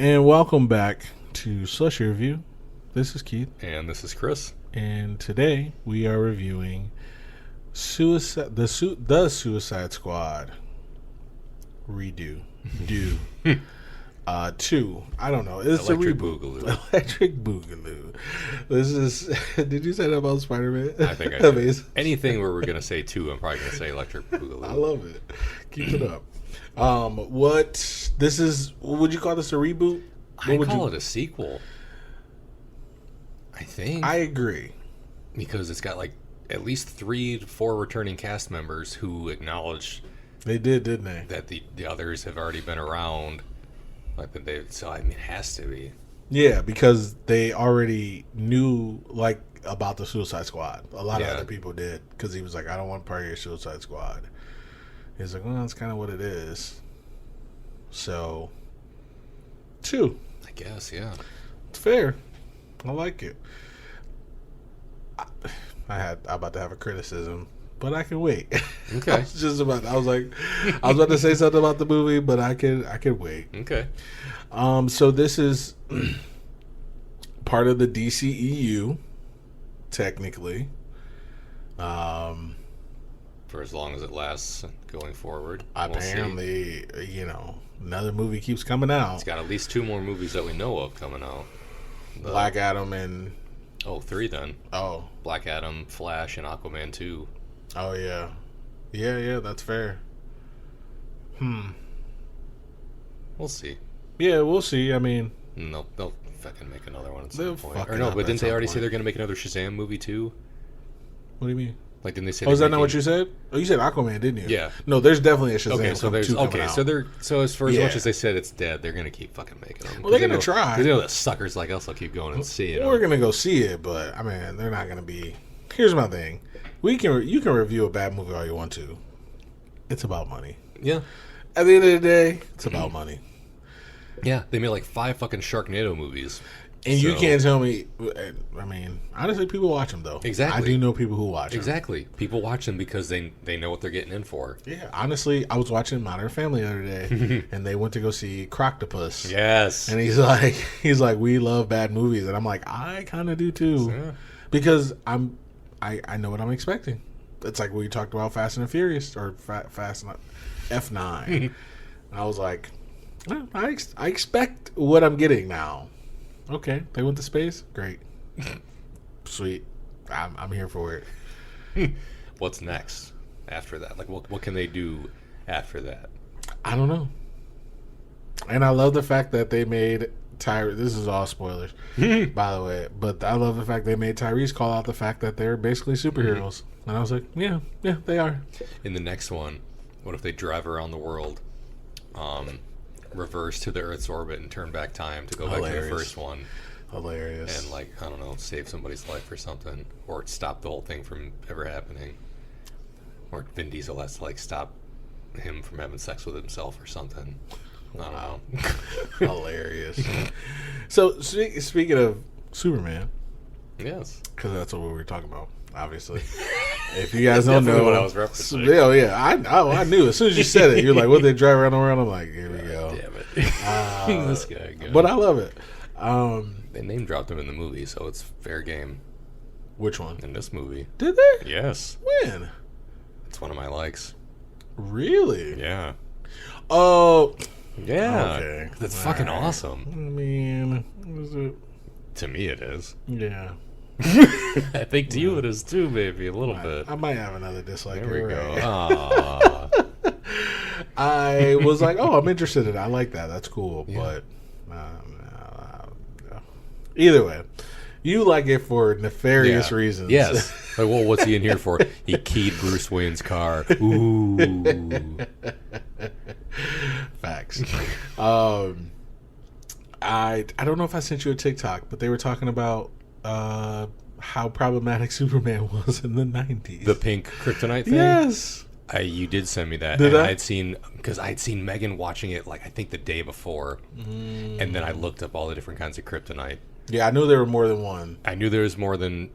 And welcome back to Slushie Review. This is Keith. And this is Chris. And today we are reviewing the Suicide Squad redo. 2. I don't know. It's Electric Boogaloo. Electric Boogaloo. This is... Did you say that about Spider-Man? I think I did. Anything where we're going to say 2, I'm probably going to say Electric Boogaloo. I love it. Keep it up. What would you call this, a reboot? I call it a sequel. I think. I agree. Because it's got like at least 3 to 4 returning cast members who acknowledge... They did, didn't they? That the others have already been around. So, I mean, it has to be. Yeah, because they already knew, about the Suicide Squad. A lot of other people did. Because he was like, I don't want part of your Suicide Squad. He's like, well, that's kind of what it is. So, 2. I guess, yeah. It's fair. I like it. I'm about to have a criticism, but I can wait. Okay. I was about to say something about the movie, but I can wait. Okay. So this is part of the DCEU, technically. For as long as it lasts going forward. Apparently, another movie keeps coming out. It's got at least 2 more movies that we know of coming out. Black Adam and... Oh, 3 then. Oh. Black Adam, Flash, and Aquaman 2. Oh, yeah. Yeah, that's fair. We'll see. Yeah, we'll see. I mean... They'll fucking make another one at some point. Or no, but didn't they already say they're going to make another Shazam movie too? What do you mean? Like, didn't they say... Oh, is that not what you said? Oh, you said Aquaman, didn't you? Yeah. No, there's definitely a Shazam. Okay, so there's... Okay, out. so as much as they said it's dead, they're going to keep fucking making them. Well, they're going to try. Because that suckers like us will keep going and see it. We're going to go see it, but, I mean, they're not going to be... Here's my thing. You can review a bad movie all you want to. It's about money. Yeah. At the end of the day, it's about money. Yeah, they made like 5 fucking Sharknado movies. And you can't tell me... I mean, honestly, people watch them, though. Exactly. I do know people who watch them. Exactly. People watch them because they know what they're getting in for. Yeah, honestly, I was watching Modern Family the other day, and they went to go see Croctopus. Yes. And he's like, we love bad movies. And I'm like, I kind of do, too. Yeah. Because I know what I'm expecting. It's like we talked about Fast and the Furious, or Fast and F9. And I was like, well, I expect what I'm getting now. Okay, they went to space? Great. Sweet. I'm here for it. What's next after that? Like, what can they do after that? I don't know. And I love the fact that they made Tyrese... This is all spoilers, by the way. But I love the fact they made Tyrese call out the fact that they're basically superheroes. And I was like, yeah, they are. In the next one, what if they drive around the world, reverse to the Earth's orbit and turn back time to go back to the first one? Hilarious. And, like, I don't know, save somebody's life or something. Or stop the whole thing from ever happening. Or Vin Diesel has to, like, stop him from having sex with himself or something. I don't know. Hilarious. So, speaking of Superman. Yes. Because that's what we were talking about, obviously. If you guys don't know what I was referencing. Yeah, I knew. As soon as you said it, you're like, what, they drive around the world? I'm like, here we go. Damn it. This guy. Good. But I love it. They name dropped him in the movie, so it's fair game. Which one? In this movie. Did they? Yes. When? It's one of my likes. Really? Yeah. Oh. Yeah. Okay. That's fucking awesome. I mean, is it? To me, it is. Yeah. I think to you it is too, maybe a little bit. I might have another dislike. There we go. Right. I was like, oh, I'm interested in it. I like that. That's cool. Yeah. But either way, you like it for nefarious reasons. Yes. Like, well, what's he in here for? He keyed Bruce Wayne's car. Ooh. Facts. I don't know if I sent you a TikTok, but they were talking about how problematic Superman was in the 90s. The pink kryptonite thing? Yes. You did send me that. Did I? I'd seen Megan watching it, like, I think the day before. And then I looked up all the different kinds of kryptonite. Yeah, I knew there were more than one. I knew there was more than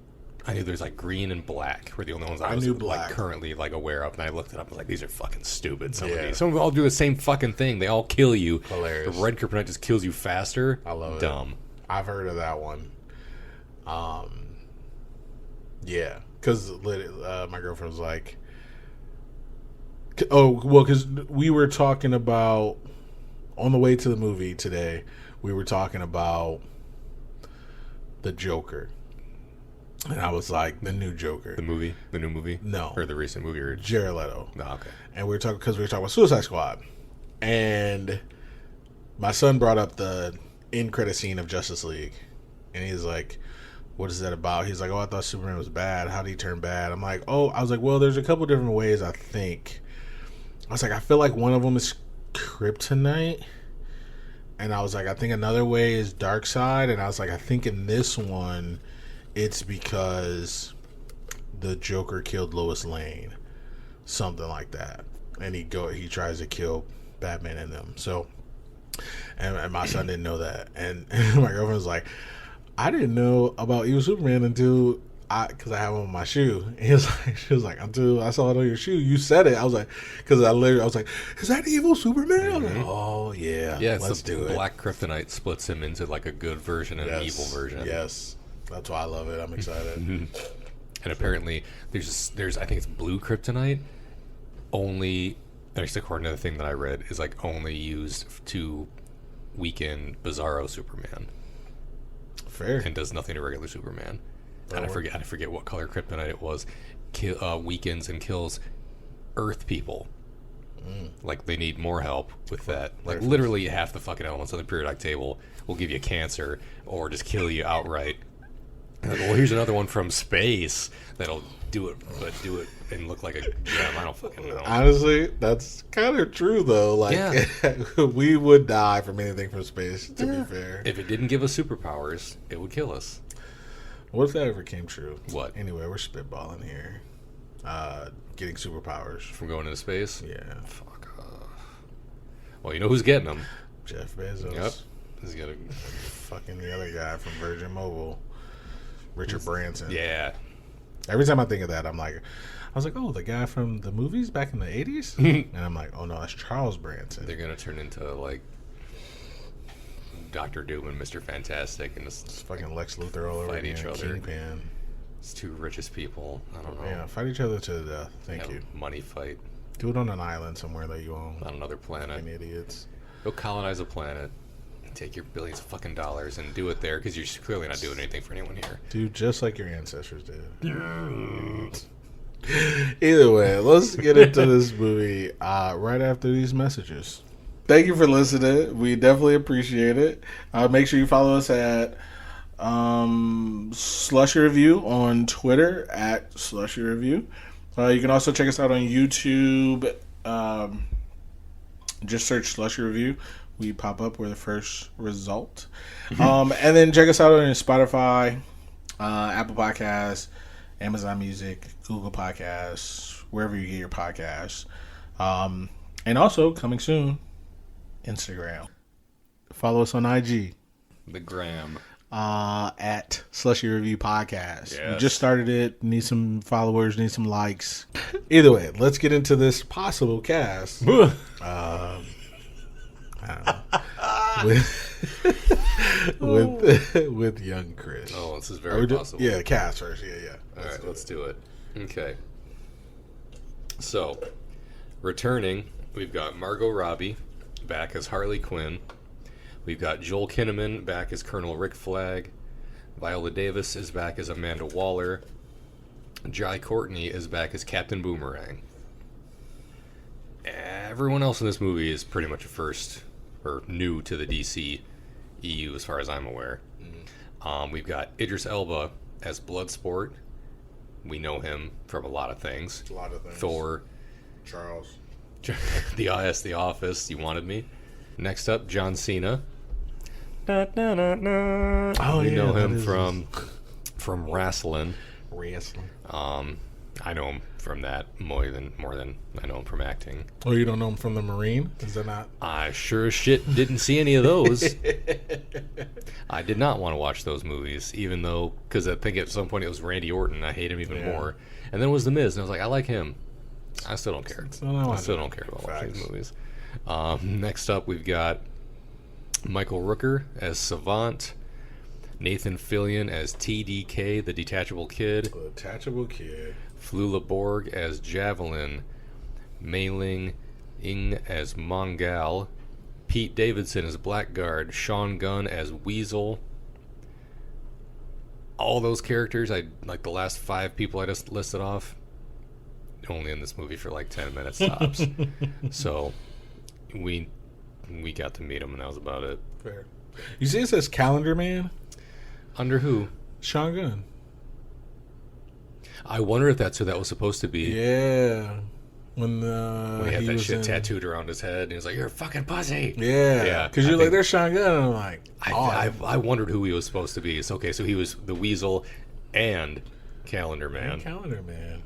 I knew there's like green and black were the only ones I was knew like black. currently like aware of, and I looked it up. I was like, these are fucking stupid. Some of Yeah. these, some of them all do the same fucking thing. They all kill you. Hilarious. The red kryptonite just kills you faster. I love it. Dumb. I've heard of that one. Yeah, because my girlfriend was like, oh, well, because we were talking about, on the way to the movie today, we were talking about the Joker. And I was like, the new Joker. The movie, the new movie, No. or the recent movie, or Jared Leto. no, okay. And we were talking, because we were talking about Suicide Squad. And my son brought up the end credit scene of Justice League. And he's like, what is that about? He's like, oh, I thought Superman was bad. How did he turn bad? I'm like, oh, I was like, well, there's a couple different ways, I think. I was like, I feel like one of them is kryptonite. And I was like, I think another way is Darkseid. And I was like, I think in this one, it's because the Joker killed Lois Lane. Something like that. And he tries to kill Batman and them. So, and my son didn't know that. And my girlfriend was like, I didn't know about Evil Superman until because I have him on my shoe. And she was like, until I saw it on your shoe, you said it. I was like, because I was like, is that Evil Superman? I was like, oh yeah, let's do it. Black kryptonite splits him into like a good version and an evil version. Yes, that's why I love it. I'm excited. And apparently, there's I think it's blue kryptonite. Only, at least according to the thing that I read, is like only used to weaken Bizarro Superman. Fair. And does nothing to regular Superman. And I forget what color kryptonite it was. Weakens and kills Earth people. Like they need more help with that. Like literally half the fucking elements on the periodic table will give you cancer or just kill you outright. Like, well, here's another one from space that'll do it, but do it and look like a gem. I don't fucking know. Honestly, that's kind of true though. Like we would die from anything from space. To be fair, if it didn't give us superpowers, it would kill us. What if that ever came true? What? Anyway, we're spitballing here. Getting superpowers from going into space. Yeah. Fuck. Well, you know who's getting them? Jeff Bezos. Yep. He's got a fucking the other guy from Virgin Mobile, Richard Branson. Yeah. Every time I think of that, I was like, oh, the guy from the movies back in the 80s? And I'm like, oh no, that's Charles Branson. They're gonna turn into like Dr. Doom and Mr. Fantastic and just it's fucking Lex Luthor all over each other. Kingpin. It's two richest people. I don't know. Yeah, fight each other to death. Thank you. Money fight. Do it on an island somewhere that you own. On another planet. Fucking idiots. Go colonize a planet. Take your billions of fucking dollars and do it there because you're clearly not doing anything for anyone here. Dude, just like your ancestors did. Either way, let's get into this movie right after these messages. Thank you for listening. We definitely appreciate it. Make sure you follow us at Slushie Review on Twitter at Slushie Review. You can also check us out on YouTube. Just search Slushie Review. We pop up. We're the first result. And then check us out on Spotify, Apple Podcasts, Amazon Music, Google Podcasts, wherever you get your podcasts. And also, coming soon, Instagram. Follow us on IG. The gram. At Slushie Review Podcast. Yes. We just started it. Need some followers. Need some likes. Either way, let's get into this possible cast. I don't know. with young Chris. Oh, this is very possible. Yeah, cast first. Yeah. All right, let's do it. Okay. So, returning, we've got Margot Robbie back as Harley Quinn. We've got Joel Kinnaman back as Colonel Rick Flag. Viola Davis is back as Amanda Waller. Jai Courtney is back as Captain Boomerang. Everyone else in this movie is pretty much a first or new to the DCEU as far as I'm aware. We've got Idris Elba as Bloodsport. We know him from a lot of things. Thor. Charles. The Office. You Wanted Me. Next up, John Cena. We know him from wrestling. I know him from that more than I know him from acting. Oh, you don't know him from The Marine? Is that not? I sure as shit didn't see any of those. I did not want to watch those movies, even though, because I think at some point it was Randy Orton. I hate him even more. And then it was The Miz, and I was like, I like him. I still don't care. I still don't care about watching these movies. Next up, we've got Michael Rooker as Savant, Nathan Fillion as TDK, the Detachable Kid, Flula Borg as Javelin, Mei Ling Ing as Mongal, Pete Davidson as Blackguard, Sean Gunn as Weasel. All those characters, like the last 5 people I just listed off, only in this movie for like 10 minutes tops. So we got to meet them, and that was about it. Fair. You see it says Calendar Man? Under who? Sean Gunn. I wonder if that's who that was supposed to be. Yeah. When he had that shit tattooed around his head, and he was like, "You're a fucking pussy." Yeah. Because you're like, "There's Sean Gunn," and I'm like, I wondered who he was supposed to be. It's okay, so he was the Weasel and Calendar Man. Calendar Man.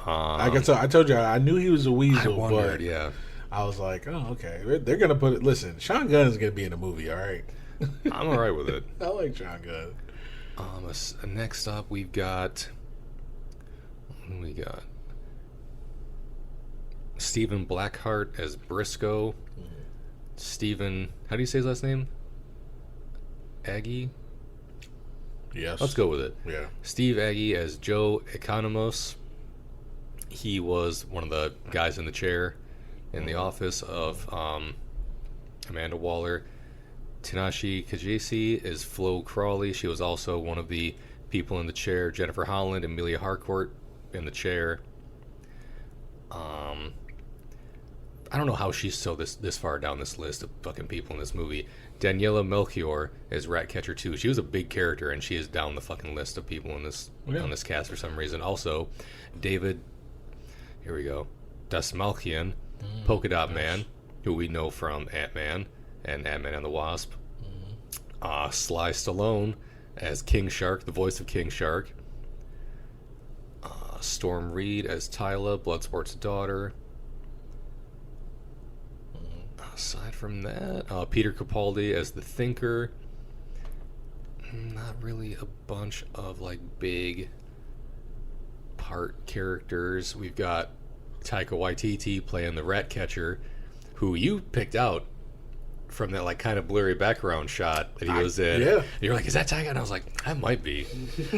I told you I knew he was a Weasel. I wondered, but I was like, oh, okay. They're gonna put it. Listen, Sean Gunn is gonna be in the movie. All right. I'm all right with it. I like Sean Gunn. Next up, we've got. What do we got? Stephen Blackheart as Briscoe. Stephen, how do you say his last name? Aggie? Yes. Let's go with it. Yeah. Steve Aggie as Joe Economos. He was one of the guys in the chair in the office of Amanda Waller. Tanashi Kajisi is Flo Crawley. She was also one of the people in the chair. Jennifer Holland, Amelia Harcourt in the chair. I don't know how she's so this far down this list of fucking people in this movie. Daniela Melchior is Ratcatcher 2. She was a big character, and she is down the fucking list of people in this on this cast for some reason. Also, David, here we go, Dasmalkian, Polka Dot Man, who we know from Ant-Man and Ant-Man and the Wasp. Sly Stallone as King Shark, the voice of King Shark. Storm Reed as Tyla, Bloodsport's daughter. Aside from that, Peter Capaldi as the Thinker. Not really a bunch of like big part characters. We've got Taika Waititi playing the Ratcatcher, who you picked out from that like kind of blurry background shot that he was in. Yeah. And you're like, is that Taika? And I was like, that might be.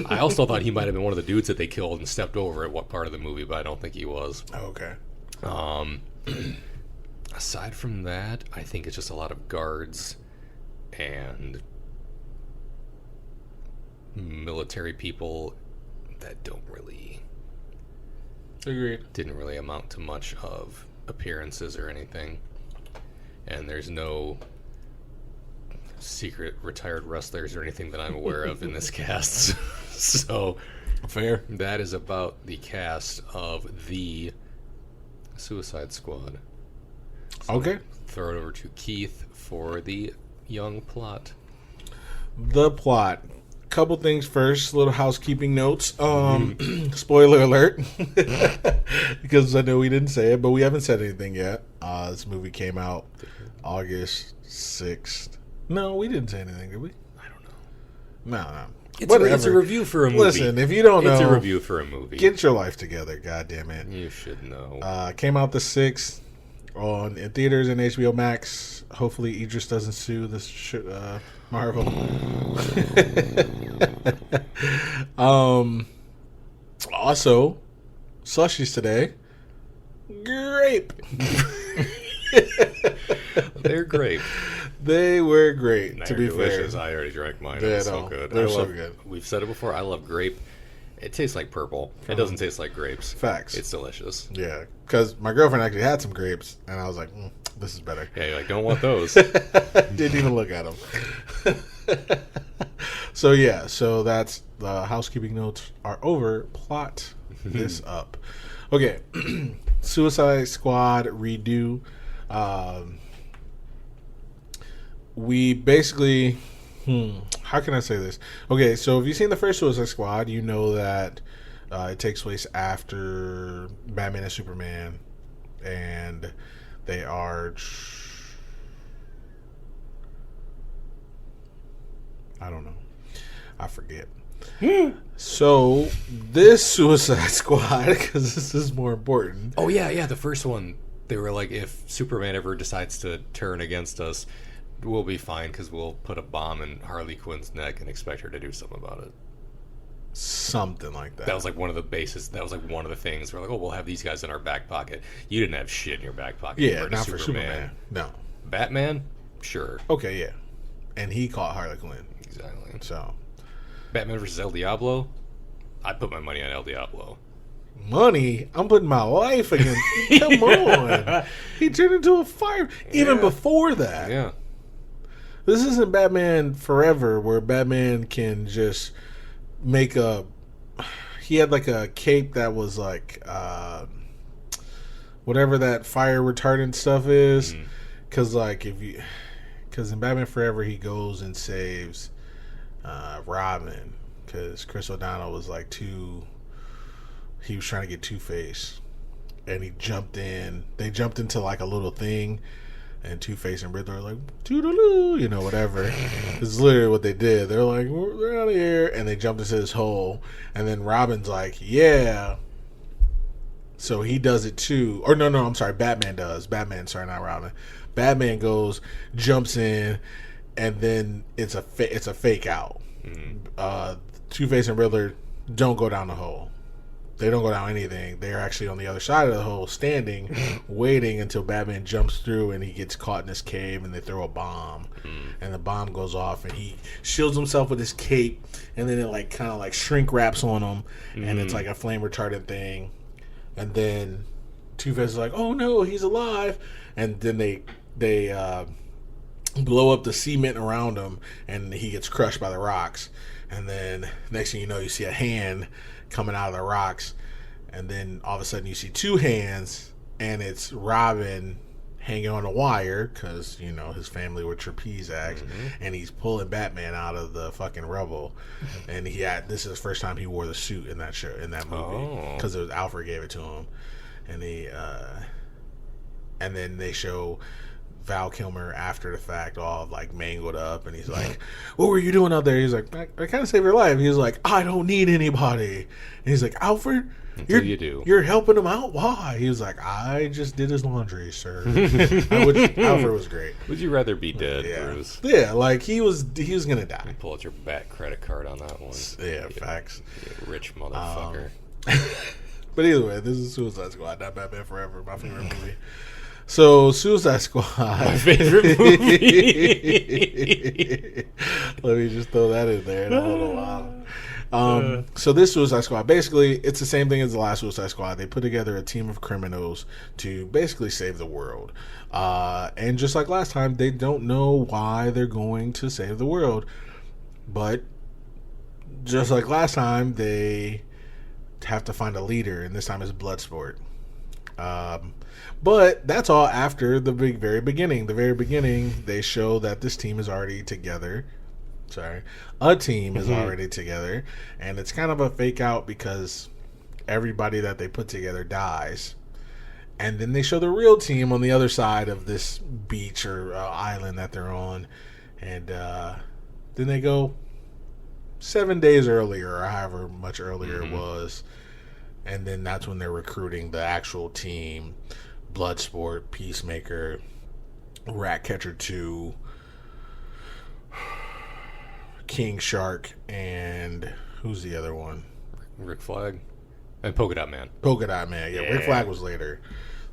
I also thought he might have been one of the dudes that they killed and stepped over at what part of the movie, but I don't think he was. Oh, okay. Aside from that, I think it's just a lot of guards and military people that didn't really amount to much of appearances or anything. And there's no secret retired wrestlers or anything that I'm aware of in this cast. So fair. That is about the cast of the Suicide Squad. So okay. Throw it over to Keith for the young plot. The plot. Couple things first. Little housekeeping notes. Spoiler alert. Because I know we didn't say it, but we haven't said anything yet. This movie came out August 6th. No, we didn't say anything, did we? I don't know. No. It's a review for a movie. Listen, if you don't know, it's a review for a movie. Get your life together, goddammit. You should know. Came out the 6th in theaters and HBO Max. Hopefully Idris doesn't sue this Marvel. Also, slushies today. Grape. They're great. They were great, to be delicious. fair. I already drank mine. It's so good. They're so good. We've said it before. I love grape. It tastes like purple. It doesn't taste like grapes. Facts. It's delicious. Yeah, because my girlfriend actually had some grapes, and I was like, this is better. Yeah, you're like, don't want those. Didn't even look at them. So that's the housekeeping notes are over. Plot this up. Okay, Suicide Squad redo. We basically, how can I say this? Okay, so if you've seen the first Suicide Squad, you know that It takes place after Batman and Superman, and they are. I don't know. I forget. So this Suicide Squad, because this is more important. Oh yeah. The first one, they were like, if Superman ever decides to turn against us, we'll be fine because we'll put a bomb in Harley Quinn's neck and expect her to do something about it. Something like that. That was like one of the bases. That was like one of the things. We're like, oh, we'll have these guys in our back pocket. You didn't have shit in your back pocket. Yeah, not for Superman. No. Batman, sure. Okay, yeah, and he caught Harley Quinn. Exactly. So, Batman versus El Diablo. I put my money on El Diablo. Money? I'm putting my life against. Come on, he turned into a fire. Even before that. Yeah. This isn't Batman Forever, where Batman can just make a. He had like a cape that was like whatever that fire retardant stuff is, because because in Batman Forever he goes and saves Robin, because Chris O'Donnell was like he was trying to get Two-Face, and he jumped in. They jumped into like a little thing. And Two-Face and Riddler are like, toodaloo, whatever. It's literally what they did. They're like, we're out of here. And they jumped into this hole. And then Robin's like, yeah. So he does it too. Or no, I'm sorry. Batman does. Sorry, not Robin. Batman goes, jumps in, and then it's a fake out. Two-Face and Riddler don't go down the hole. They don't go down anything. They're actually on the other side of the hole, standing, waiting until Batman jumps through and he gets caught in this cave, and they throw a bomb. And the bomb goes off, and he shields himself with his cape, and then it kind of shrink wraps on him, and it's like a flame retardant thing. And then Two-Face is like, oh no, he's alive. And then they blow up the cement around him, and he gets crushed by the rocks. And then next thing you know, you see a hand coming out of the rocks, and then all of a sudden you see two hands, and it's Robin hanging on a wire because his family were trapeze acts, and he's pulling Batman out of the fucking rubble. And this is the first time he wore the suit in that movie, because it was Alfred gave it to him, and and then they show Val Kilmer after the fact, all mangled up, and he's like, what were you doing out there? He's like, I kind of saved your life. He's like, I don't need anybody. And he's like, Alfred, you're helping him out? Why? He was like, I just did his laundry, sir. Alfred was great. Would you rather be dead, Bruce? Yeah, he was gonna die. Pull out your back credit card on that one. Yeah, facts. You rich motherfucker. But either way, this is Suicide Squad, not Batman Forever, my favorite movie. So, Suicide Squad. My favorite movie. Let me just throw that in there in a little while. So, this Suicide Squad, basically, it's the same thing as the last Suicide Squad. They put together a team of criminals to basically save the world. And just like last time, they don't know why they're going to save the world. But, just like last time, they have to find a leader, and this time it's Bloodsport. But that's all after the very beginning. The very beginning, they show that this team is already together. A team is already together. And it's kind of a fake out because everybody that they put together dies. And then they show the real team on the other side of this beach or island that they're on. And then they go 7 days earlier, or however much earlier it was. And then that's when they're recruiting the actual team. Bloodsport, Peacemaker, Ratcatcher 2, King Shark, and who's the other one? Rick Flag. And Polka Dot Man. Yeah. Rick Flag was later.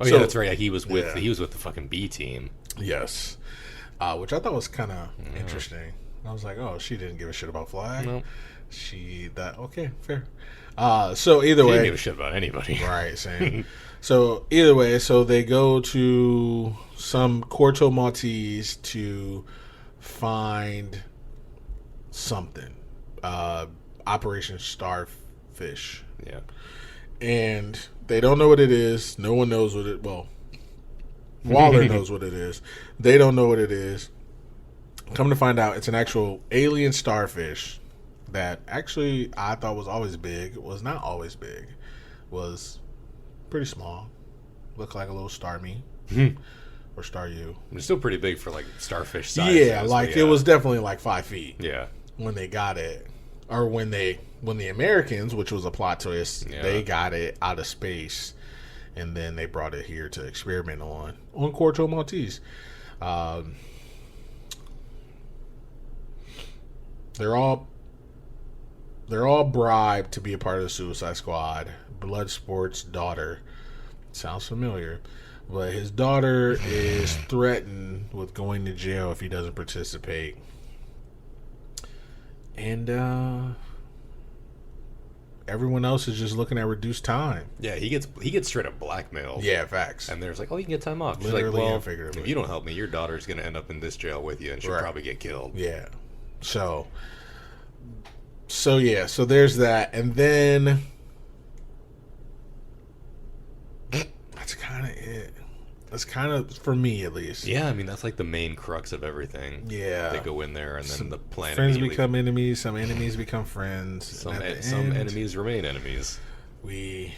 Oh, yeah, that's right. Yeah, he was with the fucking B team. Yes. Which I thought was kind of interesting. I was like, oh, she didn't give a shit about Flag. Nope. Okay, fair. So either way, didn't give a shit about anybody. Right, same. So either way, they go to some Corto Maltese to find something. Operation Starfish. Yeah. And they don't know what it is. No one knows what it. Well, Waller knows what it is. They don't know what it is. Come to find out, it's an actual alien starfish that actually I thought was always big was not always big. Was pretty small. Looked like a little star me. Or star you. It's still pretty big for like starfish size. Yeah, like it was definitely like 5 feet. Yeah. When they got it. Or when the Americans, which was a plot twist, they got it out of space. And then they brought it here to experiment on Corto Maltese. They're all bribed to be a part of the Suicide Squad. Bloodsport's daughter. Sounds familiar. But his daughter is threatened with going to jail if he doesn't participate. And everyone else is just looking at reduced time. Yeah, he gets straight up blackmailed. Yeah, facts. And there's like, oh, you can get time off. She's Literally like, well, and figuratively. if you don't help me, your daughter's going to end up in this jail with you, and she'll probably get killed. Yeah. So there's that. And then that's kind of it. That's kind of, for me at least. Yeah, I mean, that's like the main crux of everything. Yeah. They go in there, and then the planet friends become enemies. Some enemies become friends. Some enemies remain enemies. We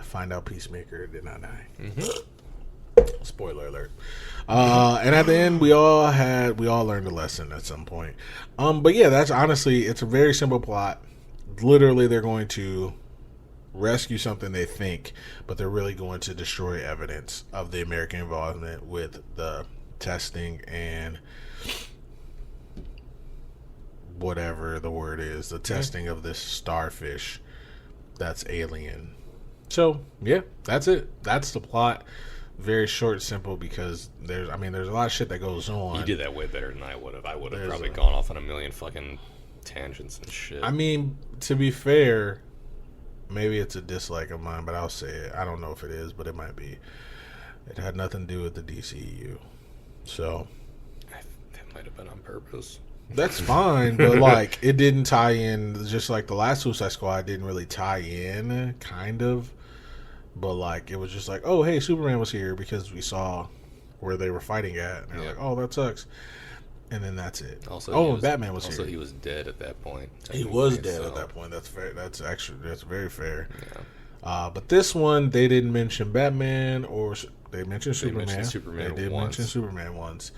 find out Peacemaker did not die. Mm-hmm. Spoiler alert. And at the end, we all learned a lesson at some point. But yeah, that's honestly, it's a very simple plot. Literally, they're going to rescue something they think, but they're really going to destroy evidence of the American involvement with the testing and whatever the word is, the testing of this starfish that's alien. So yeah, that's it. That's the plot. Very short and simple because there's a lot of shit that goes on. You did that way better than I would have. I would have probably gone off on a million fucking tangents and shit. I mean, to be fair, maybe it's a dislike of mine, but I'll say it. I don't know if it is, but it might be. It had nothing to do with the DCEU. So that might have been on purpose. That's fine, but like it didn't tie in, just like the last Suicide Squad didn't really tie in, kind of. But like it was just like, oh hey, Superman was here because we saw where they were fighting at, and they're like, oh that sucks. And then that's it. Also, Batman was also here. He was dead at that point. He was dead at that point. That's fair. That's very fair. Yeah. But this one, they didn't mention Batman, or they mentioned Superman. Mentioned Superman they did once. mention Superman once,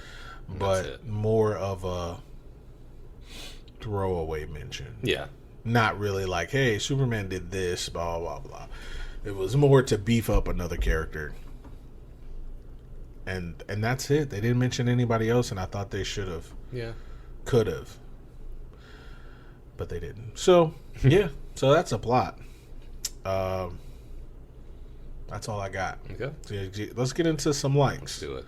but more of a throwaway mention. Yeah. Not really like, hey, Superman did this, blah blah blah. It was more to beef up another character. And that's it. They didn't mention anybody else, and I thought they should have. Yeah. Could have. But they didn't. So, yeah. So that's a plot. That's all I got. Okay. So let's get into some likes. Let's do it.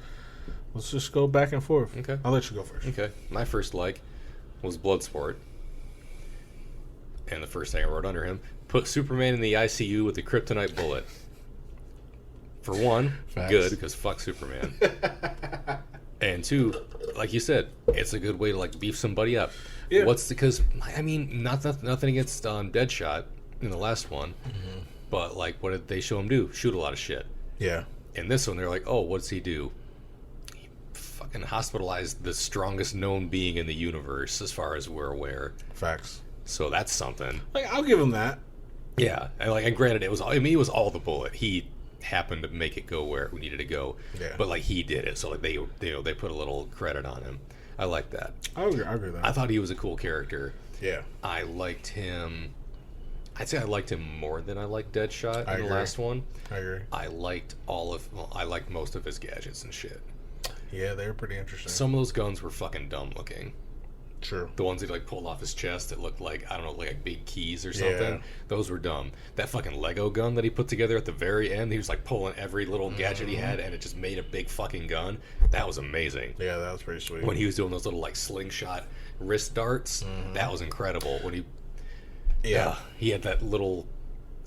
Let's just go back and forth. Okay. I'll let you go first. Okay. My first like was Bloodsport. And the first thing I wrote under him, put Superman in the ICU with a kryptonite bullet. For one, Facts. Good, because fuck Superman. And two, like you said, it's a good way to like beef somebody up. Yeah. Because I mean, nothing against Deadshot in the last one, but like, what did they show him do? Shoot a lot of shit. Yeah. In this one, they're like, oh, what's he do? He fucking hospitalized the strongest known being in the universe, as far as we're aware. Facts. So that's something. Like, I'll give him that. Yeah, and granted, it was all the bullet. He happened to make it go where it needed to go. Yeah. But like he did it, so like they put a little credit on him. I like that. I agree with that. I thought he was a cool character. Yeah. I liked him. I'd say I liked him more than I liked Deadshot in the last one. I agree. I liked I liked most of his gadgets and shit. Yeah, they were pretty interesting. Some of those guns were fucking dumb looking. True. The ones he like pulled off his chest that looked like, I don't know, like big keys or something. Yeah. Those were dumb. That fucking Lego gun that he put together at the very end, he was like pulling every little gadget he had and it just made a big fucking gun. That was amazing. Yeah, that was pretty sweet. When he was doing those little like slingshot wrist darts, that was incredible. When he had that little,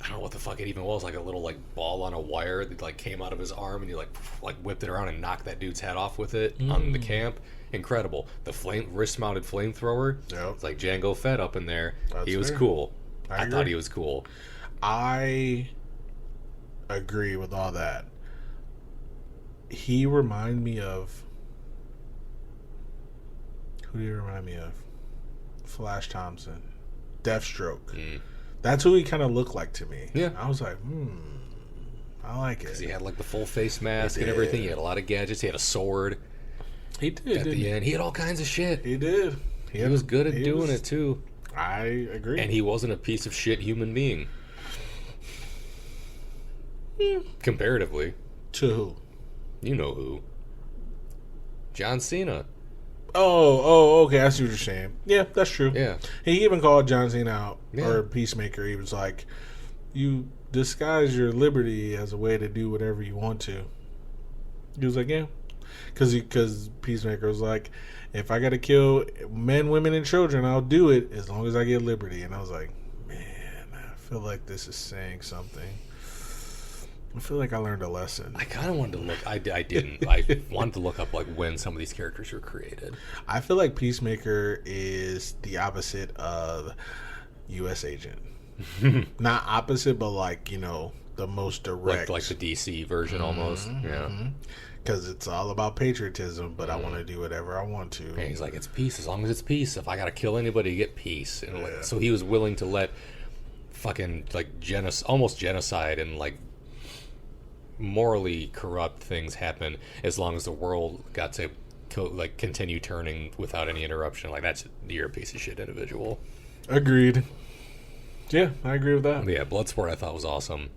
I don't know what the fuck it even was, like a little like ball on a wire that like came out of his arm and he like whipped it around and knocked that dude's head off with it on the camp. Incredible. The wrist-mounted flamethrower. Yep. It's like Jango Fett up in there. He was cool. I thought he was cool. I agree with all that. He reminded me of... Who do you remind me of? Flash Thompson, Deathstroke. That's who he kind of looked like to me. Yeah. I was like, I like it. Because he had like the full face mask and everything. He had a lot of gadgets. He had a sword. He did. At the end, he had all kinds of shit. He did. He was good at doing it too. I agree. And he wasn't a piece of shit human being. Comparatively. To who? You know who. John Cena. Okay, I see what you're saying. Yeah, that's true. Yeah. He even called John Cena out, or Peacemaker. He was like, you disguise your liberty as a way to do whatever you want to. He was like, yeah. Because Peacemaker was like, if I got to kill men, women, and children, I'll do it as long as I get liberty. And I was like, man, I feel like this is saying something. I feel like I learned a lesson. I kind of wanted to look. I didn't. I wanted to look up like when some of these characters were created. I feel like Peacemaker is the opposite of U.S. Agent. Not opposite, but like, you know, the most direct. Like the DC version almost. Yeah. Because it's all about patriotism, but I want to do whatever I want to. And he's like, it's peace as long as it's peace. If I got to kill anybody to get peace. And like, so he was willing to let fucking like almost genocide and like morally corrupt things happen as long as the world got to like continue turning without any interruption. Like, you're a piece of shit individual. Agreed. Yeah, I agree with that. Yeah, Bloodsport I thought was awesome.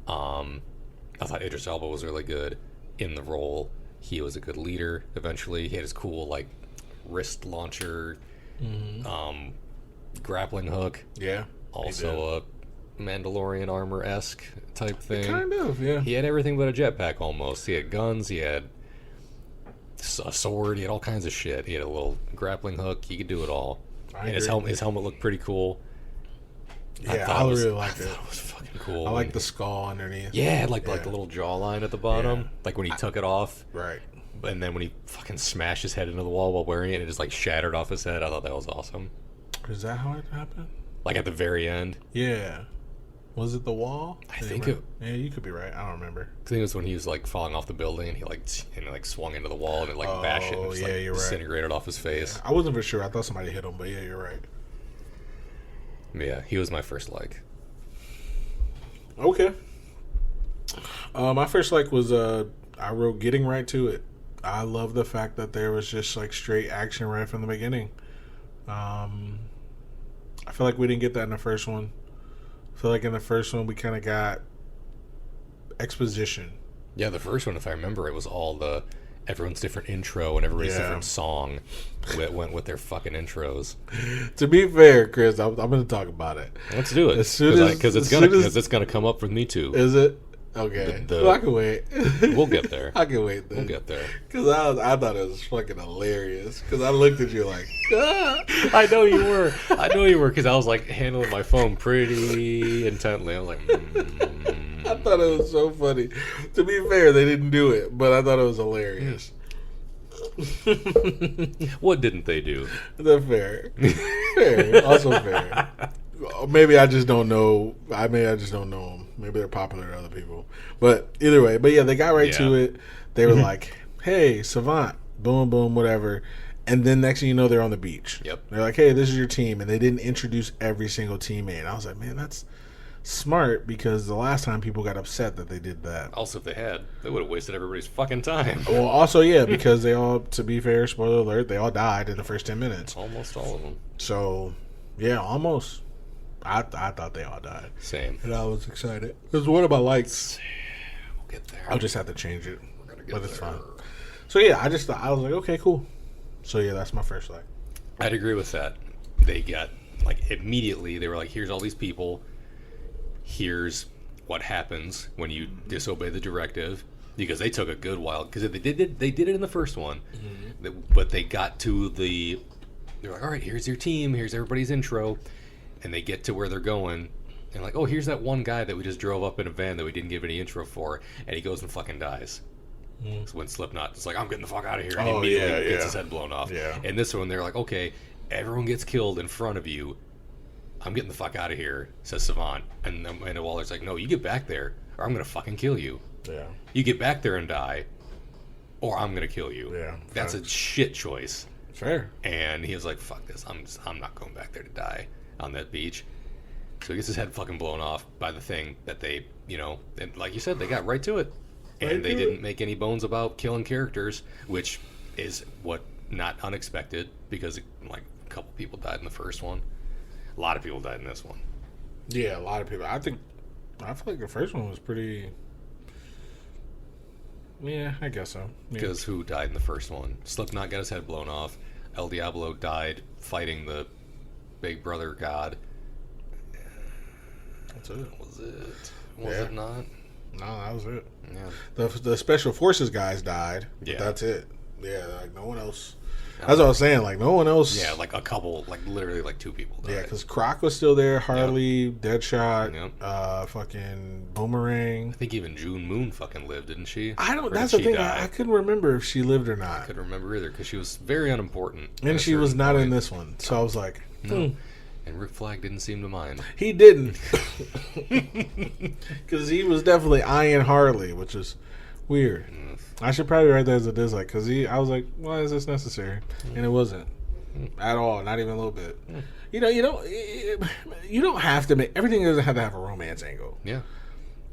I thought Idris Elba was really good in the role. He was a good leader eventually. He had his cool like wrist launcher, grappling hook. Yeah. Also a Mandalorian armor-esque type thing. Kind of, yeah. He had everything but a jetpack almost. He had guns, he had a sword, he had all kinds of shit. He had a little grappling hook. He could do it all. And his helmet looked pretty cool. Yeah, I really liked it. I thought it was fucking cool. I like the skull underneath. Yeah, like the little jawline at the bottom. Yeah. Like when he took it off. Right. And then when he fucking smashed his head into the wall while wearing it and it just like shattered off his head. I thought that was awesome. Is that how it happened? Like at the very end. Yeah. Was it the wall? I think it. Yeah, you could be right. I don't remember. I think it was when he was like falling off the building and he like swung into the wall and it like bashed it and just like disintegrated off his face. Yeah. I wasn't for sure. I thought somebody hit him, but yeah, you're right. Yeah, he was my first like. Okay. My first like was I wrote getting right to it. I love the fact that there was just like straight action right from the beginning. I feel like we didn't get that in the first one. I feel like in the first one we kind of got exposition. Yeah, the first one, if I remember, it was all everyone's different intro and everybody's different song went with their fucking intros. To be fair, Chris, I'm going to talk about it. Let's do it. Because it's going to come up with me too. Is it? Okay. Well, I can wait. We'll get there. I can wait then. We'll get there. Because I thought it was fucking hilarious. Because I looked at you like, ah. I know you were. Because I was like handling my phone pretty intently. I was like, I thought it was so funny. To be fair, they didn't do it, but I thought it was hilarious. What didn't they do? They're fair. Fair. Also fair. Maybe I just don't know. I just don't know them. Maybe they're popular to other people. But either way. But yeah, they got right to it. They were like, hey, Savant. Boom, boom, whatever. And then next thing you know, they're on the beach. Yep. They're like, hey, this is your team. And they didn't introduce every single teammate. And I was like, man, that's smart, because the last time people got upset that they did that. Also, if they had, they would have wasted everybody's fucking time. Well, also, yeah, because they all, to be fair, spoiler alert, they all died in the first 10 minutes. Almost all of them. So, yeah, almost. I thought they all died. Same. And I was excited. Because one of my likes. We'll get there. I'll just have to change it. We're gonna get but it's there. fine. So, yeah, I was like, okay, cool. So, yeah, that's my first like. I'd agree with that. They got, like, immediately, they were like, here's all these people. Here's what happens when you disobey the directive. Because they took a good while. Because they did it in the first one. Mm-hmm. But they got to they're like, all right, here's your team. Here's everybody's intro. And they get to where they're going. And like, oh, here's that one guy that we just drove up in a van that we didn't give any intro for. And he goes and fucking dies. So when Slipknot is like, I'm getting the fuck out of here. And he immediately gets his head blown off. Yeah. And this one, they're like, okay, everyone gets killed in front of you. I'm getting the fuck out of here, says Savant. And Amanda Waller's like, no, you get back there, or I'm going to fucking kill you. Yeah. You get back there and die, or I'm going to kill you. Yeah. That's a shit choice. Fair. And he was like, fuck this. I'm not going back there to die on that beach. So he gets his head fucking blown off by the thing that they, and like you said, they got right to it. And they didn't make any bones about killing characters, which is not unexpected, because like a couple people died in the first one. A lot of people died in this one. Yeah, a lot of people. I feel like the first one was pretty... Yeah, I guess so. Because who died in the first one? Slipknot got his head blown off. El Diablo died fighting the Big Brother god. That's it. Was it not? No, that was it. Yeah. The Special Forces guys died. Yeah. That's it. Yeah, like no one else. That's what I was saying. Like no one else. Yeah, like a couple, like literally like 2 people died. Yeah, because Croc was still there. Harley, Yep. Deadshot, fucking Boomerang. I think even June Moon fucking lived, didn't she? I don't. Or That's did the she thing. die? I couldn't remember if she lived or not. I couldn't remember either because she was very unimportant. And she was not in this one, so I was like, No. And Rick Flag didn't seem to mind. He didn't, because he was definitely eyeing Harley, which is weird. I should probably write that as a dislike, because I was like, why is this necessary? And it wasn't at all, not even a little bit. You don't have to make everything. Doesn't have to have a romance angle. Yeah,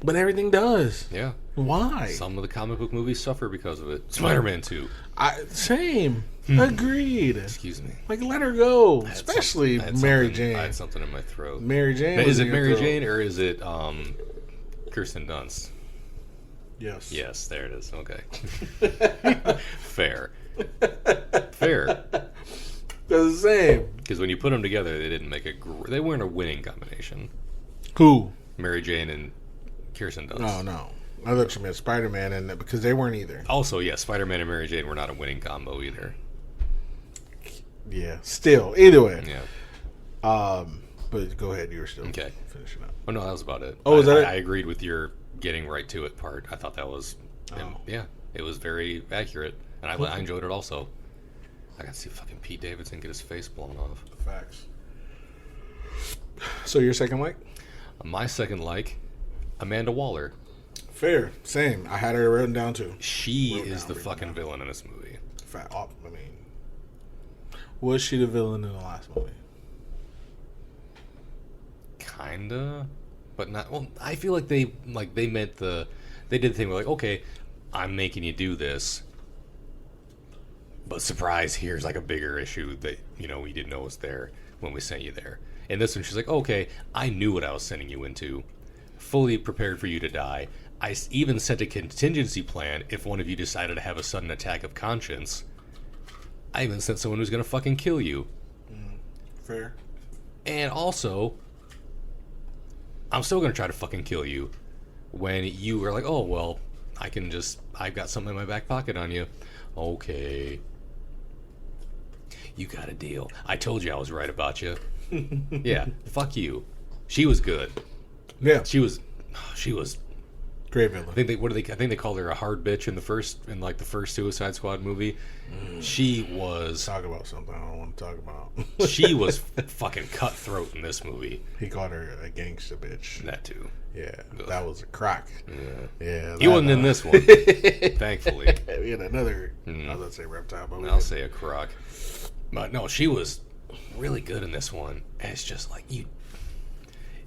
but everything does. Yeah. Why? Some of the comic book movies suffer because of it. Spider-Man 2. Same. Agreed. Excuse me. Like, let her go. Especially Mary Jane. I had something in my throat. Mary Jane. Is it Mary Jane or is it Kirsten Dunst? Yes. Yes, there it is. Okay. Fair. They're the same. Because when you put them together, they didn't make they weren't a winning combination. Who? Mary Jane and Kirsten Dunst. No. I thought you meant Spider-Man, and because they weren't either. Also, yeah, Spider-Man and Mary Jane were not a winning combo either. Yeah. Still, either way. Yeah. But go ahead. You were still finishing up. Oh no, that was about it. Oh, was that it? I agreed with your getting right to it part. I thought that was, it was very accurate, and I enjoyed it also. I got to see fucking Pete Davidson get his face blown off. Facts. So your second like? My second like, Amanda Waller. Fair. Same. I had her written down too. She is the fucking villain in this movie. Was she the villain in the last movie? Kinda, but not. Well, I feel like they meant they did the thing where like, okay, I'm making you do this, but surprise, here's like a bigger issue that we didn't know was there when we sent you there. And this one, she's like, okay, I knew what I was sending you into, fully prepared for you to die. I even sent a contingency plan if one of you decided to have a sudden attack of conscience. I even sent someone who's gonna fucking kill you. Fair. And also, I'm still gonna try to fucking kill you when you are like, oh, well, I've got something in my back pocket on you. Okay. You got a deal. I told you I was right about you. Yeah, fuck you. She was good. Yeah. She was great villain. I think they called her a hard bitch in the first Suicide Squad movie. She was talk about something I don't want to talk about. She was fucking cutthroat in this movie. He called her a gangster bitch. That too. Yeah, that was a crock. Yeah. He wasn't in this one, thankfully. We had another. I was gonna say reptile, but I'll say a crock. But no, she was really good in this one. And it's just like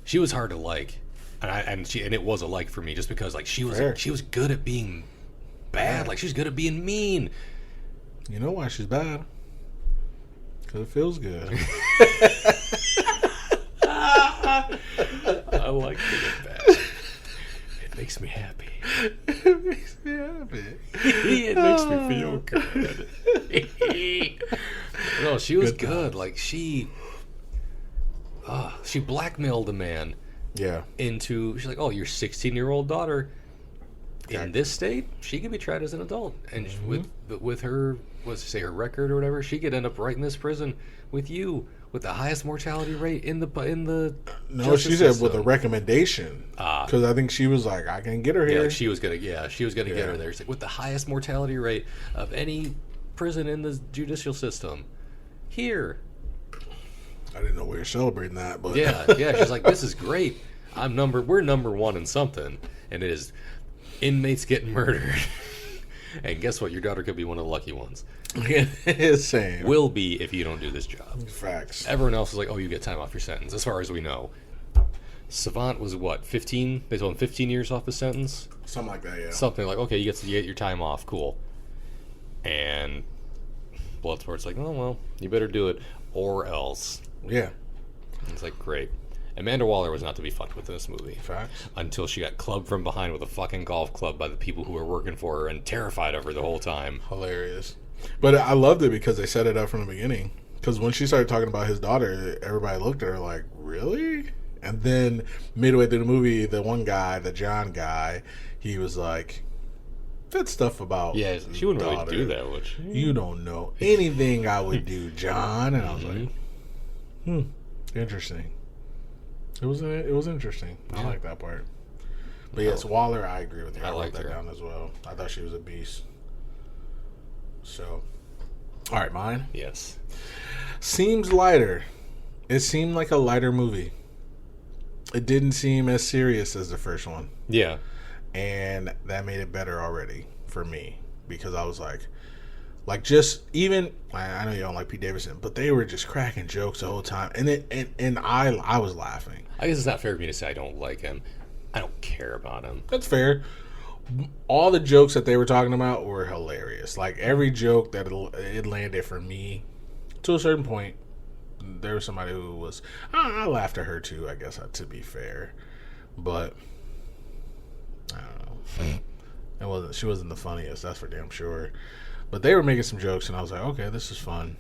she was hard to like, and it was a like for me just because like she was good at being bad. Like she was good at being mean. You know why she's bad? Because it feels good. I like being bad. It makes me happy. It makes me happy. It makes me feel good. No, she was good. Like she blackmailed a man. Yeah. She's like, oh, your 16-year-old daughter in this state, she could be tried as an adult, and with her, her record or whatever, she could end up right in this prison with you, with the highest mortality rate in the. No, she said system. With a recommendation, because I think she was like, I can get her here. Yeah, she was gonna get her there. She's like, with the highest mortality rate of any prison in the judicial system, here. I didn't know we were celebrating that, but yeah. She's like, this is great. We're number one in something, and it is inmates getting murdered. And guess what? Your daughter could be one of the lucky ones. Same. Will be if you don't do this job. Facts. Everyone else is like, oh, you get time off your sentence, as far as we know. Savant was what, 15? They told him 15 years off his sentence? Something like that, yeah. Something like, okay, you get your time off, cool. And Bloodsport's like, oh, well, you better do it, or else. Yeah. And it's like, great. Amanda Waller was not to be fucked with in this movie. Facts. Until she got clubbed from behind with a fucking golf club by the people who were working for her and terrified of her the whole time. Hilarious. But I loved it because they set it up from the beginning. Because when she started talking about his daughter, everybody looked at her like, really? And then midway through the movie, the one guy, the John guy, he was like, that stuff about yeah, she wouldn't really do that, would she? You don't know anything I would do, John. And I was like, interesting. It was interesting. I like that part. But yes, Waller, I agree with you. I wrote that down as well. I thought she was a beast. So, all right, mine. Yes. Seems lighter. It seemed like a lighter movie. It didn't seem as serious as the first one. Yeah. And that made it better already for me. Because I was like just even, I know you don't like Pete Davidson, but they were just cracking jokes the whole time. And I was laughing. I guess it's not fair for me to say I don't like him. I don't care about him. That's fair. All the jokes that they were talking about were hilarious. Like, every joke that it landed for me, to a certain point, there was somebody who was... I laughed at her, too, I guess, to be fair. But, I don't know. She wasn't the funniest, that's for damn sure. But they were making some jokes, and I was like, okay, this is fun.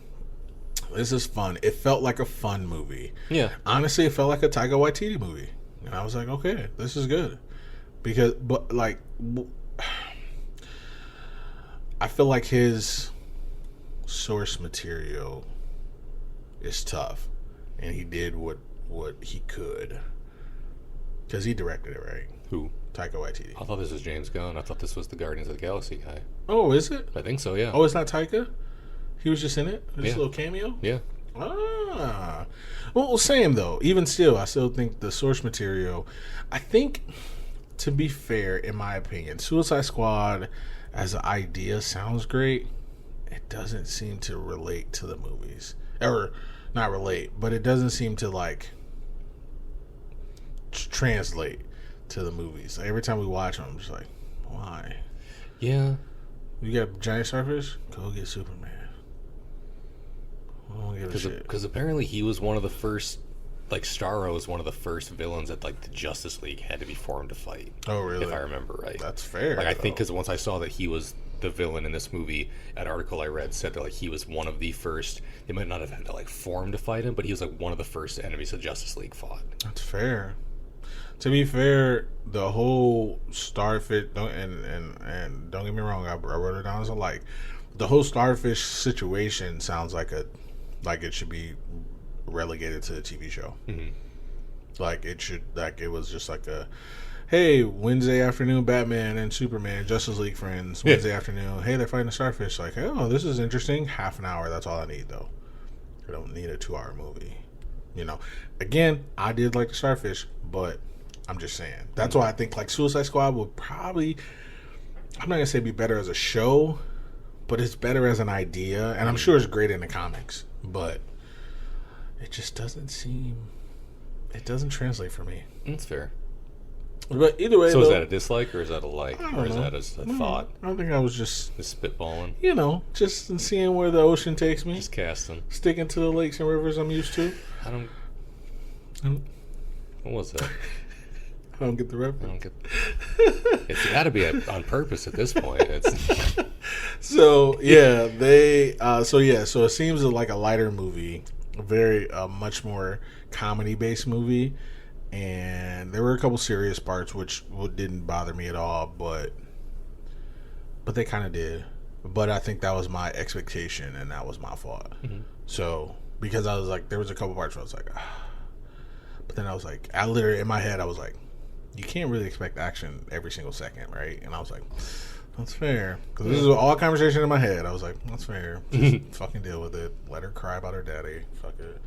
This is fun. It felt like a fun movie. Yeah. Honestly, it felt like a Taika Waititi movie. And I was like, okay, this is good. Because, but, like, I feel like his source material is tough. And he did what he could. Because he directed it, right? Who? Taika Waititi. I thought this was James Gunn. I thought this was the Guardians of the Galaxy guy. Oh, is it? I think so, yeah. Oh, it's not Taika? He was just in it? Just a little cameo? Yeah. Ah. Well, same, though. Even still, I still think the source material... I think, to be fair, in my opinion, Suicide Squad as an idea sounds great. It doesn't seem to relate to the movies. Or, not relate, but it doesn't seem to, like, translate to the movies. Like, every time we watch them, I'm just like, why? Yeah. You got giant starfish? Go get Superman. I don't give a shit. Because apparently he was one of the first, like, Starro was one of the first villains that, like, the Justice League had to be formed to fight. Oh, really? If I remember right. That's fair. Like, I think because once I saw that he was the villain in this movie, an article I read said that, like, he was one of the first, they might not have had to, like, form to fight him, but he was, like, one of the first enemies the Justice League fought. That's fair. To be fair, the whole starfish, and don't get me wrong, I wrote it down as a like. The whole starfish situation sounds like it should be relegated to the TV show. Mm-hmm. Like it was just like a, hey, Wednesday afternoon, Batman and Superman, Justice League friends. Wednesday afternoon, hey, they're fighting a starfish. Like, oh, this is interesting. Half an hour, that's all I need though. I don't need a 2-hour movie. You know, again, I did like the starfish, but I'm just saying. That's why I think like Suicide Squad would probably, I'm not going to say be better as a show, but it's better as an idea. And I'm sure it's great in the comics, but it just doesn't translate for me. That's fair. But either way, so is that a dislike or is that a like? Or is that a thought? I think I was just spitballing. You know, just seeing where the ocean takes me. Just casting. Sticking to the lakes and rivers I'm used to. What was that? I don't get the reference. It's got to be on purpose at this point. So it seems like a lighter movie, very much more comedy based movie, and there were a couple serious parts which didn't bother me at all, but they kind of did. But I think that was my expectation, and that was my fault. Mm-hmm. So because I was like, there was a couple parts where I was like, but then I was like, I literally in my head I was like, you can't really expect action every single second, right? And I was like, that's fair. Because this is all conversation in my head. I was like, that's fair. Just fucking deal with it. Let her cry about her daddy. Fuck it.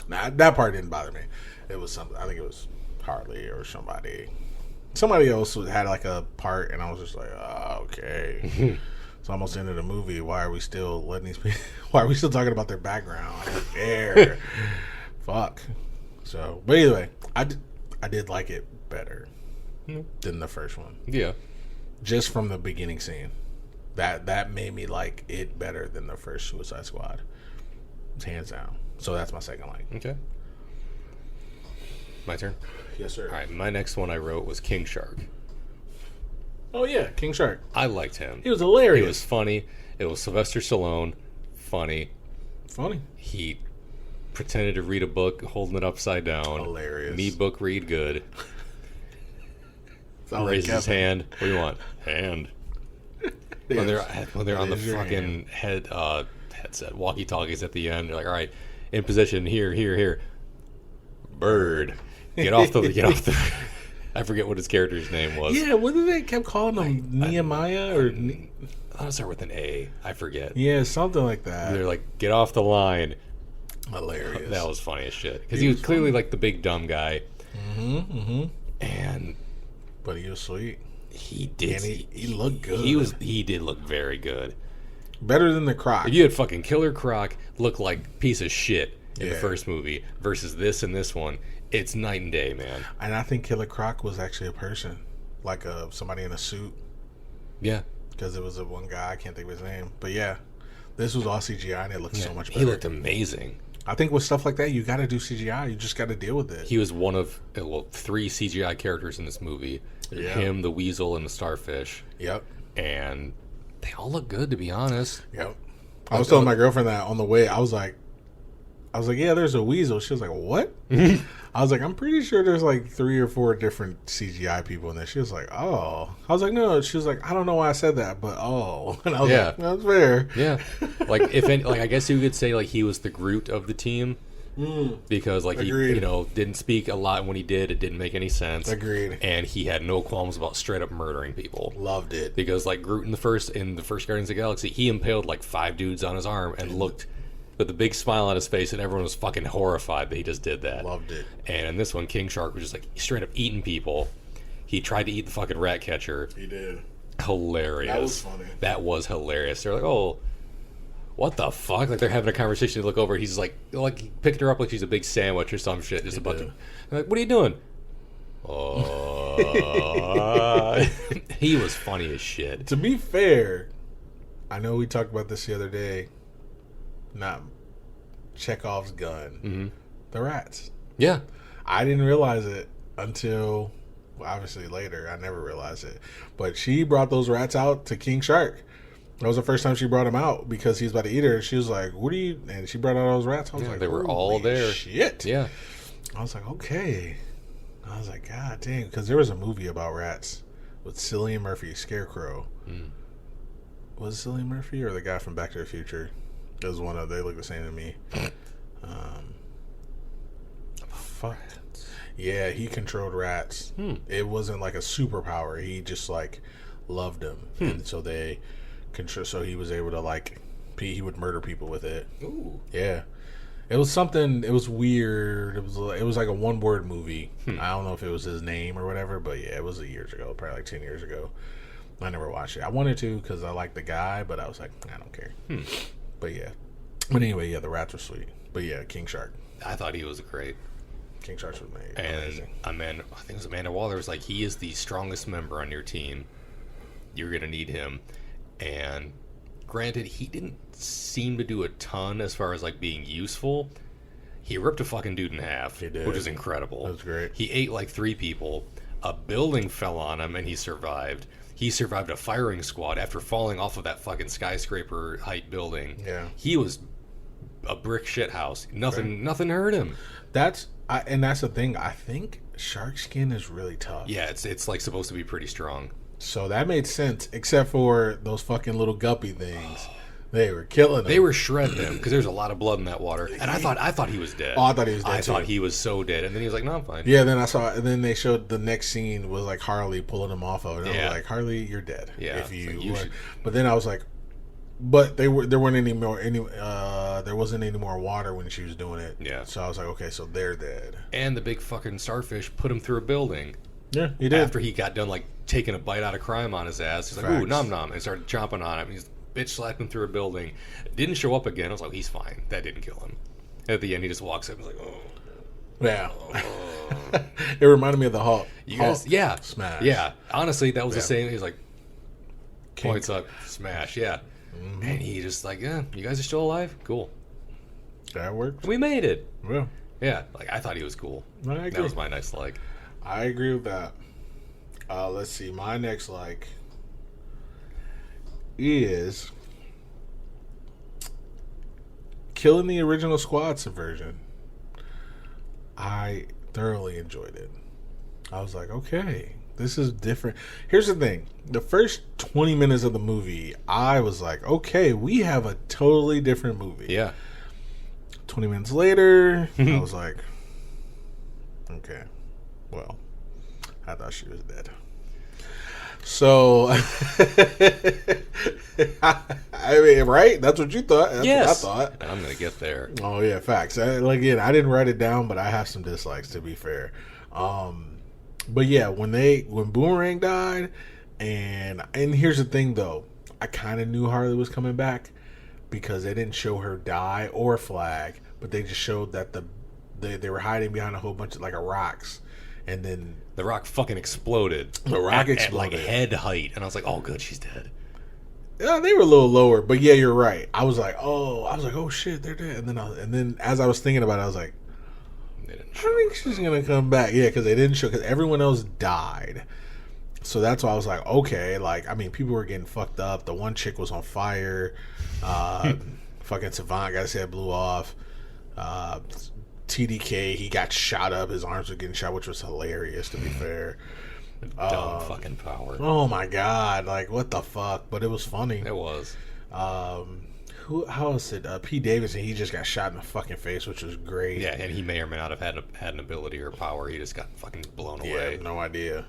Nah, that part didn't bother me. It was something. I think it was Harley or somebody else had like a part, and I was just like, okay. It's almost the end of the movie. Why are we still letting these people? Why are we still talking about their background? I don't care. Fuck. So, but either way, I did like it better than the first one. Yeah. Just from the beginning scene, that made me like it better than the first Suicide Squad. It's hands down. So that's my second like. Okay. My turn. Yes, sir. All right. My next one I wrote was King Shark. Oh yeah, King Shark. I liked him. He was hilarious. He was funny. It was Sylvester Stallone. Funny. Funny. He pretended to read a book, holding it upside down. Hilarious. Me book read good. Raises his hand. What do you want? Hand. When they're on the fucking headset walkie-talkies at the end, they're like, all right, in position, here. Bird. Get off the I forget what his character's name was. Yeah, what did they kept calling him? Nehemiah or I'll start with an A. I forget. yeah, something like that. They're like, get off the line. Hilarious. That was funny as shit. Because he was clearly like the big dumb guy. And but he was sweet. he did. And he looked good. He did look very good. Better than the Croc. If you had fucking Killer Croc look like piece of shit in the Yeah. first movie versus this and this one, it's night and day, man. And I think Killer Croc was actually a person, like somebody in a suit, Yeah. because it was a one guy. I can't think of his name, but yeah, this was all CGI and it looked so much better. He looked amazing. I think with stuff like that, you got to do CGI. You just got to deal with it. He was one of 3 CGI characters in this movie. Yeah. Him, the weasel, and the starfish. Yep. And they all look good, to be honest. Yep. I was telling my girlfriend that on the way. I was like, yeah, there's a weasel. She was like, what? I was like, I'm pretty sure there's like 3 or 4 different CGI people in there. She was like, oh. I was like, no. She was like, I don't know why I said that, but oh. And I was like, that's fair. Yeah. Like I guess you could say like he was the Groot of the team. Because like Agreed. he didn't speak a lot when he did. It didn't make any sense. Agreed. And he had no qualms about straight up murdering people. Loved it. Because like Groot in the first Guardians of the Galaxy, he impaled like 5 dudes on his arm and looked with a big smile on his face, and everyone was fucking horrified that he just did that. Loved it. And in this one, King Shark was just like straight up eating people. He tried to eat the fucking rat catcher. He did. Hilarious. That was funny. That was hilarious. They're like, oh, what the fuck? Like they're having a conversation. They look over. He's like he picked her up like she's a big sandwich or some shit. Just a bunch of. They're like, what are you doing? He was funny as shit. To be fair, I know we talked about this the other day. Not Chekhov's gun. The rats. Yeah. I didn't realize it until, well, obviously later. I never realized it. But she brought those rats out to King Shark. That was the first time she brought him out because he was about to eat her. She was like, what are you... And she brought out those rats. I was like, they were all there. Shit. Yeah. I was like, okay. I was like, God damn. Because there was a movie about rats with Cillian Murphy, Scarecrow. Was it Cillian Murphy or the guy from Back to the Future? It was one of... They look the same to me. Fuck. Yeah, he controlled rats. It wasn't like a superpower. He just like loved them. And so they... So he was able to like... He would murder people with it. Ooh. Yeah. It was something... It was weird. It was like a one-word movie. I don't know if it was his name or whatever, but yeah, it was years ago. Probably like 10 years ago. I never watched it. I wanted to because I liked the guy, but I was like, I don't care. But yeah. But anyway, yeah, the rats were sweet. But yeah, King Shark. I thought he was great. King Shark was amazing. And I think it was Amanda Waller was like, he is the strongest member on your team. You're going to need him. And granted, he didn't seem to do a ton as far as like being useful. He ripped a fucking dude in half, He did. which is incredible. That was great. He ate like 3 people. A building fell on him and he survived. He survived a firing squad after falling off of that fucking skyscraper height building. Yeah. He was a brick shit house. Nothing hurt him. That's the thing. I think shark skin is really tough. Yeah, it's like supposed to be pretty strong. So that made sense, except for those fucking little guppy things. They were killing them. They were shredding him because there's a lot of blood in that water. And I thought he was dead. Oh, I thought he was dead I too. thought he was so dead. And then he was like, no, I'm fine. Yeah, then I saw, and then they showed the next scene was like Harley pulling him off of it. And I was like, Harley, you're dead. Yeah. If you, like, you should... But then I was like, but there wasn't any more water when she was doing it. Yeah. So I was like, okay, so they're dead. And the big fucking starfish put him through a building. Yeah, he did. After he got done like taking a bite out of crime on his ass, he's like, Facts. ooh, nom nom, and started chomping on him. He's bitch slapped him through a building. Didn't show up again. I was like, he's fine. That didn't kill him. At the end, he just walks up and was like, oh. Yeah. It reminded me of the Hulk. You guys, yeah. Smash. Yeah. Honestly, that was the same. He's like, points up, smash. Yeah. Mm-hmm. And he just like, yeah, you guys are still alive? Cool. That worked. We made it. Yeah. Yeah. Like, I thought he was cool. I agree. That was my next like. I agree with that. Let's see. My next like is killing the original squad subversion. I thoroughly enjoyed it. I was like, okay, this is different. Here's the thing. The first 20 minutes of the movie, I was like, okay, we have a totally different movie. Yeah. 20 minutes later, I was like, okay, well, I thought she was dead. So, I mean, right? That's what you thought. That's yes. what I thought. And I'm going to get there. Oh, yeah, facts. Again, I didn't write it down, but I have some dislikes, to be fair. But yeah, when Boomerang died, and here's the thing, though. I kind of knew Harley was coming back because they didn't show her die or flag, but they just showed that they were hiding behind a whole bunch of, like, rocks. And then the rock fucking exploded. The rock exploded. At like head height. And I was like, oh, good, she's dead. Yeah, they were a little lower, but yeah, you're right. I was like, oh shit, they're dead. And then as I was thinking about it, I was like, I think she's gonna come back. Yeah, because they didn't show, because everyone else died. So that's why I was like, okay, like, I mean, people were getting fucked up. The one chick was on fire. Fucking Savant got his head blew off. TDK, he got shot up. His arms were getting shot, which was hilarious, to be fair. Dumb fucking power. Oh my god, like, what the fuck? But it was funny. It was. How is it? Pete Davidson, he just got shot in the fucking face, which was great. Yeah, and he may or may not have had an ability or power. He just got fucking blown away. Yeah, no idea.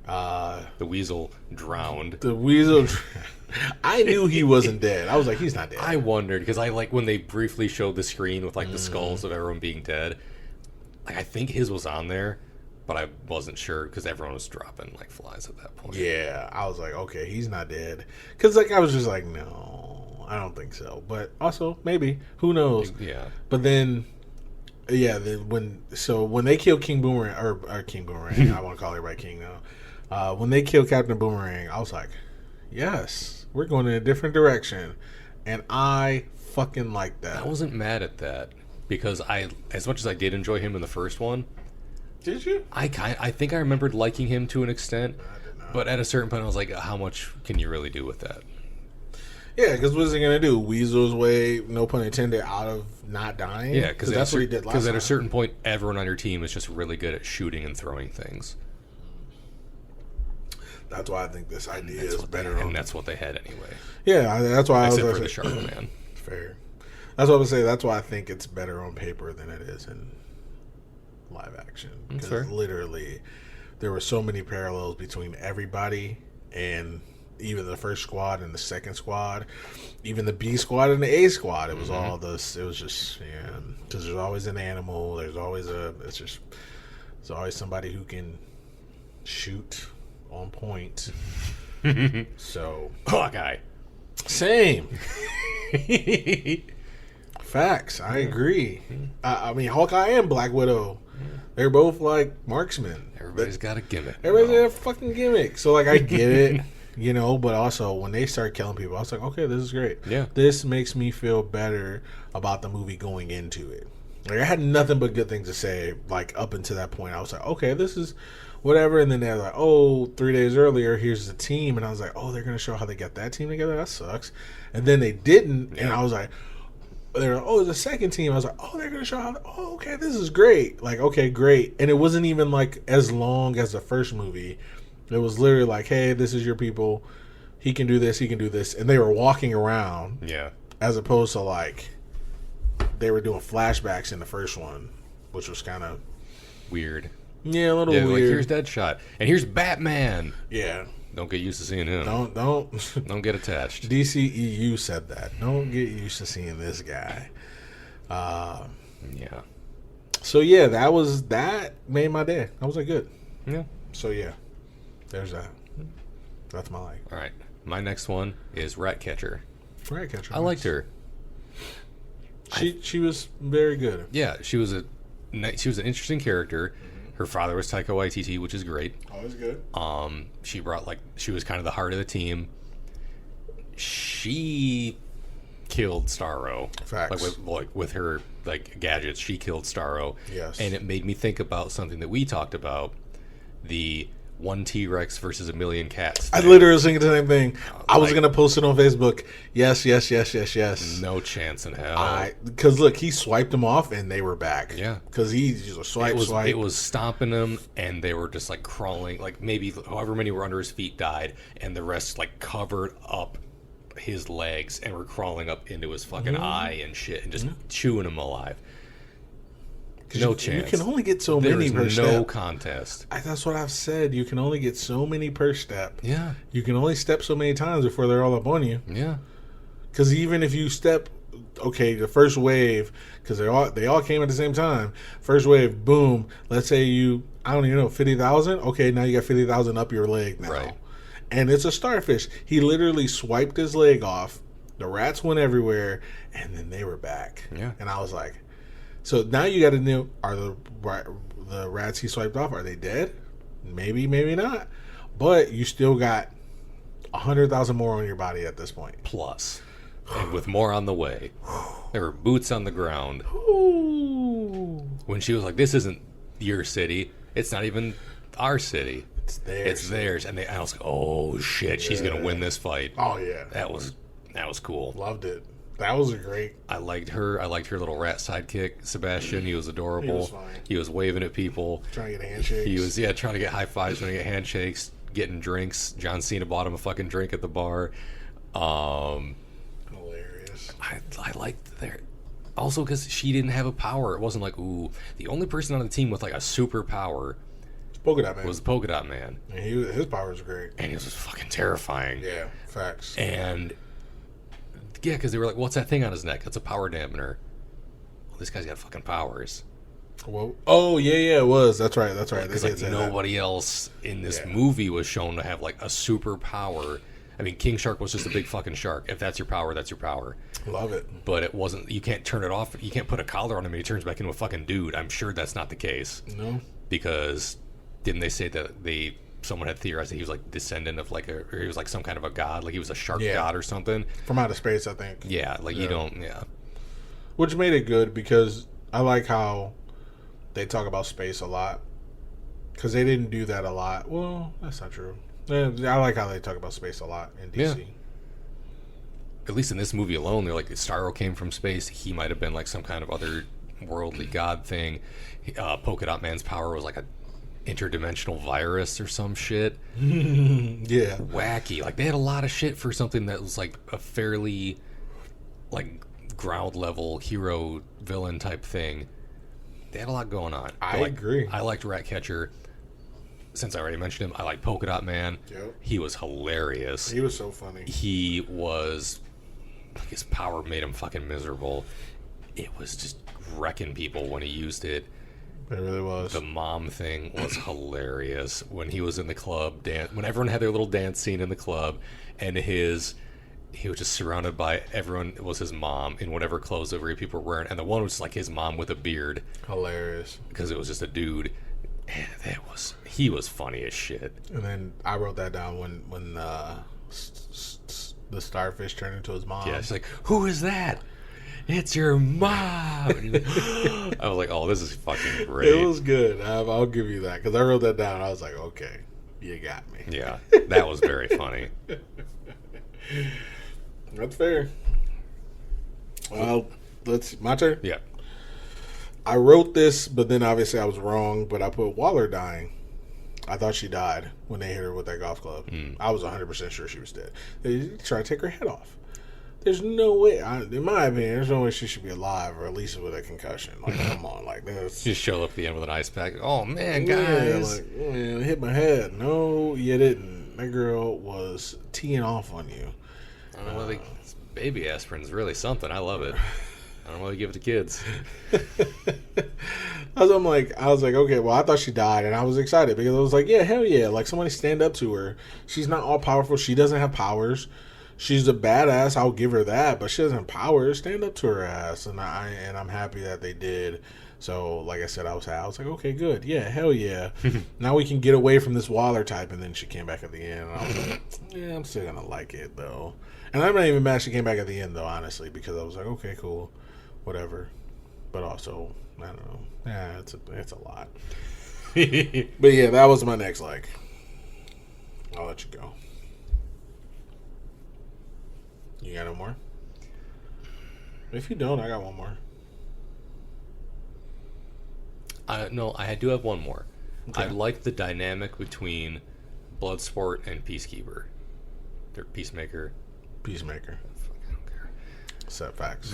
The weasel drowned. I knew he wasn't dead. I was like, he's not dead. I wondered, because I like when they briefly showed the screen with like the skulls of everyone being dead. Like, I think his was on there, but I wasn't sure because everyone was dropping like flies at that point. Yeah, I was like, okay, he's not dead. Because like I was just like, no, I don't think so. But also maybe, who knows? Yeah. But then, yeah, when they killed King Boomerang or King Boomerang, I want to call everybody King now. When they killed Captain Boomerang, I was like, yes, we're going in a different direction, and I fucking like that. I wasn't mad at that because as much as I did enjoy him in the first one. Did you? I think I remembered liking him to an extent, I did not. But at a certain point I was like, how much can you really do with that? Yeah, because what is he gonna do? Weasel his way, no pun intended, out of not dying? Yeah, because that's what he did last time. Because at a certain point, everyone on your team is just really good at shooting and throwing things. That's why I think this idea is better. And that's what they had anyway. Yeah, that's why Except I was for the Shark Man. Fair. That's what I would say. That's why I think it's better on paper than it is in live action. Because literally, there were so many parallels between everybody and even the first squad and the second squad, even the B squad and the A squad. It was all this. It was just, yeah. Because there's always an animal. There's always there's always somebody who can shoot on point. So Hawkeye. Same. Facts. I agree. I mean, Hawkeye and Black Widow, they're both like marksmen. Everybody's got a gimmick. Everybody's got a fucking gimmick. So like, I get it, you know. But also, when they start killing people, I was like, okay, this is great. Yeah, this makes me feel better about the movie going into it. Like, I had nothing but good things to say. Like, up until that point, I was like, okay, this is whatever. And then they're like, oh, 3 days earlier, here's the team. And I was like, oh, they're going to show how they got that team together? That sucks. And then they didn't. And I was like, they're like, oh, it's a second team. I was like, oh, they're going to show how, oh, okay, this is great. Like, okay, great. And it wasn't even like as long as the first movie. It was literally like, hey, this is your people. He can do this. He can do this. And they were walking around. Yeah. As opposed to like, they were doing flashbacks in the first one, which was kind of weird. Yeah, a little weird. Like, here's Deadshot, and here's Batman. Yeah, don't get used to seeing him. Don't get attached. DCEU said that. Don't get used to seeing this guy. Yeah. So yeah, that made my day. I was like, good. Yeah. So yeah, there's that. That's my like. All right, my next one is Ratcatcher. Ratcatcher. I liked her. She was very good. Yeah, she was an interesting character. Her father was Taika Waititi, which is great. Always good. She was kind of the heart of the team. She killed Starro. Facts. With her gadgets, she killed Starro. Yes. And it made me think about something that we talked about, the one T-Rex versus a million cats thing. I literally was thinking the same thing. I was gonna post it on Facebook. Yes. No chance in hell. Because look, he swiped them off and they were back. Yeah. Because he just swipe. It was stomping them, and they were just crawling. Maybe however many were under his feet died, and the rest covered up his legs and were crawling up into his fucking eye and shit, and just chewing him alive. No chance. You can only get so many per step. No contest. That's what I've said. You can only get so many per step. Yeah. You can only step so many times before they're all up on you. Yeah. Because even if you step, the first wave, because they all came at the same time. First wave, boom. Let's say I don't even know, 50,000. Okay, now you got 50,000 up your leg now. Right. And it's a starfish. He literally swiped his leg off. The rats went everywhere, and then they were back. Yeah. And I was like, so now you got to know: are the rats he swiped off, are they dead? Maybe, maybe not. But you still got 100,000 more on your body at this point. Plus, and with more on the way. There were boots on the ground. Ooh. When she was like, "This isn't your city. It's not even our city. It's theirs." It's theirs." And I was like, "Oh shit, she's gonna win this fight." Oh yeah, that was cool. Loved it. That was a great. I liked her. I liked her little rat sidekick, Sebastian. He was adorable. He was fine. He was waving at people. Trying to get handshakes. He was, trying to get high fives, trying to get handshakes, getting drinks. John Cena bought him a fucking drink at the bar. Hilarious. I liked that. Also, because she didn't have a power. It wasn't ooh. The only person on the team with a superpower Polka Dot Man. was Polka Dot Man. And his power was great. And he was just fucking terrifying. Yeah, facts. And yeah, because they were like, "What's that thing on his neck? That's a power dampener." Well, this guy's got fucking powers. Well, oh yeah, it was. That's right. Because nobody else in this movie was shown to have a superpower. I mean, King Shark was just a big fucking shark. If that's your power, that's your power. Love it. But it wasn't. You can't turn it off. You can't put a collar on him and he turns back into a fucking dude. I'm sure that's not the case. No. Because didn't they say that someone had theorized that he was descendant of or he was some kind of a god, he was a shark god or something from outer space, I think. Yeah, you don't. Which made it good because I like how they talk about space a lot because they didn't do that a lot. Well, that's not true. I like how they talk about space a lot in DC. Yeah. At least in this movie alone, they're Starro came from space. He might have been some kind of other worldly god thing. Polka Dot Man's power was a interdimensional virus or some shit. Yeah. Wacky. They had a lot of shit for something that was a fairly ground level hero villain type thing. They had a lot going on. I agree. I liked Ratcatcher. Since I already mentioned him, I liked Polka Dot Man. Yep. He was hilarious. He was so funny. He was... his power made him fucking miserable. It was just wrecking people when he used it. It really was. The mom thing was hilarious. When he was in the club, when everyone had their little dance scene in the club, and he was just surrounded by everyone. It was his mom in whatever clothes every people were wearing, and the one was his mom with a beard. Hilarious. Because it was just a dude. And he was funny as shit. And then I wrote that down when the starfish turned into his mom. Yeah, she's like, "Who is that?" "It's your mom." I was like, "Oh, this is fucking great." It was good. I'll give you that because I wrote that down. I was like, "Okay, you got me." Yeah, that was very funny. That's fair. Well, my turn. Yeah. I wrote this, but then obviously I was wrong. But I put Waller dying. I thought she died when they hit her with that golf club. I was 100% sure she was dead. They tried to take her head off. There's no way, in my opinion, there's no way she should be alive, or at least with a concussion. Come on, this. Just show up at the end with an ice pack. "Oh man, guys, man, hit my head." No, you didn't. That girl was teeing off on you. I don't know whether baby aspirin's really something. I love it. I don't know whether to give it to kids. I was like, okay, well, I thought she died, and I was excited because I was like, yeah, hell yeah, somebody stand up to her. She's not all powerful. She doesn't have powers. she's a badass. I'll give her that, but she doesn't power. Stand up to her ass, and I'm happy that they did. So, like I said, I was like, okay, good, yeah, hell yeah. Now we can get away from this Waller type. And then she came back at the end, and I was like, yeah, I'm still gonna like it though. And I'm not even mad she came back at the end though, honestly, because I was like, okay, cool, whatever. But also, I don't know, yeah, it's a lot. But yeah, that was my next like. I'll let you go. You got no more? If you don't, I got one more. No, I do have one more. Okay. I like the dynamic between Bloodsport and Peacekeeper. They're Peacemaker. Peacemaker. I don't care. Set facts.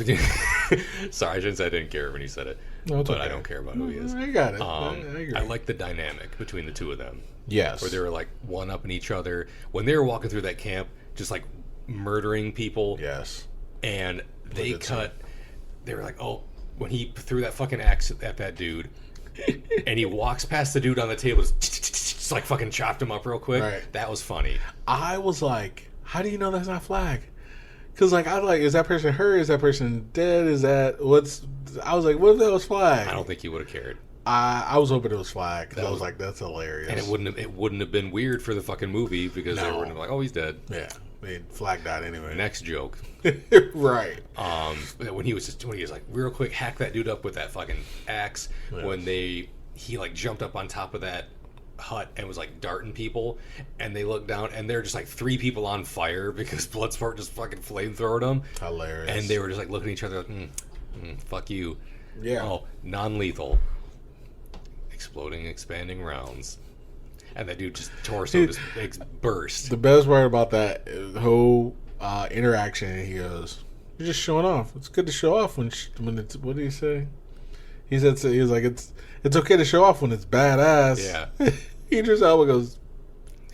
Sorry, I shouldn't say I didn't care when he said it. No, it's but okay. I don't care about who he is. I got it. I agree. like the dynamic between the two of them. Yes. Where they were like one-upping each other. When they were walking through that camp, just like murdering people. Yes. And they they were like, oh, when he threw that fucking axe at that dude, and he walks past the dude on the table, just like fucking chopped him up real quick. Right. That was funny. I was like, how do you know that's not Flag? Because like I was like, is that person hurt? Is that person dead? Is that what's? I was like, what if that was Flag? I don't think he would have cared. I was hoping it was Flag because I was like, that's hilarious. And it wouldn't have been weird for the fucking movie because they wouldn't have been like, oh, he's dead. Yeah, I mean, Flag died anyway. Next joke. Right. When he was like real quick hack that dude up with that fucking axe. Yes. When he like jumped up on top of that hut and was like darting people, and they looked down and they're just like 3 people on fire because Bloodsport just fucking flamethrowed them. Hilarious. And they were just like looking at each other like, fuck you. Yeah. Oh, non-lethal. Exploding, expanding rounds. And that dude just torso just burst. The best part about that whole interaction, he goes, "You're just showing off. It's good to show off when it's." What did he say? He was like, "It's okay to show off when it's badass." Yeah. Idris Elba goes,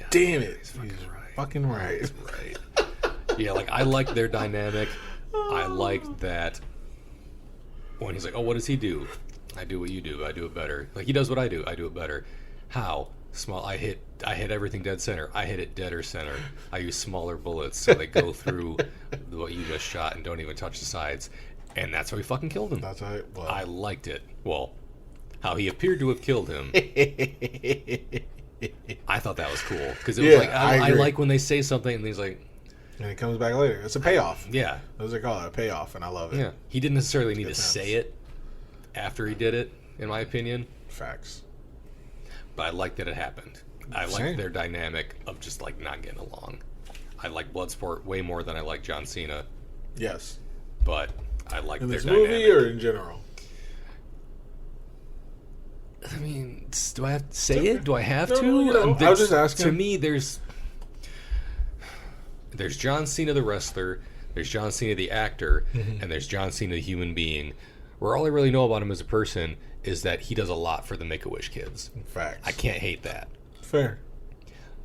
"Damn it, he's fucking right. Fucking right." He's right. Yeah, like I like their dynamic. I like that when he's like, "Oh, what does he do? I do what you do. I do it better." Like he does what I do it better. How? Small. I hit everything dead center. I hit it deader center. I use smaller bullets so they go through what you just shot and don't even touch the sides. And that's how he fucking killed him. That's right. Well, I liked it. Well, how he appeared to have killed him. I thought that was cool because it was like I like when they say something and he's like, and it comes back later. It's a payoff. Yeah, those are called a payoff, and I love it. Yeah, he didn't necessarily need to say it after he did it, in my opinion. Facts. But I like that it happened. I like their dynamic of just like not getting along. I like Bloodsport way more than I like John Cena. Yes, but I like in their this dynamic. movie or in general. I mean, do I have to say it? Do I have to? No, I was just asking. To me, there's John Cena the wrestler, there's John Cena the actor, and there's John Cena the human being. Where all I really know about him as a person is that he does a lot for the Make-A-Wish kids. Facts. I can't hate that. Fair.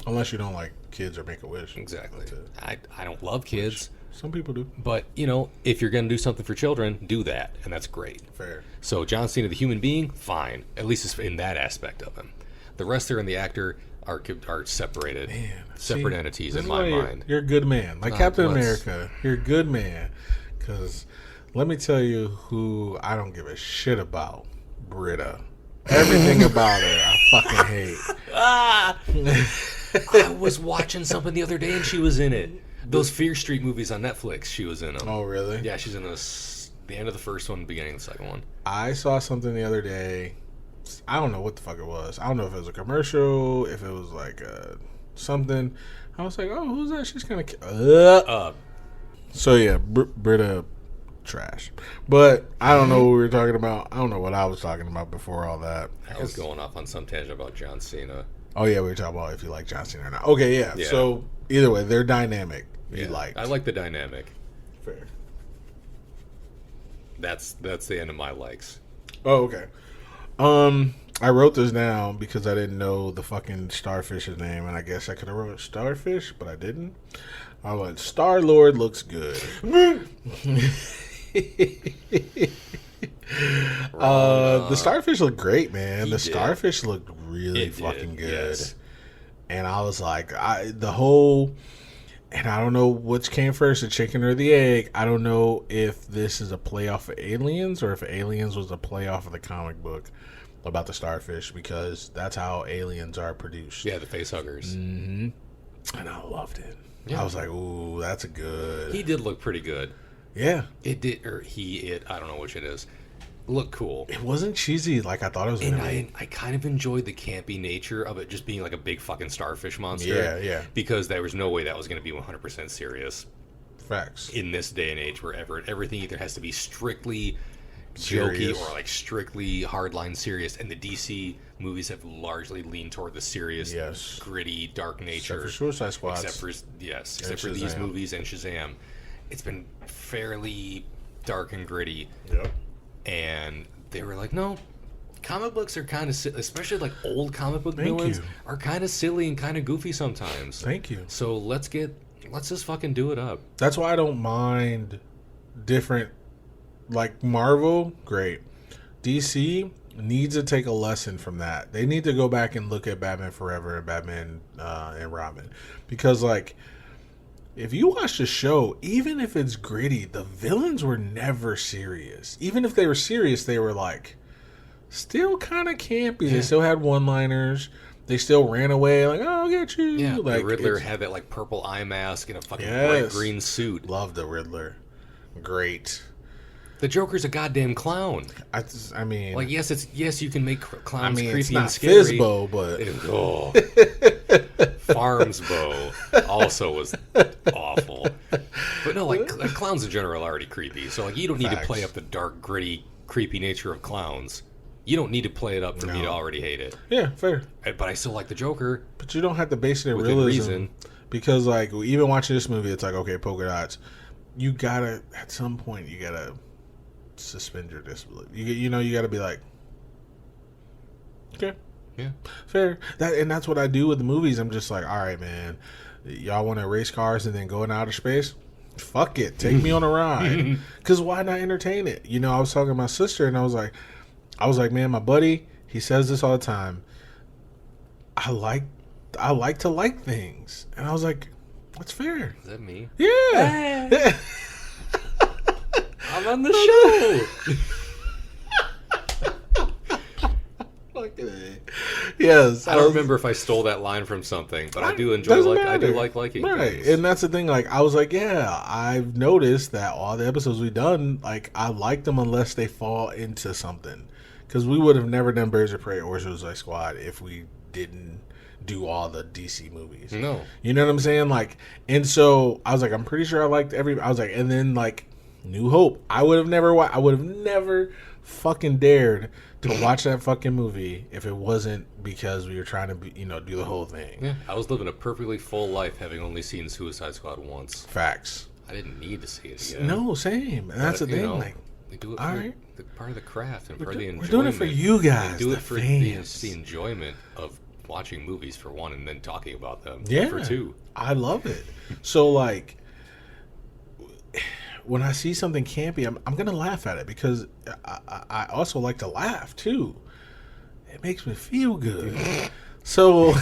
Unless you don't like kids or Make-A-Wish. Exactly. I don't love kids. Some people do. But, you know, if you're going to do something for children, do that. And that's great. Fair. So John Cena, the human being, fine. At least it's in that aspect of him. The wrestler and the actor are separated. Man, separate entities in my mind. You're a good man. Like Captain America. You're a good man. Because let me tell you who I don't give a shit about. Britta. Everything about her I fucking hate. I was watching something the other day and she was in it. Those Fear Street movies on Netflix, she was in them. Oh, really? Yeah, she's in the end of the first one, beginning of the second one. I saw something the other day. I don't know what the fuck it was. I don't know if it was a commercial, if it was like something. I was like, oh, who's that? She's kind of... So, yeah, Britta... trash. But I don't know what we were talking about. I don't know what I was talking about before all that. I was going off on some tangent about John Cena. Oh yeah, we were talking about if you like John Cena or not. Okay, yeah. So either way, they're dynamic. You like. I like the dynamic. Fair. That's the end of my likes. Oh, okay. I wrote this down because I didn't know the fucking Starfish's name, and I guess I could have wrote Starfish, but I didn't. I went, Star-Lord looks good. The Starfish looked great, man. Starfish looked really fucking good. Yes. And I was like, And I don't know which came first, the chicken or the egg. I don't know if this is a play off of Aliens or if Aliens was a play off of the comic book about the starfish, because that's how aliens are produced. Yeah, the facehuggers. Mm-hmm. And I loved it. Yeah. I was like, ooh, that's a good... He did look pretty good. Yeah. It did, or I don't know which it is. Looked cool. It wasn't cheesy like I thought it was going to be. I kind of enjoyed the campy nature of it just being like a big fucking starfish monster. Yeah, yeah. Because there was no way that was going to be 100% serious. Facts. In this day and age where everything either has to be strictly jokey or like strictly hardline serious, and the DC movies have largely leaned toward the serious, gritty, dark nature. Except for Suicide Squad. Except for these movies and Shazam. It's been fairly dark and gritty. Yep. And they were like, no, comic books are kind of, especially like old comic book villains, are kind of silly and kind of goofy sometimes. Thank you. So let's just fucking do it up. That's why I don't mind different, like Marvel, great. DC needs to take a lesson from that. They need to go back and look at Batman Forever and Batman and Robin. Because, like, if you watch the show, even if it's gritty, the villains were never serious. Even if they were serious, they were like still kind of campy. Yeah. They still had one-liners. They still ran away like, "Oh, I'll get you." Yeah, like, the Riddler had that like purple eye mask and a fucking bright green suit. Love the Riddler. Great. The Joker's a goddamn clown. I mean, like yes, you can make clowns creepy it's not and scary. Fizbo, but Farmsbo also was awful. But no, like clowns in general are already creepy. So like you don't need to play up the dark, gritty, creepy nature of clowns. You don't need to play it up for me to already hate it. Yeah, fair. But I still like the Joker. But you don't have to base it in realism. Reason. Because like even watching this movie, it's like, okay, polka dots. You gotta at some point you gotta suspend your disbelief. You gotta be like, okay, yeah, fair. That's what I do with the movies. I'm just like, all right, man, y'all want to race cars and then go in outer space? Fuck it, take me on a ride. Because why not entertain it? I was talking to my sister and I was like, man, my buddy, he says this all the time. I like to like things, and I was like, that's fair. Is that me? Yeah. Hey. I'm on the show. Yes. I don't remember if I stole that line from something, but I do enjoy I do like liking things. And that's the thing, like I was like, yeah, I've noticed that all the episodes we've done, like I like them unless they fall into something. Because we would have never done Birds of Prey or Suicide Squad if we didn't do all the DC movies. No. You know what I'm saying? Like, and so I was like, I'm pretty sure I liked I was like, and then like New Hope, I would have never fucking dared to watch that fucking movie if it wasn't because we were trying to do the whole thing. Yeah, I was living a perfectly full life having only seen Suicide Squad once. Facts. I didn't need to see it again. No, same. And that's the thing. Like, we do it for the part of the craft and part of the enjoyment. We're doing it for you guys. We do it for the enjoyment of watching movies for one, and then talking about them for two. I love it. So like, when I see something campy, I'm gonna laugh at it because I also like to laugh too. It makes me feel good. So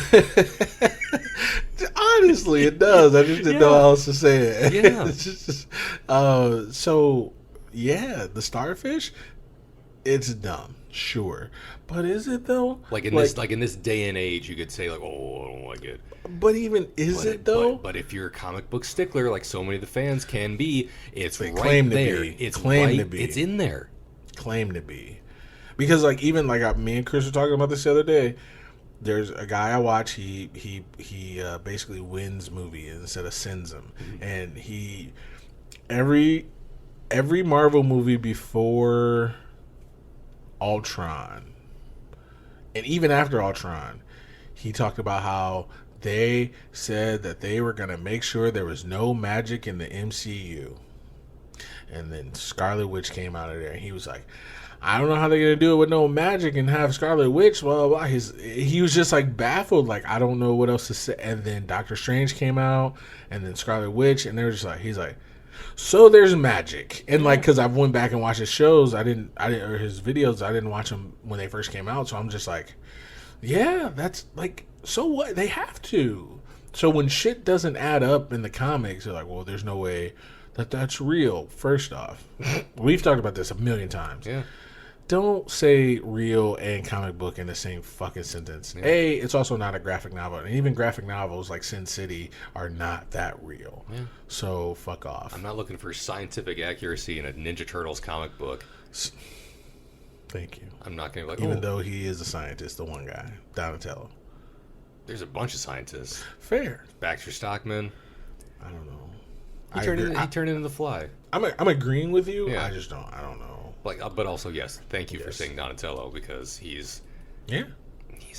honestly, it does. I just didn't know how else to say it. Yeah. It's just, so yeah, the starfish. It's dumb, sure, but is it though? Like in this day and age, you could say like, "Oh, I don't like it." But even is it though? But if you're a comic book stickler, like so many of the fans can be, it's they right claim there. To be. It's claim right, to be. It's in there. Claim to be, because like even like me and Chris were talking about this the other day. There's a guy I watch. He basically wins movies instead of sends them, and every Marvel movie before Ultron, and even after Ultron, he talked about how they said that they were going to make sure there was no magic in the MCU. And then Scarlet Witch came out of there, and he was like, I don't know how they're going to do it with no magic and have Scarlet Witch, blah, blah, blah. He was just like baffled, like, I don't know what else to say. And then Doctor Strange came out, and then Scarlet Witch, and they were just like, he's like, so there's magic. And like, because I went back and watched his shows, I didn't, or his videos, I didn't watch them when they first came out. So I'm just like, yeah, that's like, so what? They have to. So when shit doesn't add up in the comics, they're like, well, there's no way that's real. First off, we've talked about this a million times. Yeah. Don't say real and comic book in the same fucking sentence. Yeah. It's also not a graphic novel. And even graphic novels like Sin City are not that real. Yeah. So fuck off. I'm not looking for scientific accuracy in a Ninja Turtles comic book. Thank you. I'm not going to be like, even though he is a scientist, the one guy, Donatello. There's a bunch of scientists. Fair. Baxter Stockman. I don't know. He turned into the Fly. I'm agreeing with you. Yeah. I don't know. But also, yes, thank you for saying Donatello, because he's a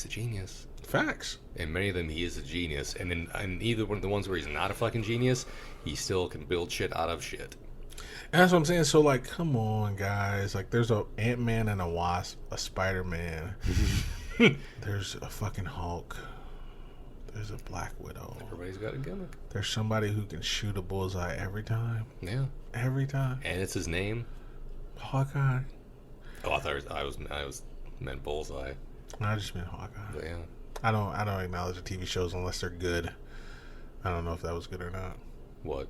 genius. Facts. In many of them, he is a genius. And in either one of the ones where he's not a fucking genius, he still can build shit out of shit. And that's what I'm saying. So, like, come on, guys. Like, there's a Ant-Man and a Wasp, a Spider-Man. There's a fucking Hulk. There's a Black Widow. Everybody's got a gimmick. There's somebody who can shoot a bullseye every time. Yeah. Every time. And it's his name. Hawkeye. Oh, I thought I was meant Bullseye. I just meant Hawkeye. But yeah. I don't acknowledge the TV shows unless they're good. I don't know if that was good or not. What?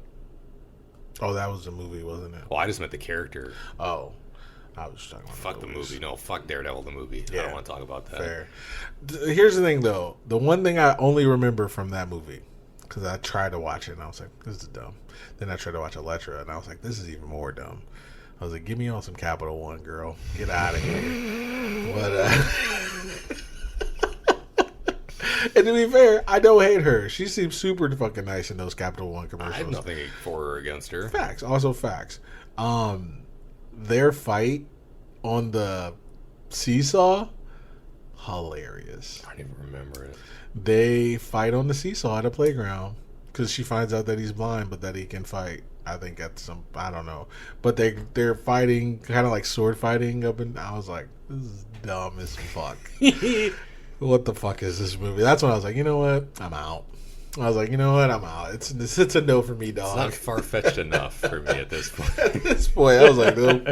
Oh, that was the movie, wasn't it? Well, I just meant the character. Oh. I was just talking about fuck the movie. No, fuck Daredevil the movie. Yeah. I don't want to talk about that. Fair. Here's the thing, though. The one thing I only remember from that movie, because I tried to watch it and I was like, this is dumb. Then I tried to watch Elektra and I was like, this is even more dumb. I was like, give me on some Capital One, girl. Get out of here. But, and to be fair, I don't hate her. She seems super fucking nice in those Capital One commercials. I have nothing for or against her. Facts. Also facts. Their fight on the seesaw, hilarious. I don't even remember it. They fight on the seesaw at a playground because she finds out that he's blind, but that he can fight. I think at some, I don't know, but they're fighting, kind of like sword fighting up, and I was like, this is dumb as fuck. What the fuck is this movie? That's when I was like, you know what, I'm out. I was like, you know what, I'm out. It's a no for me, dog. It's not far-fetched enough for me at this point. At this point, I was like, nope,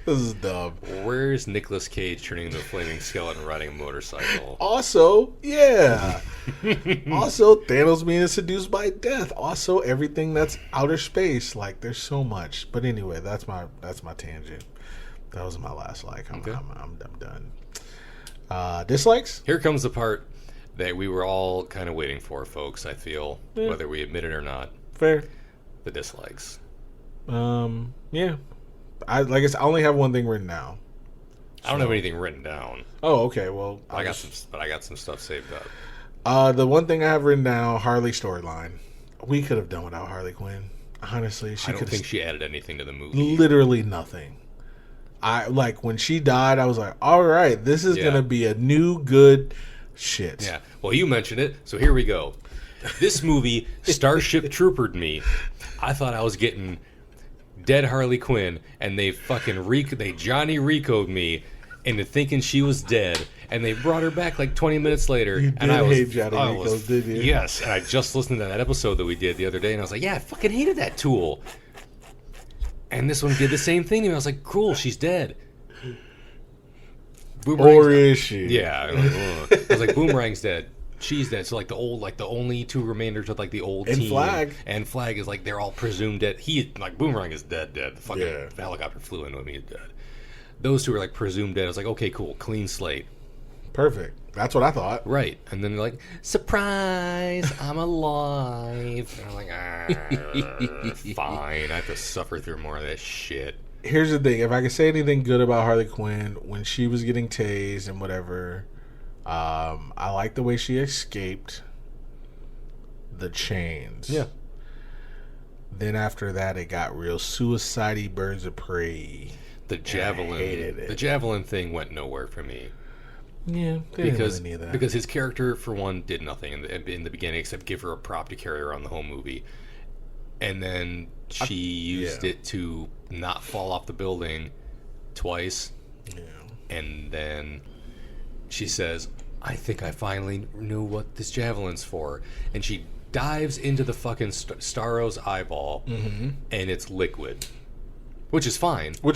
this is dumb. Where's Nicolas Cage turning into a flaming skeleton riding a motorcycle? Also, yeah. Also, Thanos being seduced by death. Also, everything that's outer space. Like, there's so much. But anyway, that's my tangent. That was my last like. I'm done. Dislikes? Here comes the part that we were all kind of waiting for, folks, I feel, whether we admit it or not. Fair. The dislikes. Yeah. I only have one thing written down. I don't have anything written down. Oh, okay. Well, I got some stuff saved up. The one thing I have written down, Harley storyline. We could have done without Harley Quinn. Honestly, I don't think she added anything to the movie. Literally nothing. When she died, I was like, all right, this is gonna be a new good shit. Yeah. Well, you mentioned it, so here we go. This movie Starship Troopered me. I thought I was getting dead Harley Quinn, and they fucking they Johnny Rico'd me into thinking she was dead, and they brought her back like 20 minutes later. You did hate Johnny Rico, did you? Yes, and I just listened to that episode that we did the other day, and I was like, yeah, I fucking hated that tool. And this one did the same thing to me. I was like, cool, she's dead. Or is she? Yeah. I was like, Boomerang's dead. She's dead. So like the only two remainders of like the old team. And Flag is like they're all presumed dead. Boomerang is dead. The fucking helicopter flew into him. He's dead. Those two are like presumed dead. I was like, okay, cool, clean slate. Perfect. That's what I thought. Right. And then they're like, surprise, I'm alive. And I'm like, fine. I have to suffer through more of this shit. Here's the thing. If I could say anything good about Harley Quinn, when she was getting tased and whatever, I like the way she escaped the chains. Yeah. Then after that, it got real suicide-y Birds of Prey. The javelin thing went nowhere for me. Yeah, because really need that. Because his character, for one, did nothing in the beginning except give her a prop to carry her on the whole movie, and then she used it to not fall off the building twice. Yeah, and then she says, "I think I finally knew what this javelin's for," and she dives into the fucking Starro's eyeball, and it's liquid, which is fine. I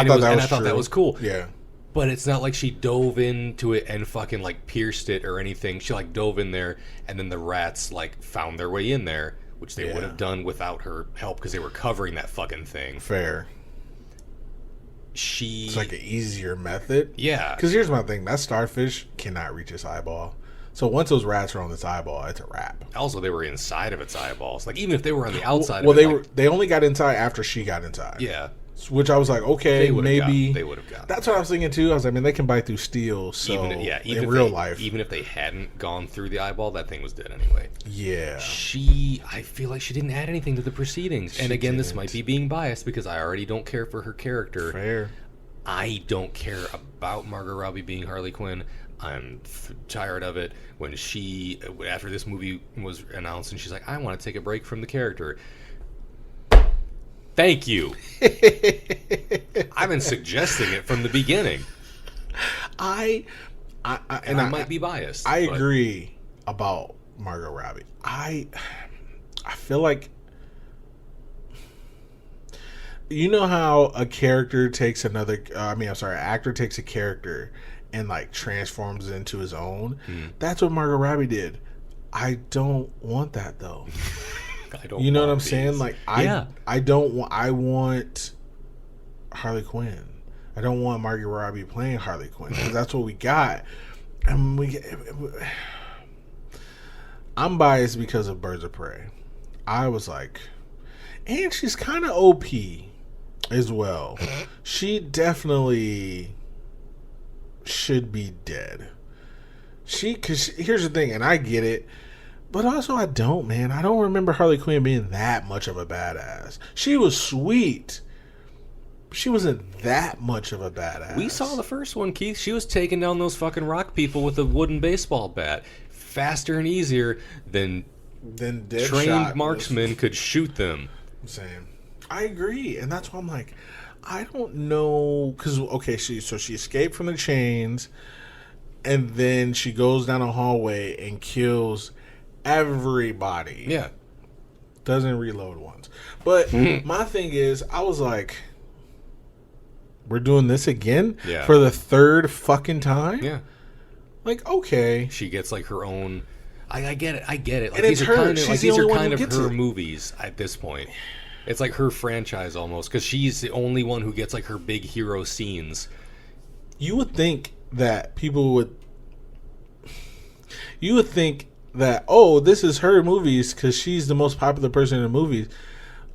thought that was cool. Yeah. But it's not like she dove into it and fucking, like, pierced it or anything. She, like, dove in there, and then the rats, like, found their way in there, which they would have done without her help because they were covering that fucking thing. Fair. It's like an easier method. Yeah. Because here's my thing. That starfish cannot reach its eyeball. So once those rats are on its eyeball, it's a wrap. Also, they were inside of its eyeballs. Like, even if they were on the outside of it. They only got inside after she got inside. Yeah. Which I was like, okay, maybe they would have got. That's what I was thinking too. I was like, man, they can bite through steel. So even in real life, even if they hadn't gone through the eyeball, that thing was dead anyway. Yeah. I feel like she didn't add anything to the proceedings. And again, this might be being biased because I already don't care for her character. Fair. I don't care about Margot Robbie being Harley Quinn. I'm tired of it. When after this movie was announced, and she's like, I want to take a break from the character. Thank you. I've been suggesting it from the beginning. I might be biased. I agree about Margot Robbie. I feel like, you know how a character takes an actor takes a character and like transforms it into his own. That's what Margot Robbie did. I don't want that though. You know what I'm saying? Like I want Harley Quinn. I don't want Margot Robbie playing Harley Quinn because that's what we got. And I'm biased because of Birds of Prey. I was like, and she's kind of OP as well. She definitely should be dead. Because here's the thing, and I get it. But also, I don't, man. I don't remember Harley Quinn being that much of a badass. She was sweet. She wasn't that much of a badass. We saw the first one, Keith. She was taking down those fucking rock people with a wooden baseball bat. Faster and easier than trained marksmen could shoot them. I'm saying. I agree. And that's why I'm like, I don't know. Because, okay, she escaped from the chains. And then she goes down a hallway and kills everybody. Yeah. Doesn't reload once. But my thing is, I was like, we're doing this again? Yeah. For the third fucking time? Yeah. Like, okay. She gets like her own. I get it. Like, and it's her. These are kind of her movies at this point. It's like her franchise almost, because she's the only one who gets like her big hero scenes. You would think that people would. You would think that, oh, this is her movies because she's the most popular person in the movies.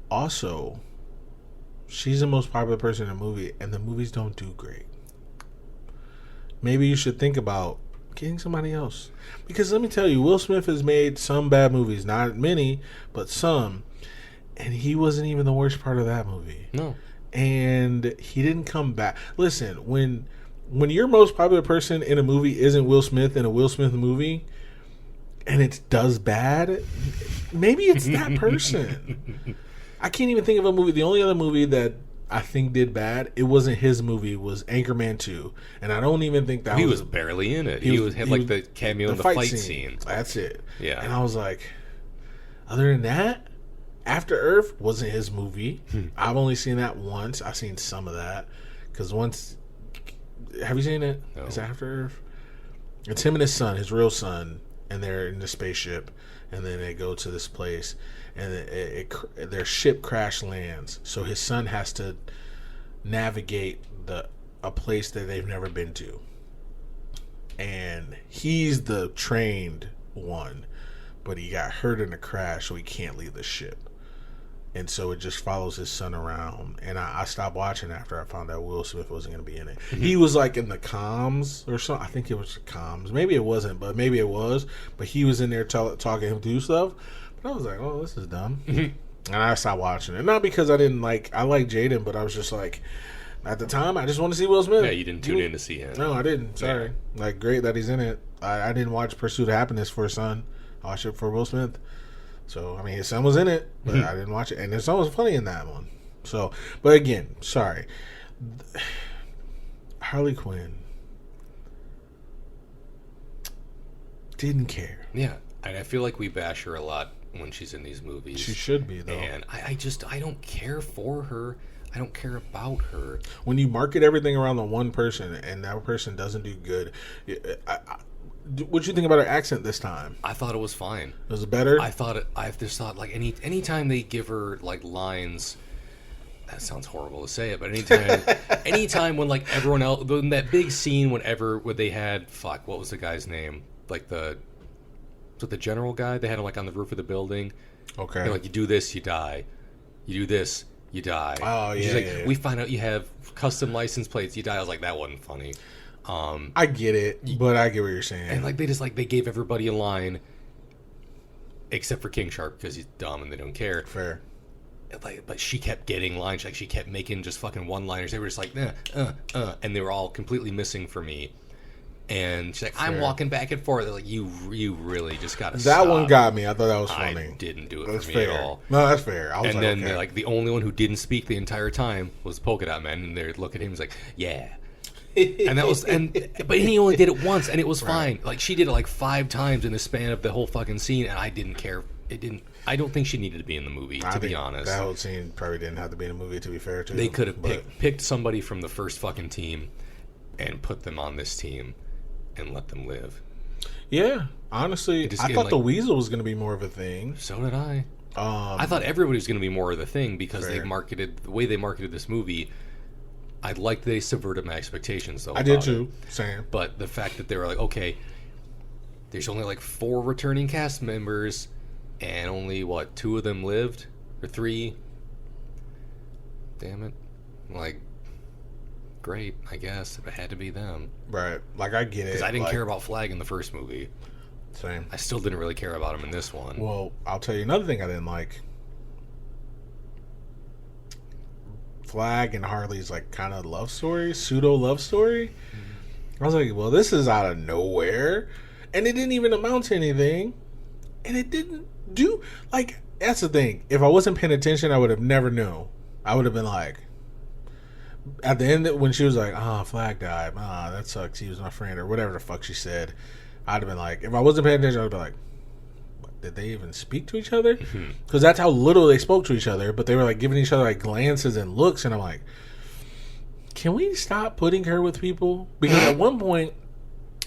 Also, she's the most popular person in the movie, and the movies don't do great. Maybe you should think about getting somebody else. Because let me tell you, Will Smith has made some bad movies. Not many, but some. And he wasn't even the worst part of that movie. No. And he didn't come back. Listen, when your most popular person in a movie isn't Will Smith in a Will Smith movie, and it does bad, maybe it's that person. I can't even think of a movie. The only other movie that I think did bad, it wasn't his movie, was Anchorman 2. And I don't even think that he was barely in it. He had the cameo in the fight scene. That's it. Yeah. And I was like, other than that, After Earth wasn't his movie. I've only seen that once. I've seen some of that. Because once... Have you seen it? No. Is it After Earth? It's him and his son, his real son, and they're in the spaceship, and then they go to this place, and their ship crash lands. So his son has to navigate a place that they've never been to, and he's the trained one, but he got hurt in the crash, so he can't leave the ship. And so it just follows his son around. And I stopped watching after I found out Will Smith wasn't going to be in it. He was like in the comms or something. I think it was comms. Maybe it wasn't, but maybe it was. But he was in there talking him through stuff. But I was like, oh, this is dumb. And I stopped watching it. Not because I like Jaden, but I was just like, at the time, I just want to see Will Smith. Yeah, you didn't tune in to see him. No, I didn't. Sorry. Yeah. Like, great that he's in it. I didn't watch Pursuit of Happiness for his son. I watched it for Will Smith. So, I mean, his son was in it, but I didn't watch it. And his son was funny in that one. So, but again, sorry. Harley Quinn didn't care. Yeah. And I feel like we bash her a lot when she's in these movies. She should be, though. And I don't care for her. I don't care about her. When you market everything around the one person and that person doesn't do good, what'd you think about her accent this time? I thought it was fine. Was it better? I just thought like anytime they give her like lines. That sounds horrible to say it, but anytime when like everyone else, in that big scene, when they had what was the guy's name? Like the general guy. They had him like on the roof of the building. Okay. They're like, you do this, you die. You do this, you die. Oh yeah. Like, yeah. We find out you have custom license plates. You die. I was like, that wasn't funny. I get it, but I get what you're saying. And like they gave everybody a line, except for King Shark because he's dumb and they don't care. Fair. But she kept getting lines. Like she kept making just fucking one-liners. They were just like, and they were all completely missing for me. And she's like, Fair. I'm walking back and forth. They're like, you really just got to stop. That one got me. I thought that was funny. I didn't do it that's for me fair. at all. No, that's fair. I was and like, then okay. like the only one who didn't speak the entire time was Polka Dot Man, and they'd look at him. He's like, yeah. And that was but he only did it once, and it was fine. Like she did it like 5 times in the span of the whole fucking scene, and I didn't care. It didn't. I don't think she needed to be in the movie, to be honest. That whole scene probably didn't have to be in the movie, to be fair, too. They could have picked somebody from the first fucking team and put them on this team and let them live. Yeah, honestly, I thought the Weasel was going to be more of a thing. So did I. I thought everybody was going to be more of the thing because the way they marketed this movie. I liked they subverted my expectations, though. I did too, same. But the fact that they were like, okay, there's only like 4 returning cast members, and only 2 of them lived, or 3. Damn it! Like, great, I guess if it had to be them, right? Like I get it because I didn't care about Flag in the first movie. Same. I still didn't really care about him in this one. Well, I'll tell you another thing I didn't like. Flag and Harley's like kind of love story, pseudo love story. I was like, well, this is out of nowhere, and it didn't even amount to anything, and it didn't do like. That's the thing. If I wasn't paying attention, I would have never known. I would have been like, at the end when she was like, Flag died. That sucks. He was my friend, or whatever the fuck she said. I'd have been like, if I wasn't paying attention, I'd be like, did they even speak to each other? Because that's how little they spoke to each other. But they were like giving each other like glances and looks, and I'm like, can we stop putting her with people? Because at one point,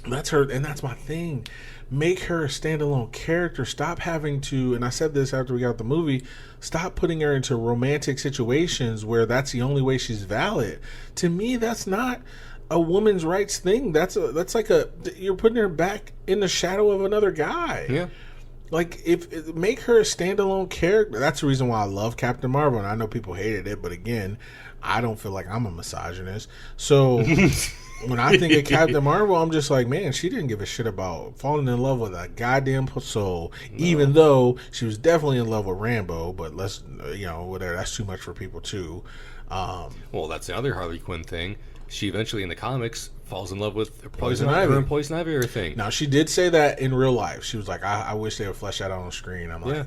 that's her, and that's my thing. Make her a standalone character. Stop having to, and I said this after we got the movie, stop putting her into romantic situations where that's the only way she's valid. To me, that's not a woman's rights thing. That's like you're putting her back in the shadow of another guy. Yeah. Like, make her a standalone character. That's the reason why I love Captain Marvel, and I know people hated it, but again, I don't feel like I'm a misogynist. So when I think of Captain Marvel, I'm just like, man, she didn't give a shit about falling in love with a goddamn soul, even though she was definitely in love with Rambo, but whatever, that's too much for people too. Well, that's the other Harley Quinn thing. She eventually in the comics falls in love with Poison Ivy. Her and Poison Ivy or thing. Now, she did say that in real life. She was like, I wish they would flesh that out on screen. I'm like,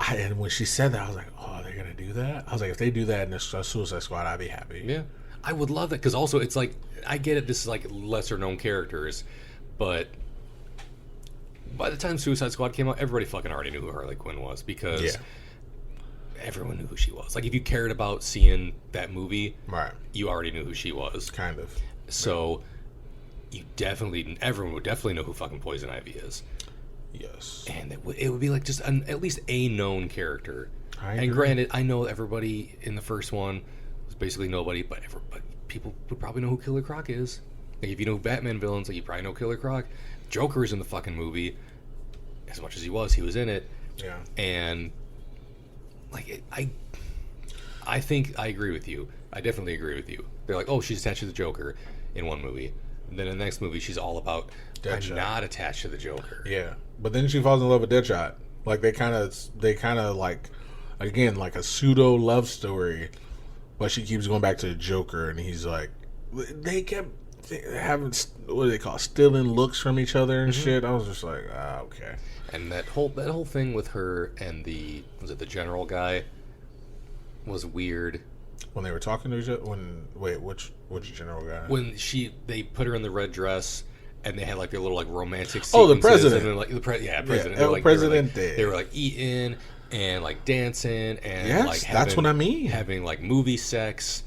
and when she said that, I was like, oh, they're going to do that? I was like, if they do that in the Suicide Squad, I'd be happy. Yeah. I would love that, because also it's like, I get it, this is like lesser known characters, but by the time Suicide Squad came out, everybody fucking already knew who Harley Quinn was, because everyone knew who she was. Like, if you cared about seeing that movie, right, you already knew who she was. Kind of. So, everyone would definitely know who fucking Poison Ivy is. Yes. And it would be like just at least a known character. And granted, I know everybody in the first one was basically nobody, but people would probably know who Killer Croc is. Like, if you know Batman villains, like, you probably know Killer Croc. Joker's in the fucking movie. As much as he was in it. Yeah. And like, I think I agree with you. I definitely agree with you. They're like, oh, she's attached to the Joker in one movie. And then in the next movie, she's all about, I'm not attached to the Joker. Yeah. But then she falls in love with Deadshot. Like, they kind of like, again, like a pseudo love story. But she keeps going back to the Joker, and he's like, they kept having, what do they call it, stealing looks from each other and shit. I was just like, okay. And that whole thing with her and the general guy was weird. When they were talking to each other? Which general guy? When they put her in the red dress, and they had like their little like romantic sequences. Oh, the president. And then, like, president. Yeah, El Presidente. They were like eating and like dancing and yes, like that's what I mean. Having like movie sex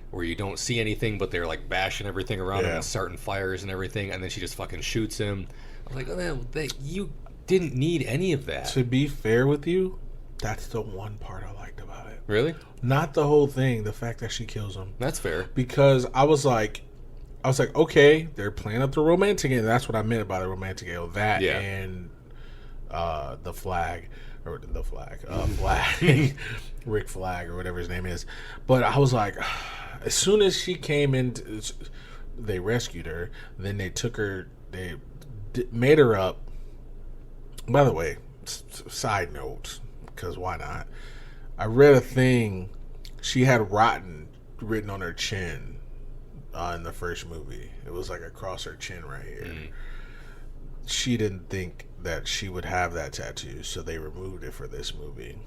where you don't see anything, but they're like bashing everything around him and starting fires and everything, and then she just fucking shoots him. I was like, oh man, you didn't need any of that. To be fair with you, that's the one part I liked about it. Really? Not the whole thing. The fact that she kills him. That's fair. Because I was like, okay, they're playing up the romantic angle. That's what I meant by the romantic angle. That and the flag, flag, Rick Flag or whatever his name is. But I was like, as soon as she came in, they rescued her. Then they took her. They made her up. By the way, side note, because why not? I read a thing. She had rotten written on her chin in the first movie. It was like across her chin right here. Mm. She didn't think that she would have that tattoo, so they removed it for this movie.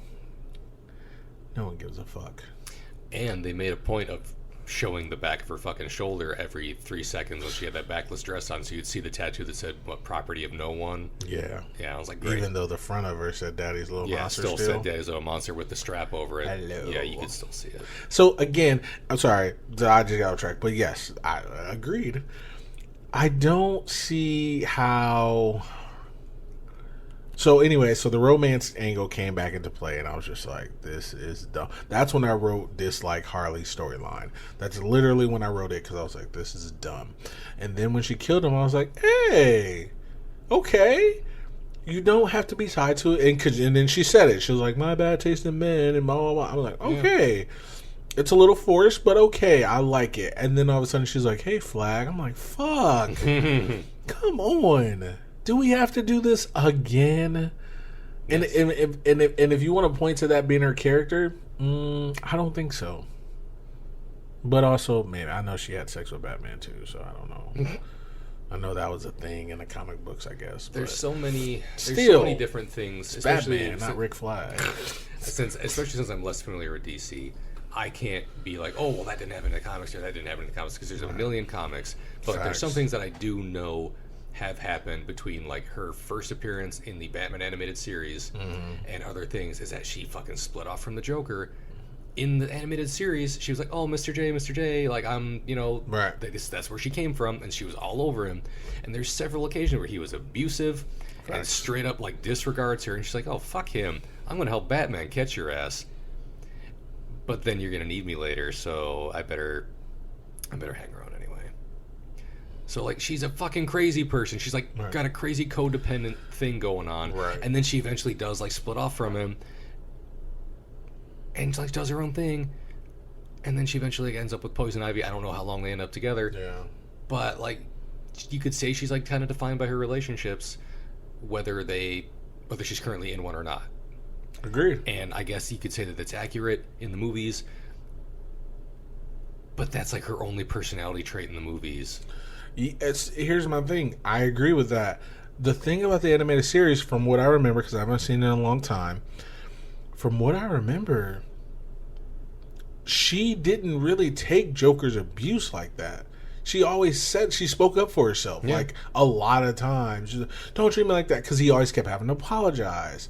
No one gives a fuck. And they made a point of showing the back of her fucking shoulder every 3 seconds when she had that backless dress on, so you'd see the tattoo that said, what, property of no one? Yeah. Yeah, I was like, great. Even though the front of her said Daddy's Little Monster still. Said Daddy's Little Monster with the strap over it. Hello. Yeah, you could still see it. So, again, I'm sorry, I just got off track, but yes, I agreed. I don't see how... So anyway, so the romance angle came back into play, and I was just like, this is dumb. That's when I wrote Dislike Harley storyline. That's literally when I wrote it, because I was like, this is dumb. And then when she killed him, I was like, hey, okay. You don't have to be tied to it. And then she said it. She was like, my bad taste in men, and blah, blah, blah. I was like, okay. Yeah. It's a little forced, but okay, I like it. And then all of a sudden, she's like, hey, Flag. I'm like, fuck. Come on. Do we have to do this again? Yes. And if you want to point to that being her character, I don't think so. But also, man, I know she had sex with Batman too, so I don't know. I know that was a thing in the comic books, I guess. There's so many different things. Especially Batman, not Rick Flag. Especially since I'm less familiar with DC, I can't be like, oh, well, that didn't happen in the comics or that didn't happen in the comics, because there's a million comics. But there's some things that I do know have happened between like her first appearance in the Batman animated series and other things, is that she fucking split off from the Joker. In the animated series, she was like, oh, Mr. J, like, I'm, right. That's where she came from, and she was all over him. And there's several occasions where he was abusive and straight up like disregards her, and she's like, oh, fuck him, I'm gonna help Batman catch your ass, but then you're gonna need me later, so I better hang around anyway. So, like, she's a fucking crazy person. She's, like, got a crazy codependent thing going on. Right. And then she eventually does, like, split off from him. And, like, does her own thing. And then she eventually ends up with Poison Ivy. I don't know how long they end up together. Yeah. But, like, you could say she's, like, kind of defined by her relationships, whether she's currently in one or not. Agreed. And I guess you could say that that's accurate in the movies. But that's, like, her only personality trait in the movies. Here's my thing. I agree with that. The thing about the animated series, from what I remember, because I haven't seen it in a long time, from what I remember, she didn't really take Joker's abuse like that. She always said, she spoke up for herself, like, a lot of times. She's like, don't treat me like that, because he always kept having to apologize.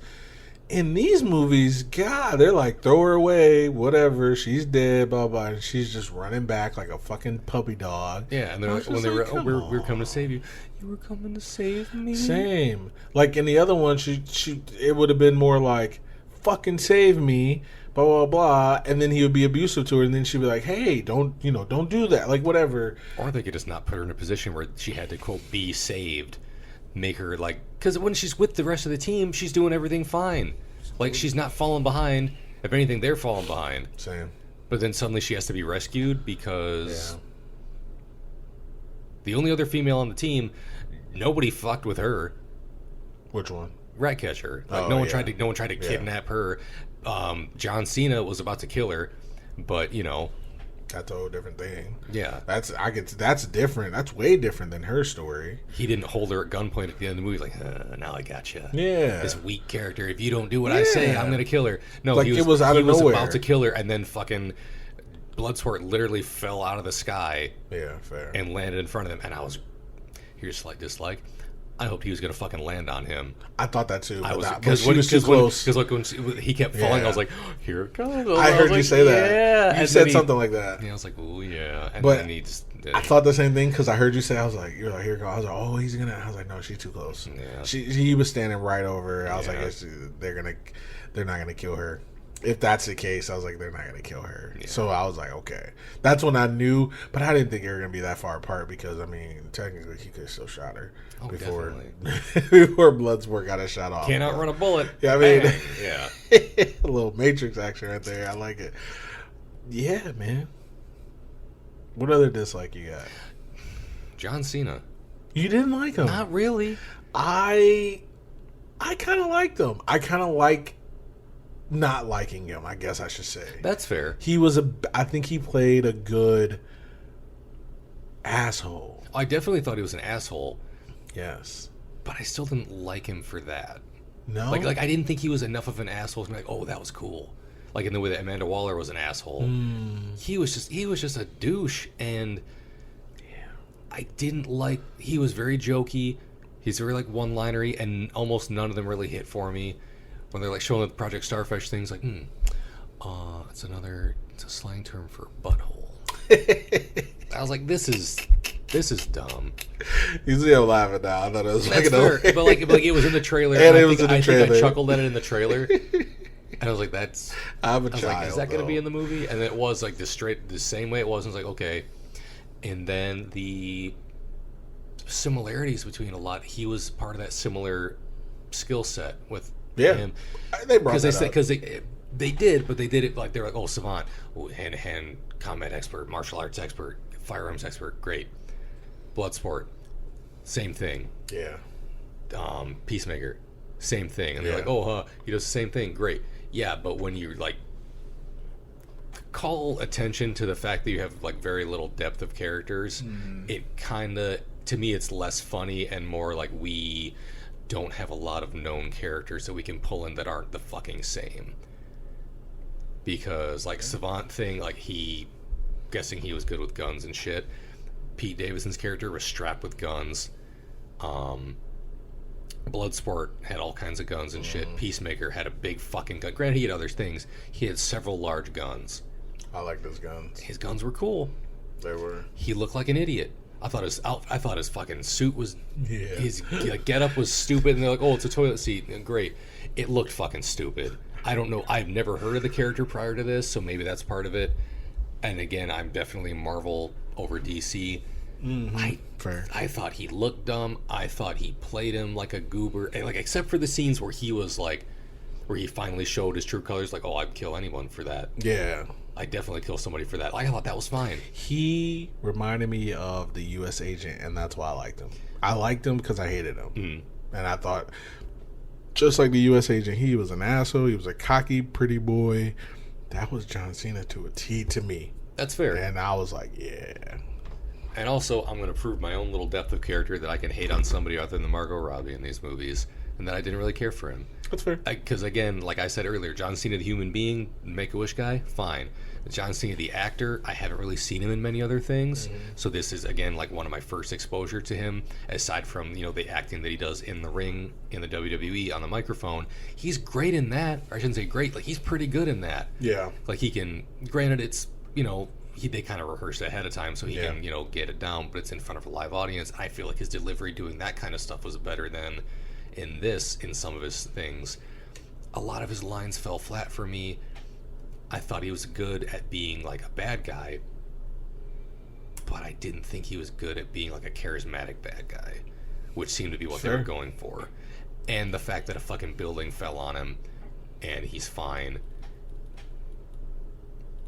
In these movies, God, they're like, throw her away, whatever, she's dead, blah, blah, and she's just running back like a fucking puppy dog. Yeah, and they're like, when they were, we're coming to save you. You were coming to save me? Same. Like, in the other one, it would have been more like, fucking save me, blah, blah, blah, and then he would be abusive to her, and then she'd be like, hey, don't do that, like, whatever. Or they could just not put her in a position where she had to, quote, be saved. Make her, like, because when she's with the rest of the team, she's doing everything fine. Like, she's not falling behind. If anything, they're falling behind. Same. But then suddenly she has to be rescued because the only other female on the team, nobody fucked with her. Which one? Ratcatcher. Like, no one tried to kidnap her. John Cena was about to kill her, but that's a whole different thing. Yeah, that's different. That's way different than her story. He didn't hold her at gunpoint at the end of the movie. Like, now I got you. Yeah, this weak character. If you don't do what I say, I'm gonna kill her. No, like, it was out of nowhere. He was about to kill her, and then fucking Bloodsport literally fell out of the sky. Yeah, fair. And landed in front of them, and I was. Here's a slight dislike. I hoped he was going to fucking land on him. I thought that too. Because she was too close. Because when he kept falling, I was like, oh, here it comes. I heard you say that. Yeah. You said something like that. Yeah, I was like, oh, yeah. And but then he just I thought the same thing because I heard you say, I was like, you're like, here it goes. I was like, oh, he's going to. I was like, no, she's too close. Yeah. He was standing right over her. I was like, they're not going to kill her. If that's the case, I was like, they're not going to kill her. Yeah. So I was like, okay. That's when I knew, but I didn't think they were going to be that far apart because, I mean, technically he could have still shot her before Bloodsport got a shot off. Can't outrun a bullet. Yeah, I mean, yeah. A little Matrix action right there. I like it. Yeah, man. What other dislike you got? John Cena. You didn't like him? Not really. I kind of liked him. I kind of like not liking him, I guess I should say. That's fair. I think he played a good asshole. I definitely thought he was an asshole. Yes. But I still didn't like him for that. No? Like I didn't think he was enough of an asshole to be like, oh, that was cool. Like in the way that Amanda Waller was an asshole. He was just a douche, and I didn't like. He was very jokey. He's very like one-linery, and almost none of them really hit for me. When they're like showing the Project Starfish things, like, it's a slang term for butthole. I was like, this is dumb. You see, I'm laughing now. I thought it was fucking fair, but like it was in the trailer, and I think I chuckled at it in the trailer. And I was like, "That's." I was like, "Is that going to be in the movie?" And it was like the same way it was. And I was like, "Okay." And then the similarities between a lot. He was part of that similar skill set with him. They brought that up. Because they did, but they did it like they're like, "Oh, savant, hand-to-hand combat expert, martial arts expert, firearms expert, great." Bloodsport, same thing. Yeah. Peacemaker, same thing. And they're like, "Oh, he does the same thing, great." Yeah, but when you like call attention to the fact that you have like very little depth of characters, it kind of, to me, it's less funny and more like we don't have a lot of known characters that we can pull in that aren't the fucking same. Because like Savant thing, like guessing he was good with guns and shit. Pete Davidson's character was strapped with guns. Bloodsport had all kinds of guns and shit. Peacemaker had a big fucking gun. Granted, he had other things. He had several large guns. I like those guns. His guns were cool. They were. He looked like an idiot. I thought his fucking suit was. His getup was stupid, and they're like, "Oh, it's a toilet seat." And great. It looked fucking stupid. I don't know. I've never heard of the character prior to this, so maybe that's part of it. And again, I'm definitely Marvel over DC. Fair. I thought he looked dumb. I thought he played him like a goober, and like except for the scenes where he was like, where he finally showed his true colors. Like, oh, I'd kill anyone for that. Yeah, I definitely kill somebody for that. Like, I thought that was fine. He reminded me of the U.S. agent, and that's why I liked him. I liked him because I hated him, and I thought, just like the U.S. agent, he was an asshole. He was a cocky, pretty boy. That was John Cena to a T to me. That's fair. And I was like, yeah. And also, I'm going to prove my own little depth of character that I can hate on somebody other than Margot Robbie in these movies, and that I didn't really care for him. That's fair. Because, again, like I said earlier, John Cena, the human being, Make-A-Wish guy, fine. John Cena, the actor, I haven't really seen him in many other things, so this is, again, like one of my first exposure to him, aside from, the acting that he does in the ring, in the WWE, on the microphone. He's great in that, or I shouldn't say great, like, he's pretty good in that. Yeah. Like, he can, granted, it's, they kind of rehearsed ahead of time so he can, get it down, but it's in front of a live audience. I feel like his delivery doing that kind of stuff was better than in some of his things. A lot of his lines fell flat for me. I thought he was good at being like a bad guy, but I didn't think he was good at being like a charismatic bad guy, which seemed to be what they were going for. And the fact that a fucking building fell on him and he's fine.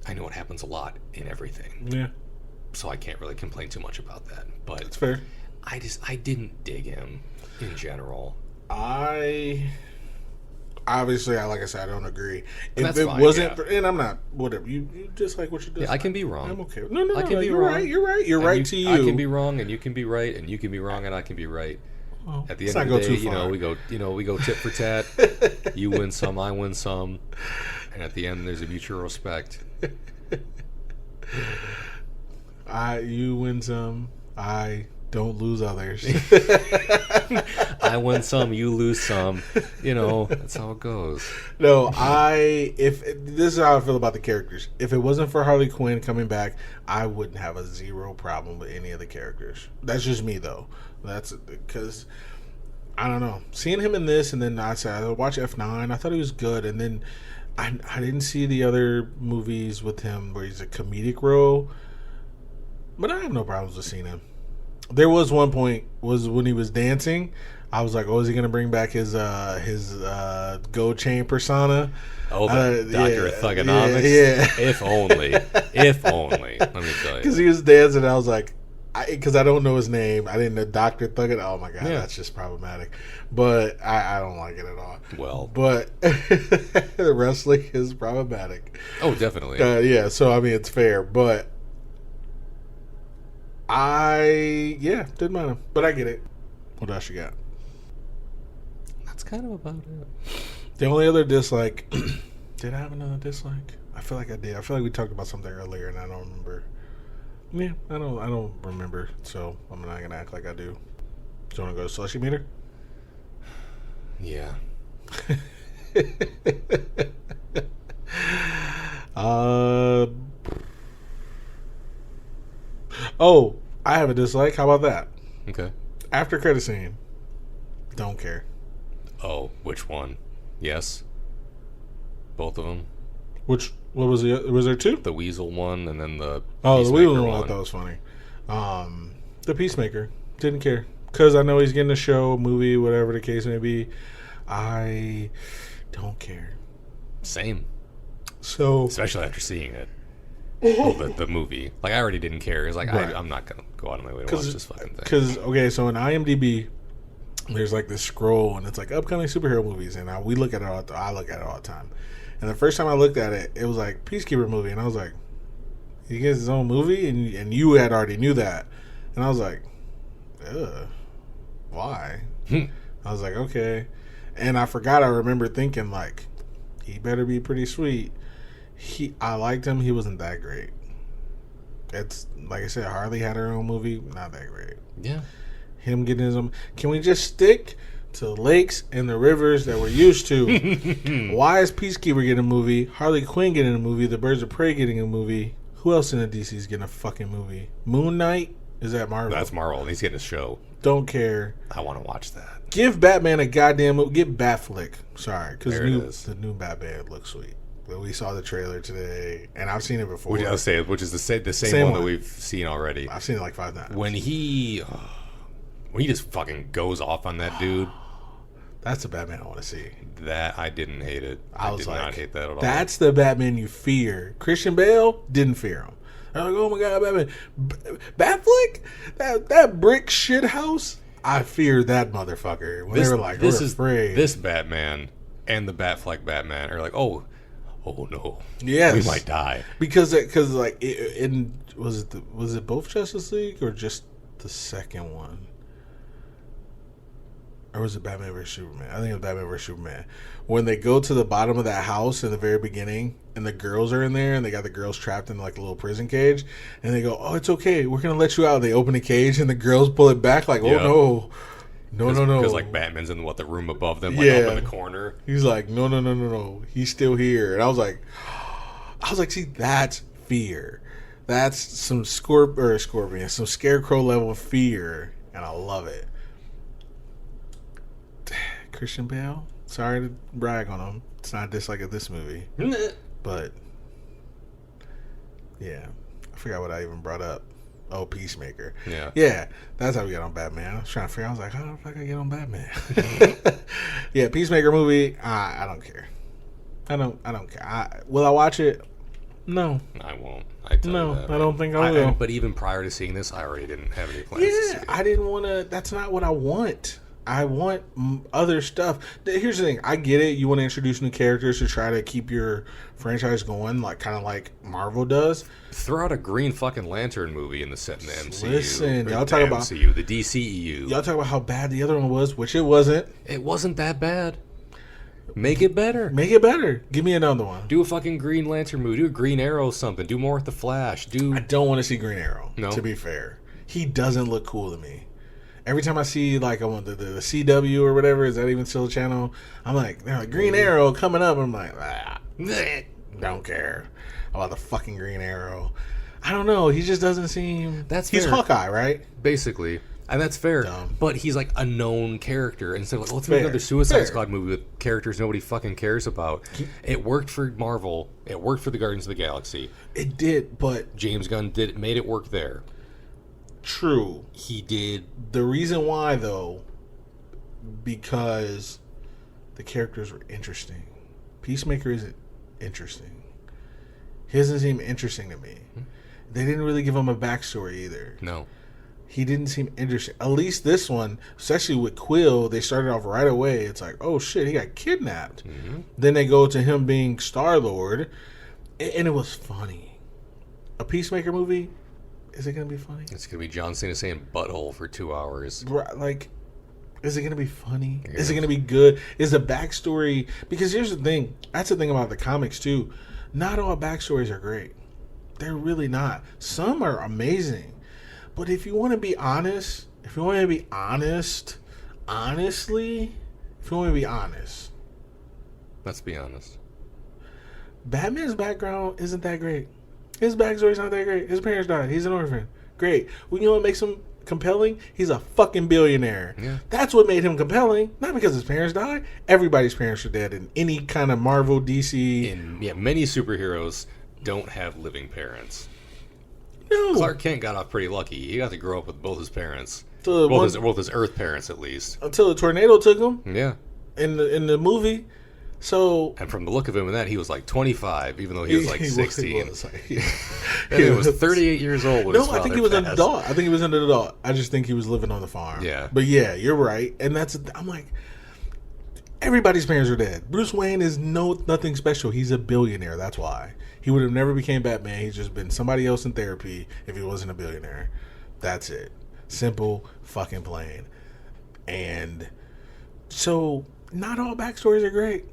I know it happens a lot in everything. Yeah. So I can't really complain too much about that. But it's fair. I didn't dig him in general. Obviously, like I said, I don't agree. If it wasn't, and I'm not, whatever. You just like what you do. Yeah, I can be wrong. I'm okay. No, I can be you're wrong. Right. You're right. You're right to you. I can be wrong, and you can be right, and you can be wrong, and I can be right. Well, at the end of the day, we go tit for tat. You win some, I win some, and at the end, there's a mutual respect. You win some, I don't lose others. I win some, you lose some. You know, that's how it goes. No, if this is how I feel about the characters. If it wasn't for Harley Quinn coming back, I wouldn't have a zero problem with any of the characters. That's just me, though. That's because I don't know. Seeing him in this, and then I watched F9. I thought he was good, and then I didn't see the other movies with him where he's a comedic role. But I have no problems with seeing him. There was one point was when he was dancing. I was like, "Oh, is he going to bring back his gold chain persona?" Oh, the Dr. Thugonomics? Yeah. If only. If only. Let me tell you. Because he was dancing, I was like, because I don't know his name. I didn't know Dr. Thugonomics. Oh, my God, that's just problematic. But I don't like it at all. Well. But the wrestling is problematic. Oh, definitely. Yeah, so, I mean, it's fair. But didn't mind him. But I get it. What else you got? That's kind of about it. The only other dislike... Did I have another dislike? I feel like I did. I feel like we talked about something earlier and I don't remember. Yeah, I don't remember. So I'm not going to act like I do. Do you want to go to Slushie Meter? Yeah. Oh, I have a dislike. How about that? Okay. After credit scene. Don't care. Oh, which one? Yes. Both of them. What was there two? The Weasel one and then the the Weasel one I thought was funny. The Peacemaker. Didn't care. Because I know he's getting a show, movie, whatever the case may be. I don't care. Same. So, especially after seeing it. Well, the movie. Like, I already didn't care. It's like, right. I'm not going to go out of my way to watch this fucking thing. Because, okay, so in IMDb, there's like this scroll, and it's like upcoming superhero movies, and I look at it all the time. And the first time I looked at it, it was like Peacekeeper movie, and I was like, he gets his own movie, and you had already knew that, and I was like, ugh, why? I was like, okay, and I forgot. I remember thinking like, he better be pretty sweet. I liked him. He wasn't that great. It's like I said, Harley had her own movie, not that great. Yeah, him getting his own. Can we just stick to the lakes and the rivers that we're used to? Why is Peacekeeper getting a movie? Harley Quinn getting a movie? The Birds of Prey getting a movie? Who else in the DC is getting a fucking movie? Moon Knight? Is that Marvel? That's Marvel. He's getting a show. Don't care. I want to watch that. Give Batman a goddamn movie. Get Batflick. Sorry, because the new Batman looks sweet. But we saw the trailer today, and I've seen it before. Which is the same one that we've seen already. I've seen it like 5 times. When he just fucking goes off on that dude. That's the Batman I want to see. That I didn't hate it. I did not hate that at all. That's the Batman you fear. Christian Bale didn't fear him. They're like, oh my god, Batman, Batflick, that brick shit house. I feared that motherfucker. When they were like, we're afraid. This Batman and the Batfleck Batman are like, oh no, yes, we might die because like was it both Justice League or just the second one? Or was it Batman vs. Superman? I think it was Batman vs. Superman. When they go to the bottom of that house in the very beginning, and the girls are in there, and they got the girls trapped in like a little prison cage, and they go, "Oh, it's okay, we're gonna let you out." They open the cage, and the girls pull it back, like, "Oh no, no." Because like Batman's in the room above them, like up in the corner. He's like, "No, he's still here." And I was like, "See, that's fear. That's some scorpion, some scarecrow level fear," and I love it. Christian Bale, sorry to brag on him. It's not a dislike of this movie. But, yeah. I forgot what I even brought up. Oh, Peacemaker. Yeah, that's how we got on Batman. I was trying to figure out, I was like, how the fuck I get on Batman? Yeah, Peacemaker movie, I don't care. I don't care. Will I watch it? No. I won't. I don't think I will. But even prior to seeing this, I already didn't have any plans to see it. I didn't want to. That's not what I want. I want other stuff. Here's the thing. I get it. You want to introduce new characters to try to keep your franchise going, like kind of like Marvel does. Throw out a Green fucking Lantern movie in the MCU. Listen, y'all talk about MCU, the DCEU. Y'all talk about how bad the other one was, which it wasn't. It wasn't that bad. Make it better. Make it better. Give me another one. Do a fucking Green Lantern movie. Do a Green Arrow something. Do more with the Flash. I don't want to see Green Arrow. No. To be fair, he doesn't look cool to me. Every time I see like I want the CW or whatever, is that even still a channel? I'm like, they're like Green Arrow coming up. I'm like, don't care about the fucking Green Arrow. I don't know. He just doesn't seem. He's fair. Hawkeye, right? Basically. And that's fair. Dumb. But he's like a known character. And so like, let's make another Suicide Fair. Squad movie with characters nobody fucking cares about. It worked for Marvel. It worked for the Guardians of the Galaxy. It did, but James Gunn made it work there. True. He did. The reason why, though, because the characters were interesting. Peacemaker isn't interesting. He doesn't seem interesting to me. They didn't really give him a backstory either. No. He didn't seem interesting. At least this one, especially with Quill, they started off right away. It's like, oh shit, he got kidnapped. Mm-hmm. Then they go to him being Star-Lord, and it was funny. A Peacemaker movie, is it going to be funny? It's going to be John Cena saying butthole for 2 hours. Like, is it going to be funny? Yeah. Is it going to be good? Is the backstory... Because here's the thing. That's the thing about the comics, too. Not all backstories are great. They're really not. Some are amazing. But if you want to be honest, honestly, let's be honest. Batman's background isn't that great. His backstory's not that great. His parents died. He's an orphan. Great. Well, you know what makes him compelling? He's a fucking billionaire. Yeah. That's what made him compelling. Not because his parents died. Everybody's parents are dead in any kind of Marvel, DC. Many superheroes don't have living parents. No. Clark Kent got off pretty lucky. He got to grow up with both his parents. Both his Earth parents, at least. Until a tornado took him. Yeah. In the movie. So, and from the look of him in that, he was like 25, even though he was like 16. He was 38 years old. No, I think he was an adult. I just think he was living on the farm. Yeah. But yeah, you're right. And I'm like, everybody's parents are dead. Bruce Wayne is nothing special. He's a billionaire. That's why. He would have never became Batman. He's just been somebody else in therapy if he wasn't a billionaire. That's it. Simple, fucking plain. And so, not all backstories are great.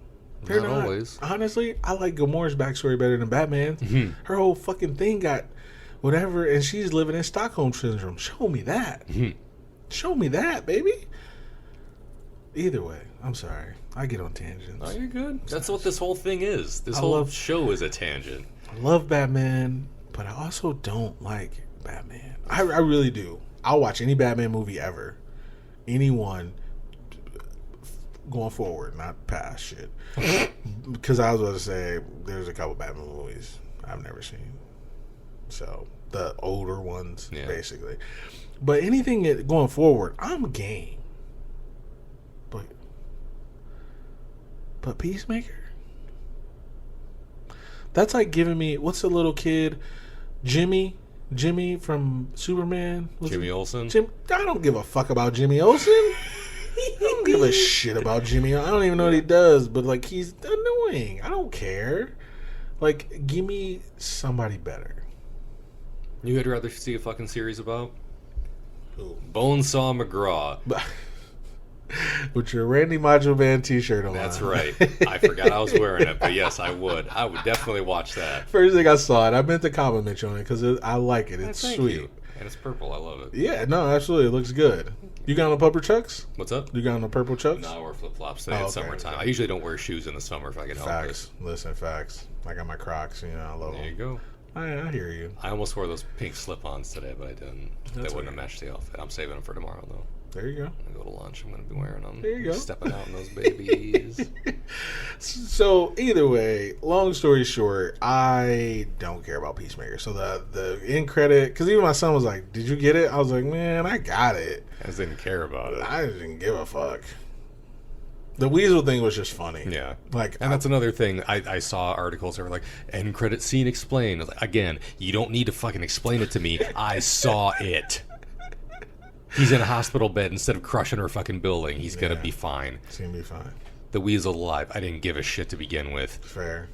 They're not always. Honestly, I like Gamora's backstory better than Batman's. Mm-hmm. Her whole fucking thing got whatever, and she's living in Stockholm Syndrome. Show me that. Mm-hmm. Show me that, baby. Either way, I'm sorry. I get on tangents. Oh, you're good. That's what this whole thing is. This whole show is a tangent. I love Batman, but I also don't like Batman. I really do. I'll watch any Batman movie ever. Anyone going forward, not past shit. Because I was about to say, there's a couple Batman movies I've never seen. So, the older ones, basically. But anything going forward, I'm game. But Peacemaker? That's like giving me, what's the little kid? Jimmy from Superman? Jimmy Olsen? I don't give a fuck about Jimmy Olsen. I don't give a shit about Jimmy. I don't even know what he does, but like he's annoying. I don't care. Like, give me somebody better. You would rather see a fucking series about? Who? Bonesaw McGraw. With your Randy Macho Man t-shirt on. That's right. I forgot I was wearing it, but yes, I would. I would definitely watch that. First thing I saw it, I meant to compliment you on it because I like it. It's sweet. You. And it's purple. I love it. Yeah, no, absolutely. It looks good. You got on the purple chucks? What's up? You got on the purple chucks? No, I wear flip-flops today. It's summertime. I usually don't wear shoes in the summer if I can help it. Facts. Listen, facts. I got my Crocs. I love them. There you go. I hear you. I almost wore those pink slip-ons today, but I didn't. They wouldn't have matched the outfit. I'm saving them for tomorrow, though. There you go. I go to lunch. I'm going to be wearing them. There you go. Stepping out in those babies. So either way, long story short, I don't care about Peacemaker. So the end credit, because even my son was like, "Did you get it?" I was like, "Man, I got it." I just didn't care about it. I didn't give a fuck. The Weasel thing was just funny. Yeah. And that's another thing. I saw articles that were like, end credit scene explained. I was like, again, you don't need to fucking explain it to me. I saw it. He's in a hospital bed instead of crushing her fucking building. He's going to be fine. He's going to be fine. The Weasel alive. I didn't give a shit to begin with. Fair.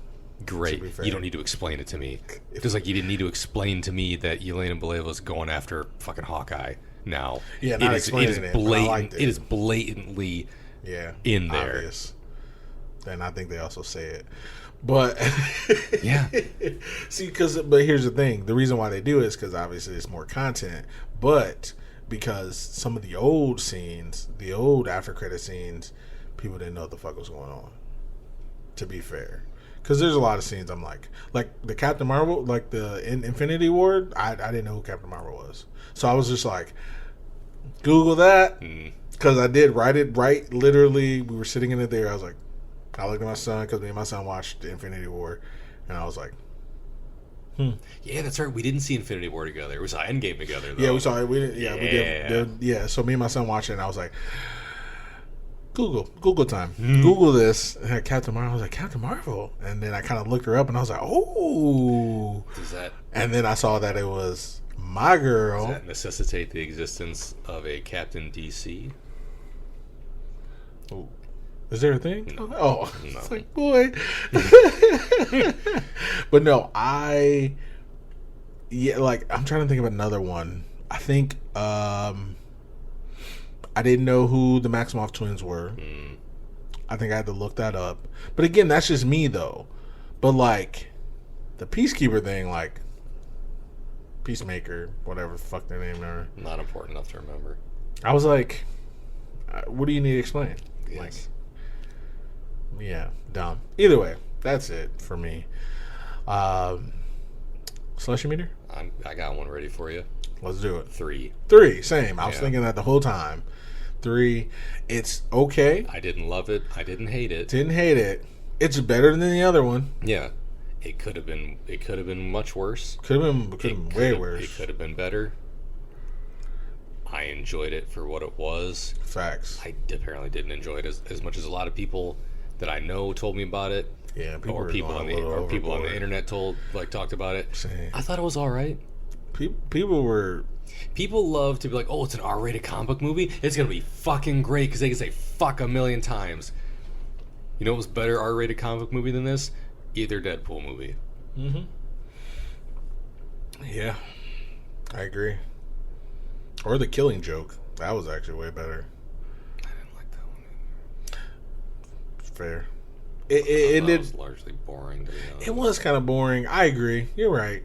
Great. Fair. You don't need to explain it to me. Just like you didn't need to explain to me that Yelena Beleva's going after fucking Hawkeye now. Yeah, not explaining it. Blatant, it is blatantly in there. Obvious. And I think they also say it. But Yeah. see, but here's the thing: the reason why they do it is because obviously it's more content, but because some of the old scenes, the old after credit scenes, people didn't know what the fuck was going on. To be fair, because there's a lot of scenes I'm like the Captain Marvel, like the Infinity War. I didn't know who Captain Marvel was, so I was just like, Google that, because I did write it right. Literally, we were sitting in it there. I was like, I looked at my son because me and my son watched Infinity War, and I was like, Yeah, that's right. We didn't see Infinity War together. We saw Endgame together, though. Yeah, we saw it. We did. Yeah, so me and my son watched it, and I was like, Google time. Google this. And Captain Marvel. I was like, Captain Marvel. And then I kind of looked her up, and I was like, oh. And then I saw that it was my girl. Does that necessitate the existence of a Captain DC? Oh. Is there a thing? No. Oh, No. It's like, boy. But no, I'm trying to think of another one. I think I didn't know who the Maximoff twins were. I think I had to look that up. But again, that's just me though. But like the Peacekeeper thing, like Peacemaker, whatever the fuck their name are. Not important enough to remember. I was like, what do you need to explain? Yes. Like, yeah, dumb. Either way, that's it for me. Slushie Meter? I got one ready for you. Let's do it. 3. Same. I was thinking that the whole time. 3. It's okay. I didn't love it. I didn't hate it. Didn't hate it. It's better than the other one. Yeah. It could have been much worse. Could have been way worse. It could have been better. I enjoyed it for what it was. Facts. I apparently didn't enjoy it as much as a lot of people that I know told me about it. Yeah, people on the internet talked about it. Same. I thought it was all right. People love to be like, oh, it's an R-rated comic book movie. It's gonna be fucking great because they can say fuck a million times. You know what was better R-rated comic book movie than this? Either Deadpool movie. Mm-hmm. Yeah, I agree. Or The Killing Joke. That was actually way better. I didn't like that one either. Fair. It was largely boring, to be honest. It was kind of boring. I agree. You're right.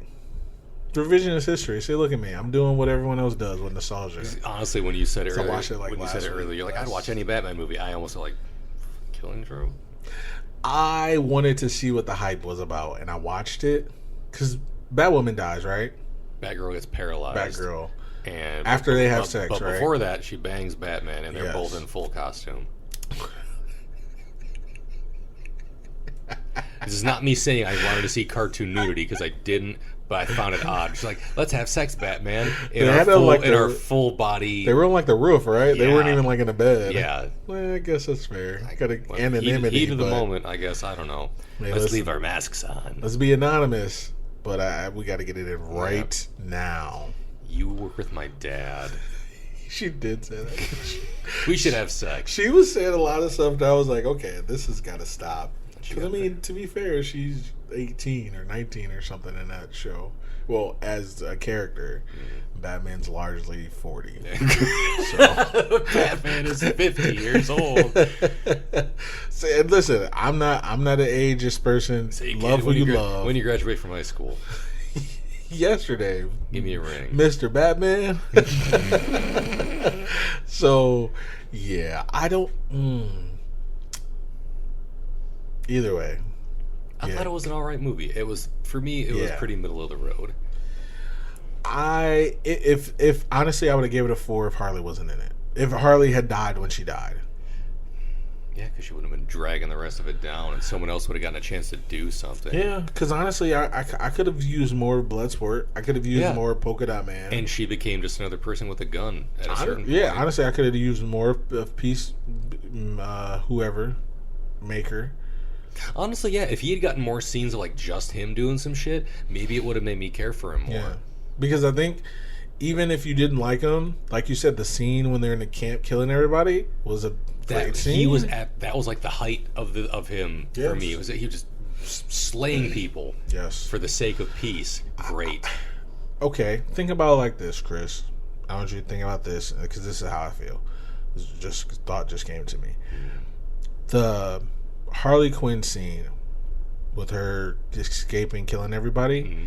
Revisionist history. See, look at me. I'm doing what everyone else does with nostalgia. Honestly, when you said it earlier, you're like, I'd watch any Batman movie. I almost felt like Killing Joke. I wanted to see what the hype was about, and I watched it because Batwoman dies, right? Batgirl gets paralyzed. Batgirl. And after they have sex, but right? Before that, she bangs Batman, and they're both in full costume. This is not me saying I wanted to see cartoon nudity because I didn't, but I found it odd. She's like, "Let's have sex, Batman." In our full body. They were on like the roof, right? Yeah. They weren't even like in a bed. Yeah. Well, I guess that's fair. Got anonymity. Heat of the moment, I guess. I don't know. Let's leave our masks on. Let's be anonymous, but we got to get it in right now. You work with my dad. She did say that. We should have sex. She was saying a lot of stuff that I was like, okay, this has got to stop. Because, I mean, to be fair, she's 18 or 19 or something in that show. Well, as a character, Batman's largely 40. So. Batman is 50 years old. So, and listen, I'm not an ageist person. So love who you love. When you graduate from high school. Yesterday. Give me a ring. Mr. Batman. So, yeah, I don't... Either way. I thought it was an alright movie. It was, for me, it was pretty middle of the road. If honestly, I would have gave it a 4 if Harley wasn't in it. If Harley had died when she died. Yeah, because she would have been dragging the rest of it down, and someone else would have gotten a chance to do something. Yeah, because honestly, I could have used more Bloodsport. I could have used more Polka Dot Man. And she became just another person with a gun at a certain point. Yeah, honestly, I could have used more of Peace, whoever, Maker. Honestly, yeah, if he had gotten more scenes of like just him doing some shit, maybe it would have made me care for him more. Yeah. Because I think even if you didn't like him, like you said, the scene when they're in the camp killing everybody was a great scene. That was like the height of him for me. He was just slaying people for the sake of peace. Great. Okay, think about it like this, Chris. I want you to think about this because this is how I feel. Thought just came to me. The Harley Quinn scene with her escaping, killing everybody. Mm-hmm.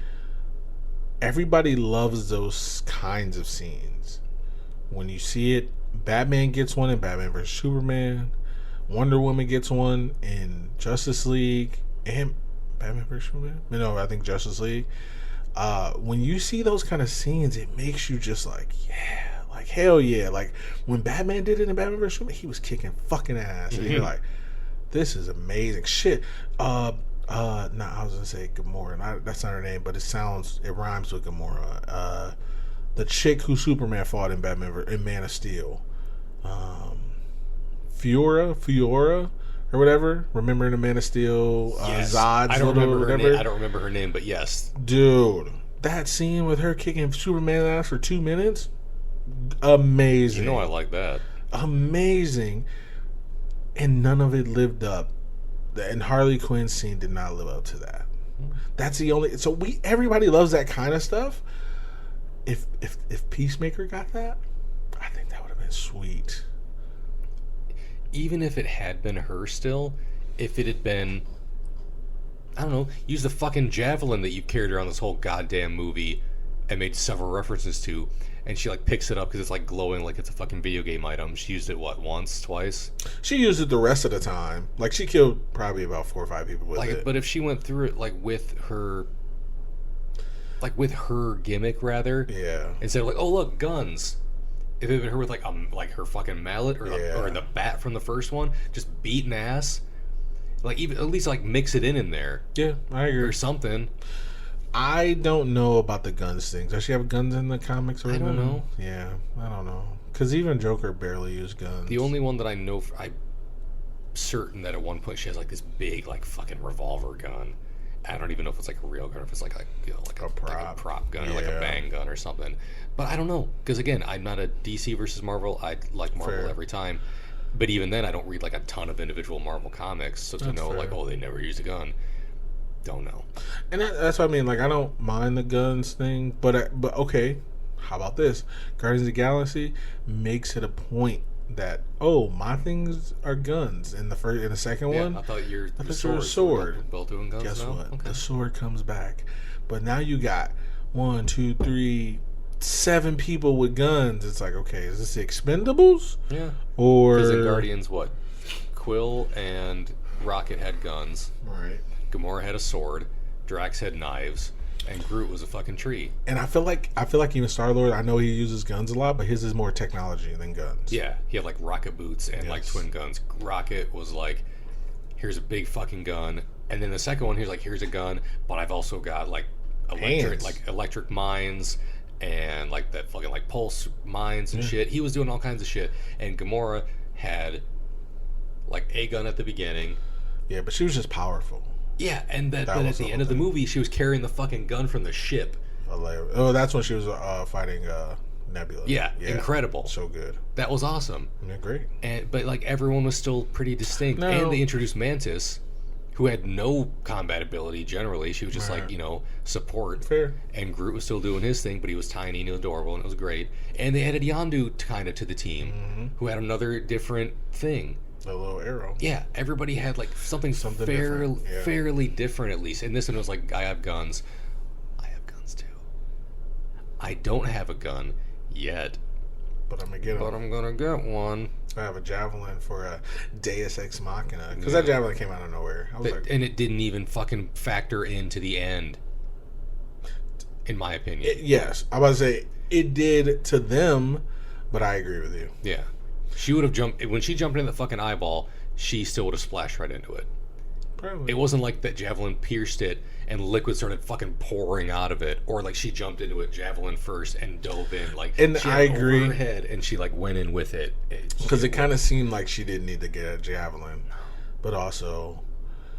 Everybody loves those kinds of scenes. When you see it, Batman gets one in Batman vs Superman. Wonder Woman gets one in Justice League and Batman vs Superman. No, I think Justice League. When you see those kind of scenes, it makes you just like, yeah, like hell yeah. Like when Batman did it in Batman vs Superman, he was kicking fucking ass, and you're like, this is amazing shit. I was gonna say Gamora. That's not her name, but it rhymes with Gamora. The chick who Superman fought in in Man of Steel. Fiora, or whatever. Remember in the Man of Steel, yes. Zod's I don't little remember her whatever. name. I don't remember her name, but yes, dude, that scene with her kicking Superman ass for 2 minutes, amazing. You know I like that. Amazing, and none of it lived up. And Harley Quinn's scene did not live up to that. That's the only. So everybody loves that kind of stuff. If Peacemaker got that, I think that would have been sweet. Even if it had been her still, if it had been, I don't know, use the fucking javelin that you've carried around this whole goddamn movie and made several references to, and she like picks it up because it's like glowing like it's a fucking video game item. She used it once, twice? She used it the rest of the time. Like she killed probably about 4 or 5 people with it. But if she went through it with her gimmick rather, yeah, instead of like, oh look, guns. If it had been her with like her fucking mallet or the bat from the first one, just beating ass, like even at least like mix it in there. Yeah, I agree. Or something. I don't know about the guns things. Does she have guns in the comics? Or I don't know. Yeah, I don't know. Because even Joker barely used guns. The only one that I know, I'm certain that at one point she has like this big like fucking revolver gun. I don't even know if it's like a real gun or if it's like a prop gun or like a bang gun or something. But I don't know. Because again, I'm not a DC versus Marvel. I like Marvel every time. But even then, I don't read like a ton of individual Marvel comics. So to know like, oh, they never used a gun. Don't know. And that's what I mean. Like, I don't mind the guns thing. But okay, how about this? Guardians of the Galaxy makes it a point that, oh, my things are guns in the second one. I thought your sword. Both doing guns. Guess now? what? Okay. The sword comes back, but now you got 1, 2, 3, 7 people with guns. It's like, okay, is this the Expendables? Yeah. Or because in Guardians, what? Quill and Rocket had guns. Right. Gamora had a sword. Drax had knives. And Groot was a fucking tree. And I feel like even Star-Lord, I know he uses guns a lot, but his is more technology than guns. Yeah, he had like rocket boots and like twin guns. Rocket was like, here's a big fucking gun. And then the second one, he's like, here's a gun, but I've also got like electric mines and like that fucking like pulse mines and shit. He was doing all kinds of shit. And Gamora had like a gun at the beginning. Yeah, but she was just powerful. Yeah, and then at the end of the movie, she was carrying the fucking gun from the ship. Oh, that's when she was fighting Nebula. Yeah, incredible. So good. That was awesome. Yeah, great. But like everyone was still pretty distinct. No. And they introduced Mantis, who had no combat ability generally. She was just like, support. Fair. And Groot was still doing his thing, but he was tiny and adorable, and it was great. And they added Yondu kind of to the team, who had another different thing. A little arrow. Yeah, everybody had like something fairly different at least. And this one was like, I have guns. I have guns too. I don't have a gun yet. But I'm gonna get one. I have a javelin for a Deus Ex Machina. Because that javelin came out of nowhere. And it didn't even fucking factor into the end. In my opinion. Yes. I'm about to say, it did to them, but I agree with you. Yeah. She would have jumped when she jumped in the fucking eyeball. She still would have splashed right into it. Probably. It wasn't like that javelin pierced it and liquid started fucking pouring out of it, or like she jumped into it javelin first and dove in. Like, and she I agree. Over her head and she like went in with it because it kind of seemed like she didn't need to get a javelin, but also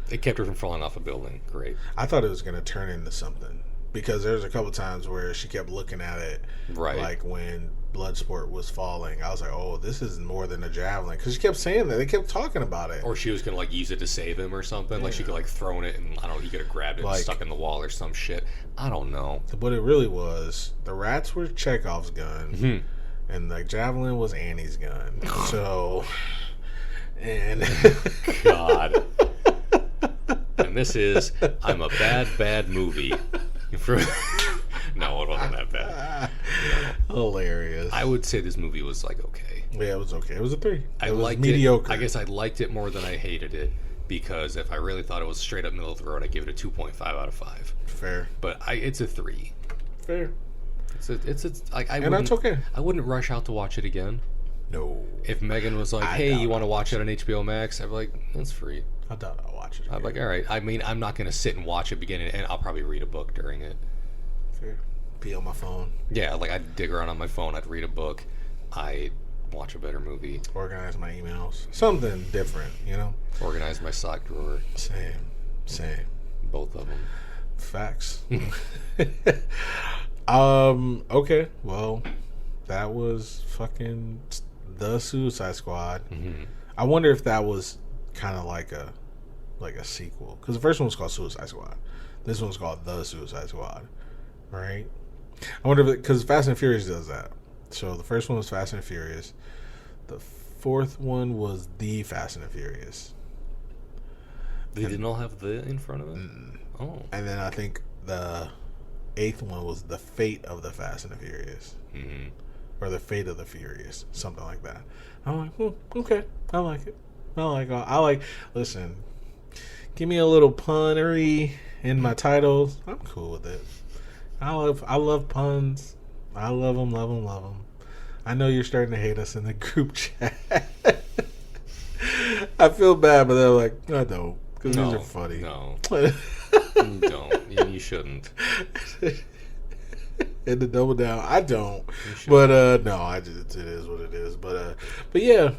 it kept her from falling off a building. Great. I thought it was going to turn into something because there's a couple times where she kept looking at it, right? Like when Bloodsport was falling, I was like, oh, this is more than a javelin, because she kept saying that. They kept talking about it. Or she was gonna like use it to save him or something. Like she could like thrown it and I don't know, he could have grabbed it and stuck in the wall or some shit. I don't know. But it really was, the rats were Chekhov's gun, and the javelin was Annie's gun. So, and God. And this is I'm a bad movie. No, it wasn't that bad. No. Hilarious. I would say this movie was like okay. Yeah, it was okay. It was a 3. I was liked mediocre. it. I guess I liked it more than I hated it, because if I really thought it was straight up middle of the road, I'd give it a 2.5 out of 5. Fair. But it's a 3. Fair. It's like and that's okay. I wouldn't rush out to watch it again. No. If Megan was like, "Hey, you want to watch it on HBO Max?" I'd be like, "That's free." I doubt I'll watch it again. I'd be like, "All right." I mean, I'm not going to sit and watch it beginning, and I'll probably read a book during it. Fair. Be on my phone. Yeah, like I'd dig around on my phone. I'd read a book. I'd watch a better movie. Organize my emails. Something different, you know? Organize my sock drawer. Same. Both of them. Facts. Okay. Well, that was fucking The Suicide Squad. Mm-hmm. I wonder if that was kind of like a sequel, because the first one was called Suicide Squad. This one's called The Suicide Squad, right? I wonder if because Fast and Furious does that. So the first one was Fast and Furious. The fourth one was The Fast and the Furious. They didn't all have the in front of it? Oh. And then I think the 8th one was The Fate of the Fast and the Furious. Mm-hmm. Or The Fate of the Furious. Something like that. I'm like, okay. I like it. I like, listen, give me a little punnery in my titles. I'm cool with it. I love puns. I love them. I know you're starting to hate us in the group chat. I feel bad, but they're like, I don't. Because these are funny. No. You don't. You shouldn't. And to double down, I don't. But no, it is what it is. But yeah,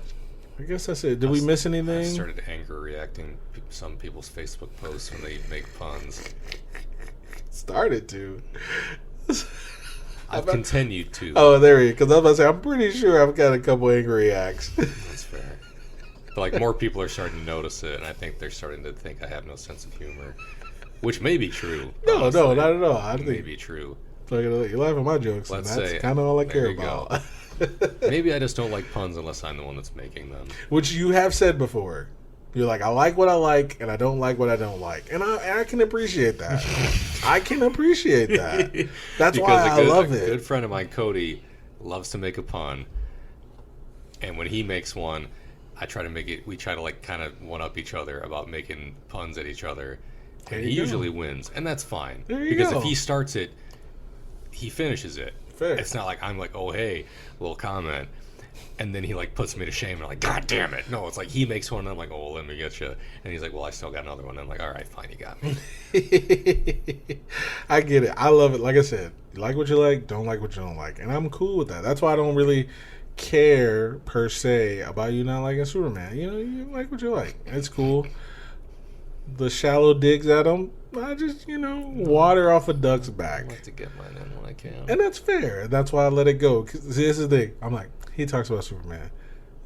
I guess that's it. Did we miss anything? I started anger reacting some people's Facebook posts when they make puns. Started to. I've continued to. Oh, there you go. Because I was about to say, I'm pretty sure I've got a couple angry acts. That's fair. But like more people are starting to notice it, and I think they're starting to think I have no sense of humor, which may be true. No, honestly. not at all. I It think may be true. you laugh at my jokes, Let's and that's say, kind of all I care there you go. about. Maybe I just don't like puns unless I'm the one that's making them. Which you have said before. You're like, I like what I like, and I don't like what I don't like. And I can appreciate that. I can appreciate that. That's why I love it. A good friend of mine, Cody, loves to make a pun. And when he makes one, I try to make it, we try to like kind of one-up each other about making puns at each other. And he usually wins. And that's fine. Because if he starts it, he finishes it. Fair. It's not like I'm like, oh, hey, little comment. And then he like puts me to shame and I'm like, God damn it. No, it's like he makes one and I'm like, oh, well, let me get you. And he's like, well, I still got another one. And I'm like, all right, fine, you got me. I get it. I love it. Like I said, you like what you like, don't like what you don't like. And I'm cool with that. That's why I don't really care per se about you not liking Superman. You know, you like what you like. It's cool. The shallow digs at him, I just, water off a duck's back. I like to get mine in when I can. And that's fair. That's why I let it go. 'Cause this is the thing. I'm like, he talks about Superman.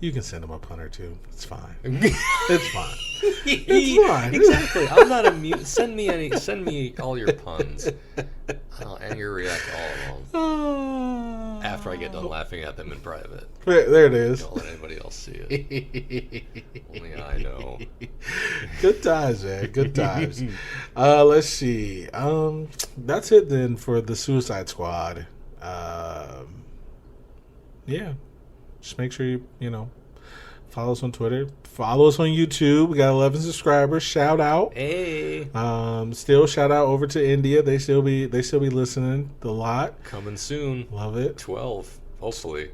You can send him a pun or two. It's fine. It's fine. It's fine. Exactly. I'm not immune. Send me all your puns. I'll anger react to all of them. After I get done laughing at them in private. There it is. Don't let anybody else see it. Only I know. Good times, man. Good times. Let's see. That's it then for the Suicide Squad. Yeah. Just make sure you follow us on Twitter. Follow us on YouTube. We got 11 subscribers. Shout out. Hey. Still shout out over to India. They still be listening a lot. Coming soon. Love it. 12, hopefully.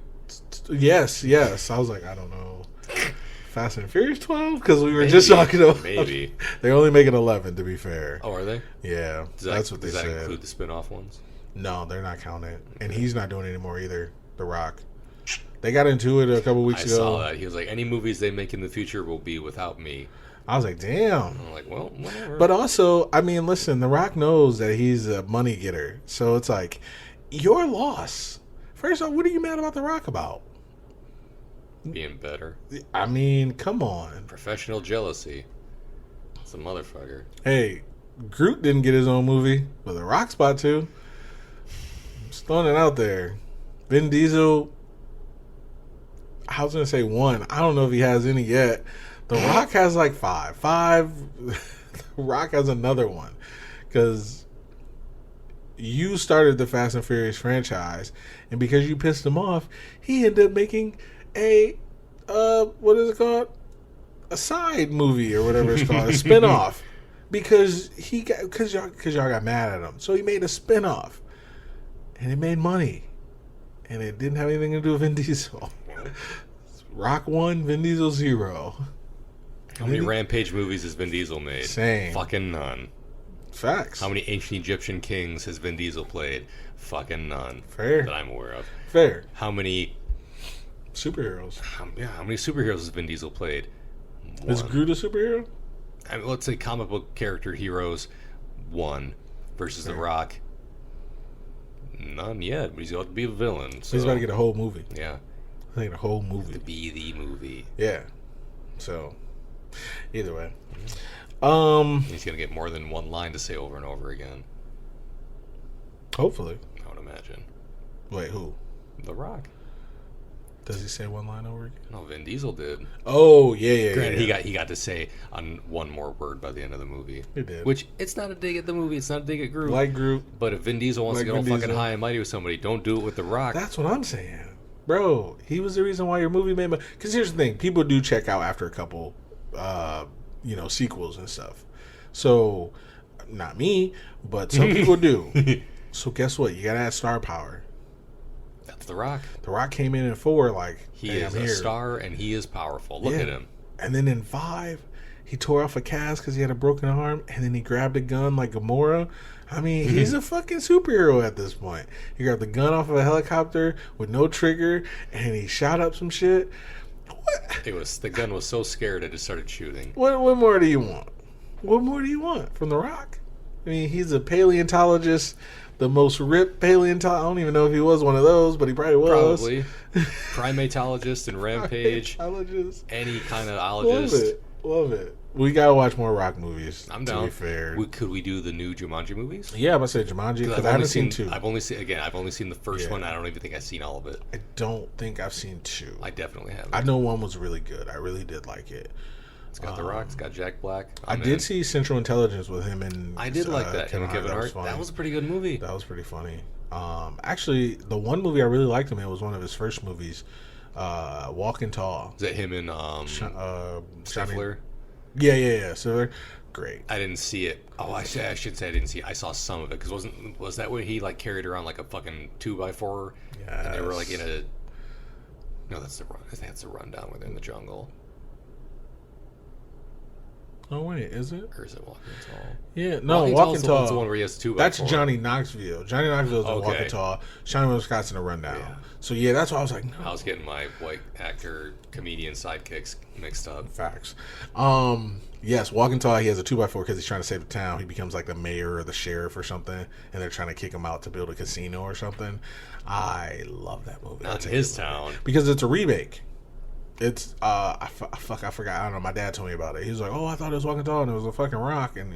Yes. I was like, I don't know. Fast and Furious 12? Because we were just talking about. Maybe. They're only making 11, to be fair. Oh, are they? Yeah. That's what they said. Does that include the spin-off ones? No, they're not counting it. And he's not doing it anymore either. The Rock. They got into it a couple weeks ago. I saw that. He was like, any movies they make in the future will be without me. I was like, damn. I'm like, well, whatever. But also, I mean, listen, The Rock knows that he's a money getter. So it's like, your loss. First off, what are you mad about The Rock about? Being better. I mean, come on. Professional jealousy. It's a motherfucker. Hey, Groot didn't get his own movie, but The Rock's about to. Just throwing it out there. Vin Diesel, I was going to say 1. I don't know if he has any yet. The Rock has like 5. The Rock has another one because you started the Fast and Furious franchise, and because you pissed him off, he ended up making a what is it called? A side movie or whatever it's called, a spinoff, because y'all got mad at him. So he made a spinoff, and it made money, and it didn't have anything to do with Vin Diesel. Rock 1, Vin Diesel 0. How many Rampage movies has Vin Diesel made? Same. Fucking none. Facts. How many ancient Egyptian kings has Vin Diesel played? Fucking none. Fair. That I'm aware of. Fair. How many superheroes? How many superheroes has Vin Diesel played? One. Is Groot a superhero? I mean, let's say comic book character heroes, 1 versus The Rock. None yet, but he's got to be a villain. So. He's about to get a whole movie. Yeah. I think a whole movie. To be the movie. Yeah. So, either way. He's going to get more than one line to say over and over again. Hopefully. I would imagine. Wait, who? The Rock. Does he say one line over again? No, Vin Diesel did. Oh, yeah. Granted, he got to say on one more word by the end of the movie. He did. Which, it's not a dig at the movie. It's not a dig at Groot. Like Groot. But if Vin Diesel wants to get all fucking high and mighty with somebody, don't do it with The Rock. That's what I'm saying. Bro, he was the reason why your movie made money. Because here's the thing. People do check out after a couple, sequels and stuff. So, not me, but some people do. So guess what? You got to add star power. That's The Rock. The Rock came in 4 like, he is a star and he is powerful. Look at him. And then in 5, he tore off a cast because he had a broken arm, and then he grabbed a gun like Gamora. I mean, he's a fucking superhero at this point. He grabbed the gun off of a helicopter with no trigger, and he shot up some shit. What? The gun was so scared it just started shooting. What more do you want? What more do you want from The Rock? I mean, he's a paleontologist, the most ripped paleontologist. I don't even know if he was one of those, but he probably was. Probably. Primatologist and Rampage. Any kind of ologist. Love it. We gotta watch more Rock movies. I'm down. To be fair, could we do the new Jumanji movies? Yeah, I'm gonna say Jumanji because I haven't seen 2. I've only seen the first one. I don't even think I've seen all of it. I don't think I've seen 2. I definitely haven't. I know 1 was really good. I really did like it. It's got The Rock. It's got Jack Black. I did see Central Intelligence with him and I did like that. Him and Kevin Hart. That was a pretty good movie. That was pretty funny. Actually, the one movie I really liked him in was one of his first movies, Walking Tall. Is that him and Stifler? Yeah. So great. I didn't see it. Oh, I should say I didn't see it. I saw some of it because was that when he like carried around like a fucking 2x4? Yeah. And they were like in a. No, that's the run. I think that's the rundown where they're in the jungle. Oh wait, is it? Or is it Walking Tall? Yeah, no, Walking Tall. That's the one where he has 2x4. That's Johnny Knoxville. Johnny Knoxville's in Walking Tall. Shawnee Will Scott's in a Rundown. Yeah. So yeah, that's why I was like, no. I was getting my white actor comedian sidekicks mixed up. Facts. Yes, Walking Tall. He has a 2x4 because he's trying to save the town. He becomes like the mayor or the sheriff or something, and they're trying to kick him out to build a casino or something. I love that movie. Not in his town because it's a remake. It's I forgot. I don't know. My dad told me about it. He was like, "Oh, I thought it was Walking Tall and it was a fucking rock." And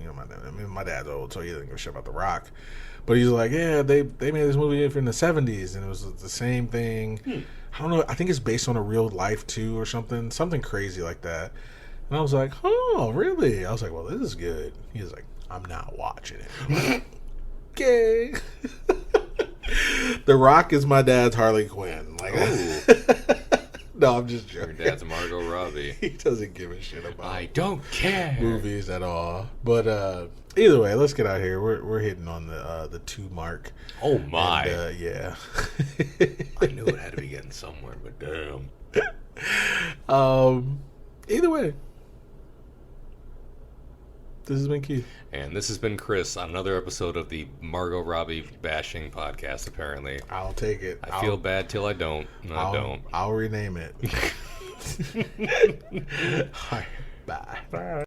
my dad's old, so he doesn't give a shit about the Rock. But he's like, "Yeah, they made this movie in the '70s, and it was the same thing." I don't know. I think it's based on a real life too, or something crazy like that. And I was like, "Oh, really?" I was like, "Well, this is good." He was like, "I'm not watching it." Okay. The Rock is my dad's Harley Quinn. Like. No, I'm just joking. Your dad's Margot Robbie. He doesn't give a shit about I don't care movies at all. But either way, let's get out of here. We're hitting on the 2 mark. Oh my. And, yeah. I knew it had to be getting somewhere, but damn. Either way. This has been Keith. And this has been Chris on another episode of the Margot Robbie bashing podcast, apparently. I'll take it. I feel bad till I don't. No, I don't. I'll rename it. All right. Bye. Bye.